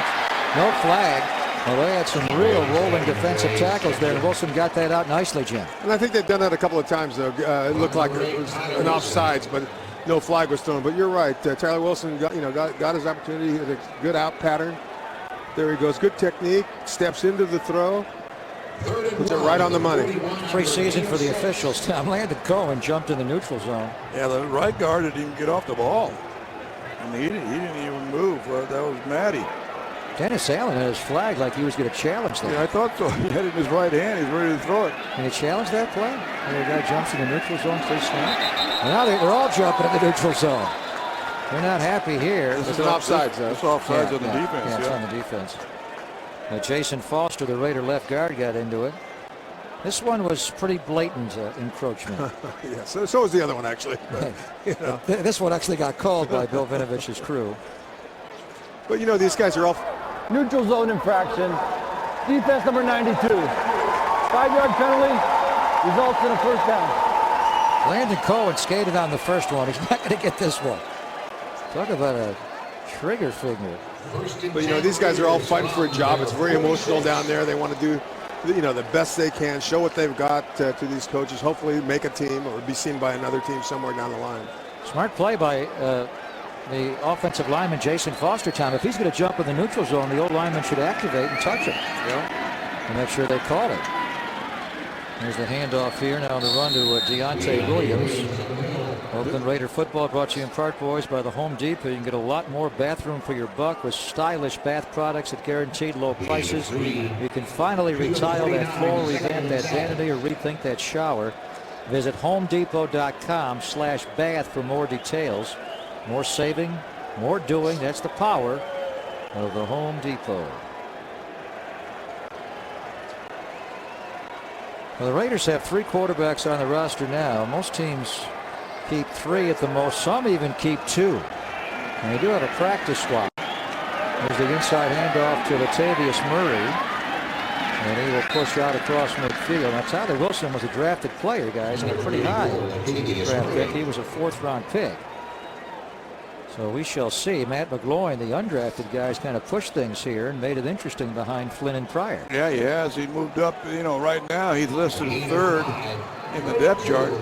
No flag. Well, they had some real rolling defensive tackles there, and Wilson got that out nicely, Jim. And I think they've done that a couple of times, though. It looked like it was an offsides, but no flag was thrown. But you're right. Tyler Wilson got his opportunity. Had a good out pattern. There he goes. Good technique. Steps into the throw. Puts it right on the money. Preseason for the officials. Tom Landon Cohen jumped in the neutral zone. Yeah, the right guard didn't even get off the ball. And he didn't even move. That was Matty. Dennis Allen had his flag like he was going to challenge that. Yeah, I thought so. He had it in his right hand. He's ready to throw it. Can he challenge that play? The guy jumps in the neutral zone pre-snap. Now they're all jumping in the neutral zone. They're not happy here. This is an offsides, though. It's offsides on the defense. Yeah, it's on the defense. Jason Foster, the Raider left guard, got into it. This one was pretty blatant encroachment. Yeah, so was the other one, actually. But, This one actually got called by Bill Vinovich's crew. But, these guys are all... Neutral zone infraction. Defense number 92. 5-yard penalty. Results in a 1st down. Landon Cohen skated on the first one. He's not going to get this one. Talk about a trigger finger. But, these guys are all fighting for a job. It's very emotional down there. They want to do, the best they can, show what they've got to these coaches, hopefully make a team or be seen by another team somewhere down the line. Smart play by the offensive lineman, Jason Foster, Tom, if he's going to jump in the neutral zone, the old lineman should activate and touch him. Yeah. And make sure they call it. There's the handoff here. Now the run to Deontay Williams. Oakland Raider football brought to you in part, boys, by the Home Depot. You can get a lot more bathroom for your buck with stylish bath products at guaranteed low prices. You can finally retile that floor, revamp that vanity, or rethink that shower. Visit homedepot.com/bath for more details. More saving, more doing. That's the power of the Home Depot. Well, the Raiders have 3 quarterbacks on the roster now. Most teams keep 3 at the most. Some even keep 2. And they do have a practice swap. There's the inside handoff to Latavius Murray. And he will push out across midfield. Now, Tyler Wilson was a drafted player, guys, and a pretty high draft pick. He was a 4th-round pick. So we shall see. Matt McGloin, the undrafted guys, kind of pushed things here and made it interesting behind Flynn and Pryor. Yeah, he has. He moved up. You know, right now he's listed 3rd in the depth chart,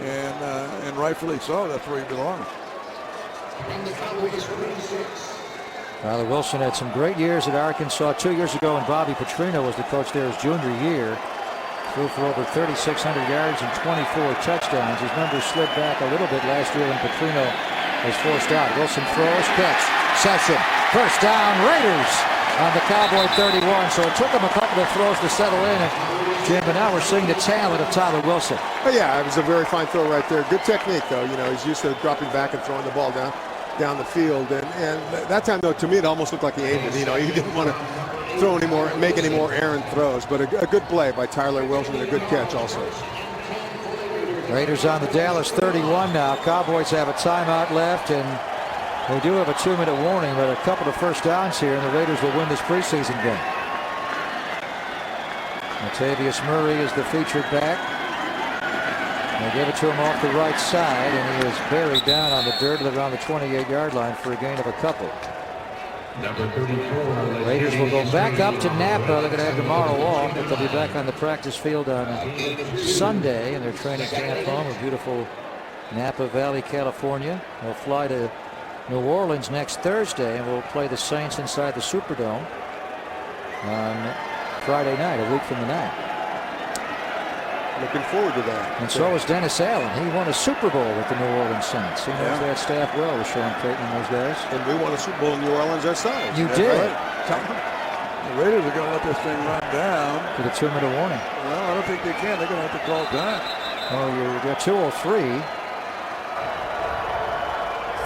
and rightfully so. That's where he belongs. Tyler Wilson had some great years at Arkansas 2 years ago when Bobby Petrino was the coach there his junior year. Threw for over 3,600 yards and 24 touchdowns. His numbers slid back a little bit last year when Petrino was forced out. Wilson throws, catch, session, first down, Raiders on the Cowboy 31. So it took him a couple of throws to settle in. And Jim, but now we're seeing the talent of Tyler Wilson. But yeah, it was a very fine throw right there. Good technique, though. You know, he's used to dropping back and throwing the ball down the field. And that time, though, to me, it almost looked like he aimed it. You know, he didn't want to throw any more, make any more errant throws. But a good play by Tyler Wilson and a good catch also. Raiders on the Dallas 31 now. Cowboys have a timeout left, and they do have a 2-minute warning, but a couple of first downs here, and the Raiders will win this preseason game. Latavius Murray is the featured back. They give it to him off the right side, and he is buried down on the dirt around the 28-yard line for a gain of a couple. The Raiders will go back up to Napa. They're going to have tomorrow off, but they'll be back on the practice field on Sunday in their training camp home in beautiful Napa Valley, California. They'll fly to New Orleans next Thursday, and we'll play the Saints inside the Superdome on Friday night, a week from tonight. Looking forward to that. And so is Dennis Allen. He won a Super Bowl with the New Orleans Saints. He knows that staff well with Sean Payton and those guys. And we won a Super Bowl in New Orleans ourselves. You did. Right. The Raiders are going to let this thing run down. To the 2-minute warning. Well, I don't think they can. They're going to have to call time. Oh, you've got 2:03.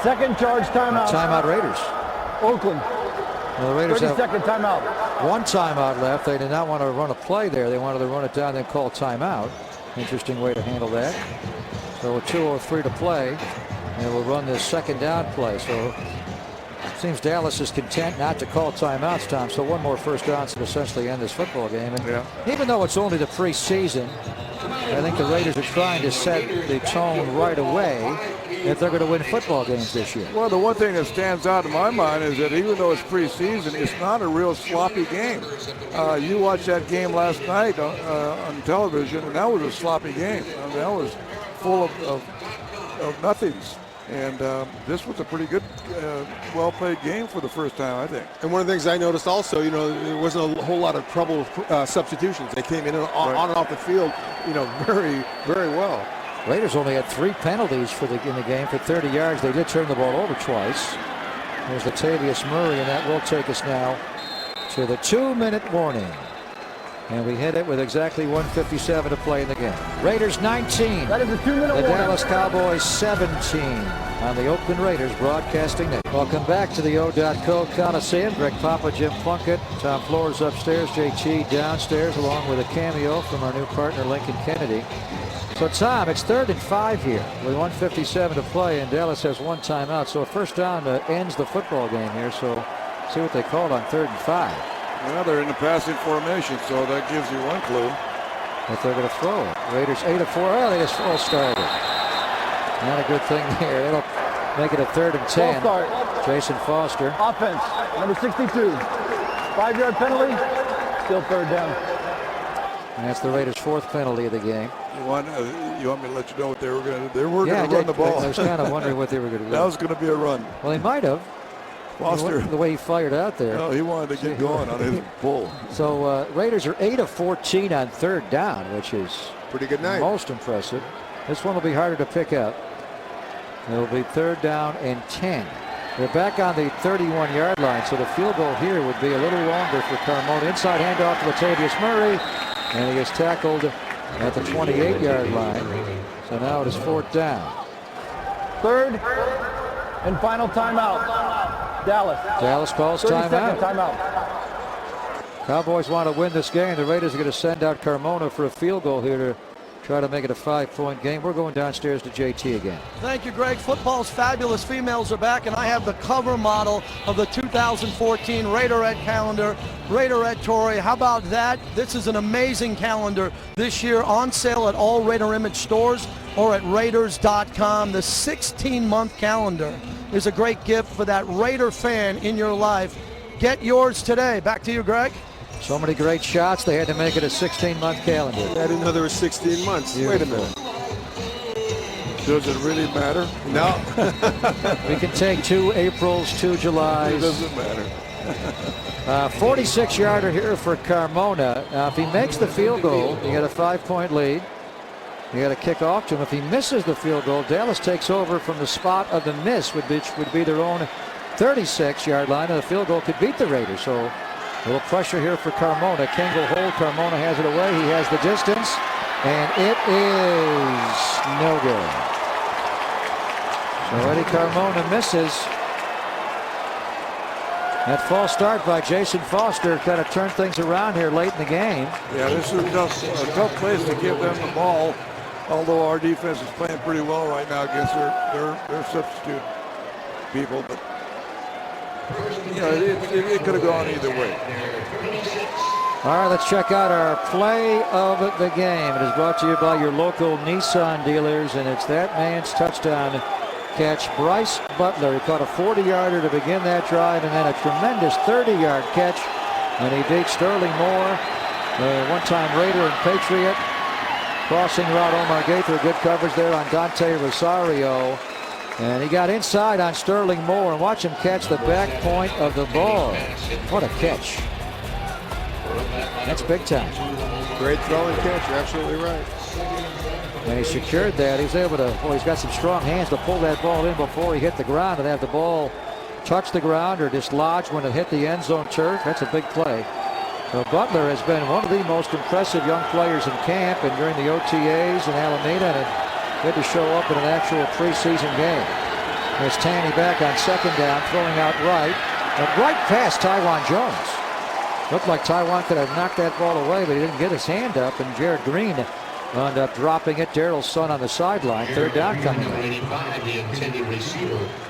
Second charge timeout. Timeout Raiders. Oakland. Well, the Raiders have 30-second timeout. 1 timeout left. They did not want to run a play there. They wanted to run it down, then call timeout. Interesting way to handle that. So with 2:03 to play, and we'll run this second down play. So it seems Dallas is content not to call timeouts, Tom. So 1 more first down to essentially end this football game. And even though it's only the preseason, I think the Raiders are trying to set the tone right away if they're going to win football games this year. Well, the one thing that stands out in my mind is that even though it's preseason, it's not a real sloppy game. You watched that game last night on television, and that was a sloppy game. I mean, that was full of nothings. And this was a pretty good, well-played game for the first time, I think. And one of the things I noticed also, you know, there wasn't a whole lot of trouble with substitutions. They came in on and off the field, you know, very, very well. Raiders only had 3 penalties in the game for 30 yards. They did turn the ball over twice. There's Latavius Murray, and that will take us now to the 2-minute warning. And we hit it with exactly 1:57 to play in the game. Raiders 19. That is a 2-minute The warning. Dallas Cowboys 17 on the Oakland Raiders Broadcasting Network. Welcome back to the O.co Coliseum. Greg Papa, Jim Plunkett, Tom Flores upstairs, JT downstairs, along with a cameo from our new partner Lincoln Kennedy. So Tom, it's 3rd and 5 here with 1:57 to play, and Dallas has 1 timeout. So a first down ends the football game here. So see what they called on 3rd and 5. Well, they're in the passing formation, so that gives you one clue. If they're going to throw it. Raiders 8 of 4. Oh, they just full started. Not a good thing here. It'll make it a 3rd and 10. Start. Jason Foster. Offense, number 62. 5-yard penalty, still 3rd down. And that's the Raiders' 4th penalty of the game. You want me to let you know what they were going to do? They were going to run the ball. I was kind of wondering what they were going to do. That was going to be a run. Well, he might have. Foster. The way he fired out there. No, he wanted to get going on his bull. So Raiders are 8 of 14 on third down, which is pretty good night. Most impressive. This one will be harder to pick up. It'll be 3rd down and 10. They're back on the 31-yard line, so the field goal here would be a little longer for Carmona. Inside handoff to Latavius Murray, and he is tackled at the 28-yard line. So now it is 4th down. 3rd and final timeout. Dallas calls timeout. Timeout. Cowboys want to win this game. The Raiders are going to send out Carmona for a field goal here to try to make it a 5-point game. We're going downstairs to JT again. Thank you, Greg. Football's fabulous females are back, and I have the cover model of the 2014 Raiderette calendar. Raiderette Tory, how about that? This is an amazing calendar this year, on sale at all Raider Image stores or at Raiders.com. The 16-month calendar is a great gift for that Raider fan in your life. Get yours today. Back to you, Greg. So many great shots, they had to make it a 16-month calendar. I didn't know there was 16 months. Beautiful. Wait a minute. Does it really matter? No. We can take 2 Aprils, 2 Julys. It doesn't matter. 46-yarder here for Carmona. Now, if he makes the field goal, you got a 5-point lead. You got to kick off to him. If he misses the field goal, Dallas takes over from the spot of the miss, which would be their own 36-yard line, and the field goal could beat the Raiders. So a little pressure here for Carmona. King will hold. Carmona has it away. He has the distance, and it is no good. So Eddie Carmona misses. That false start by Jason Foster kind of turned things around here late in the game. Yeah, this is a tough place to give them the ball, although our defense is playing pretty well right now against their substitute people. But you know, it could have gone either way. All right, let's check out our play of the game. It is brought to you by your local Nissan dealers, and it's that man's touchdown catch, Bryce Butler. He caught a 40-yarder to begin that drive, and then a tremendous 30-yard catch, and he beat Sterling Moore, the one-time Raider and Patriot. Crossing route, Omar Gaither, good coverage there on Dante Rosario. And he got inside on Sterling Moore, and watch him catch the back point of the ball. What a catch. That's big time. Great throwing catch, you're absolutely right. And he secured that. He's able to, boy, he's got some strong hands to pull that ball in before he hit the ground and have the ball touch the ground or dislodge when it hit the end zone turf. That's a big play. So Butler has been one of the most impressive young players in camp and during the OTAs in Alameda, and good to show up in an actual preseason game. There's Tanny back on 2nd down, throwing out right. But right past Tywan Jones. Looked like Tywan could have knocked that ball away, but he didn't get his hand up, and Jared Green wound up dropping it. Daryl's son on the sideline. 3rd down coming up.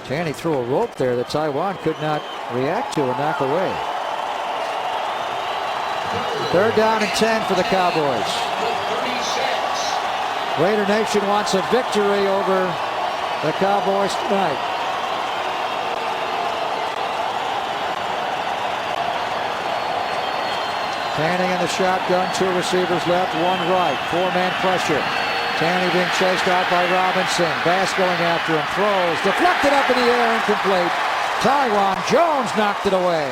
Tanny threw a rope there that Tywan could not react to and knock away. 3rd down and 10 for the Cowboys. Raider Nation wants a victory over the Cowboys tonight. Tanny in the shotgun, 2 receivers left, 1 right, 4-man pressure. Tanny being chased out by Robinson. Bass going after him, throws, deflected up in the air, incomplete. Tywan Jones knocked it away.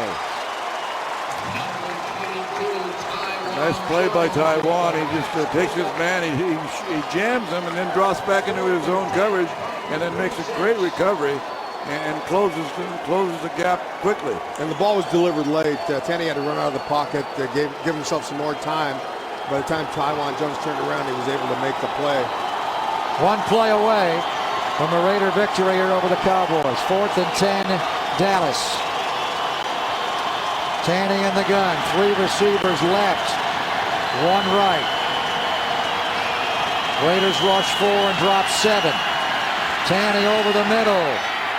Nice play by Tywan. He just takes his man, he jams him, and then drops back into his own coverage, and then makes a great recovery and closes the gap quickly. And the ball was delivered late. Tanny had to run out of the pocket, give himself some more time. By the time Tywan Jones turned around, he was able to make the play. 1 play away from a Raider victory here over the Cowboys. 4th and 10, Dallas. Tanny in the gun, 3 receivers left, 1 right. Raiders rush 4 and drop 7. Tanny over the middle.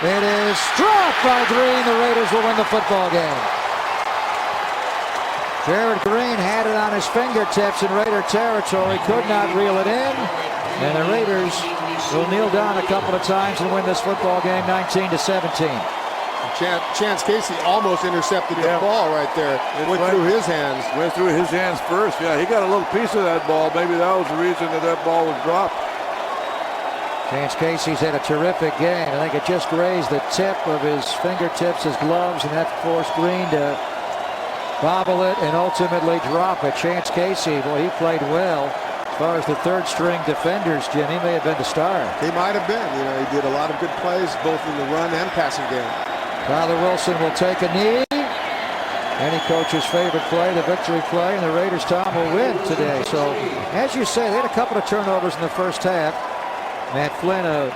It is struck by Green. The Raiders will win the football game. Jared Green had it on his fingertips in Raider territory, could not reel it in, and the Raiders will kneel down a couple of times and win this football game 19-17. Chance Casey almost intercepted the ball right there. Went through his hands. Went through his hands first. Yeah, he got a little piece of that ball. Maybe that was the reason that ball was dropped. Chance Casey's had a terrific game. I think it just grazed the tip of his fingertips, his gloves, and that forced Green to bobble it and ultimately drop it. Chance Casey, boy, he played well. As far as the third string defenders, Jim, he may have been the star. He might have been. You know, he did a lot of good plays, both in the run and passing game. Tyler Wilson will take a knee. Any coach's favorite play, the victory play, and the Raiders, Tom, will win today. So, as you say, they had a couple of turnovers in the first half. Matt Flynn, a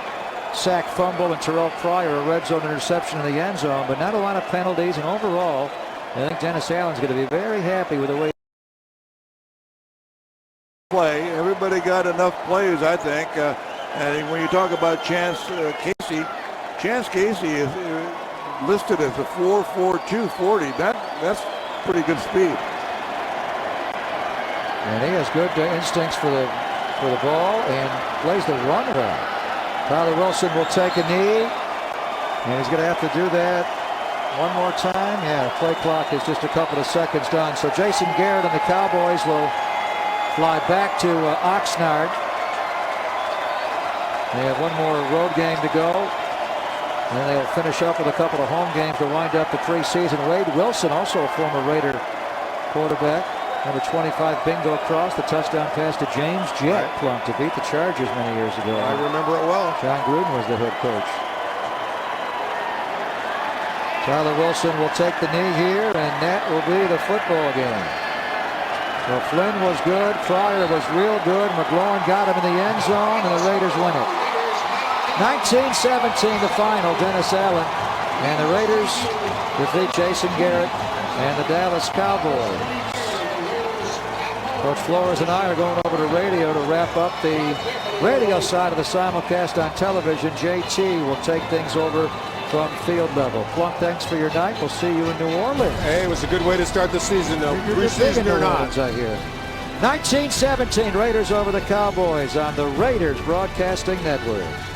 sack fumble, and Terrell Pryor, a red zone interception in the end zone, but not a lot of penalties. And overall, I think Dennis Allen's going to be very happy with the way play. Everybody got enough plays, I think. And when you talk about Chance Casey is listed as a 4.42 40. That's pretty good speed. And he has good instincts for the ball and plays the run well. Tyler Wilson will take a knee, and he's going to have to do that one more time. Yeah, play clock is just a couple of seconds done. So Jason Garrett and the Cowboys will fly back to Oxnard. They have one more road game to go, and they'll finish up with a couple of home games to wind up the preseason. Wade Wilson, also a former Raider quarterback. Number 25, Bingo Cross, the touchdown pass to James Jett Plump to beat the Chargers many years ago. I remember it well. John Gruden was the head coach. Tyler Wilson will take the knee here, and that will be the football game. So Flynn was good, Pryor was real good, McGloin got him in the end zone, and the Raiders win it. 19-17 the final, Dennis Allen, and the Raiders defeat Jason Garrett and the Dallas Cowboys. Coach Flores and I are going over to radio to wrap up the radio side of the simulcast on television. JT will take things over from field level. Plump, thanks for your night. We'll see you in New Orleans. Hey, it was a good way to start the season, though. You're big in New Orleans, I hear. 19-17, Raiders over the Cowboys on the Raiders Broadcasting Network.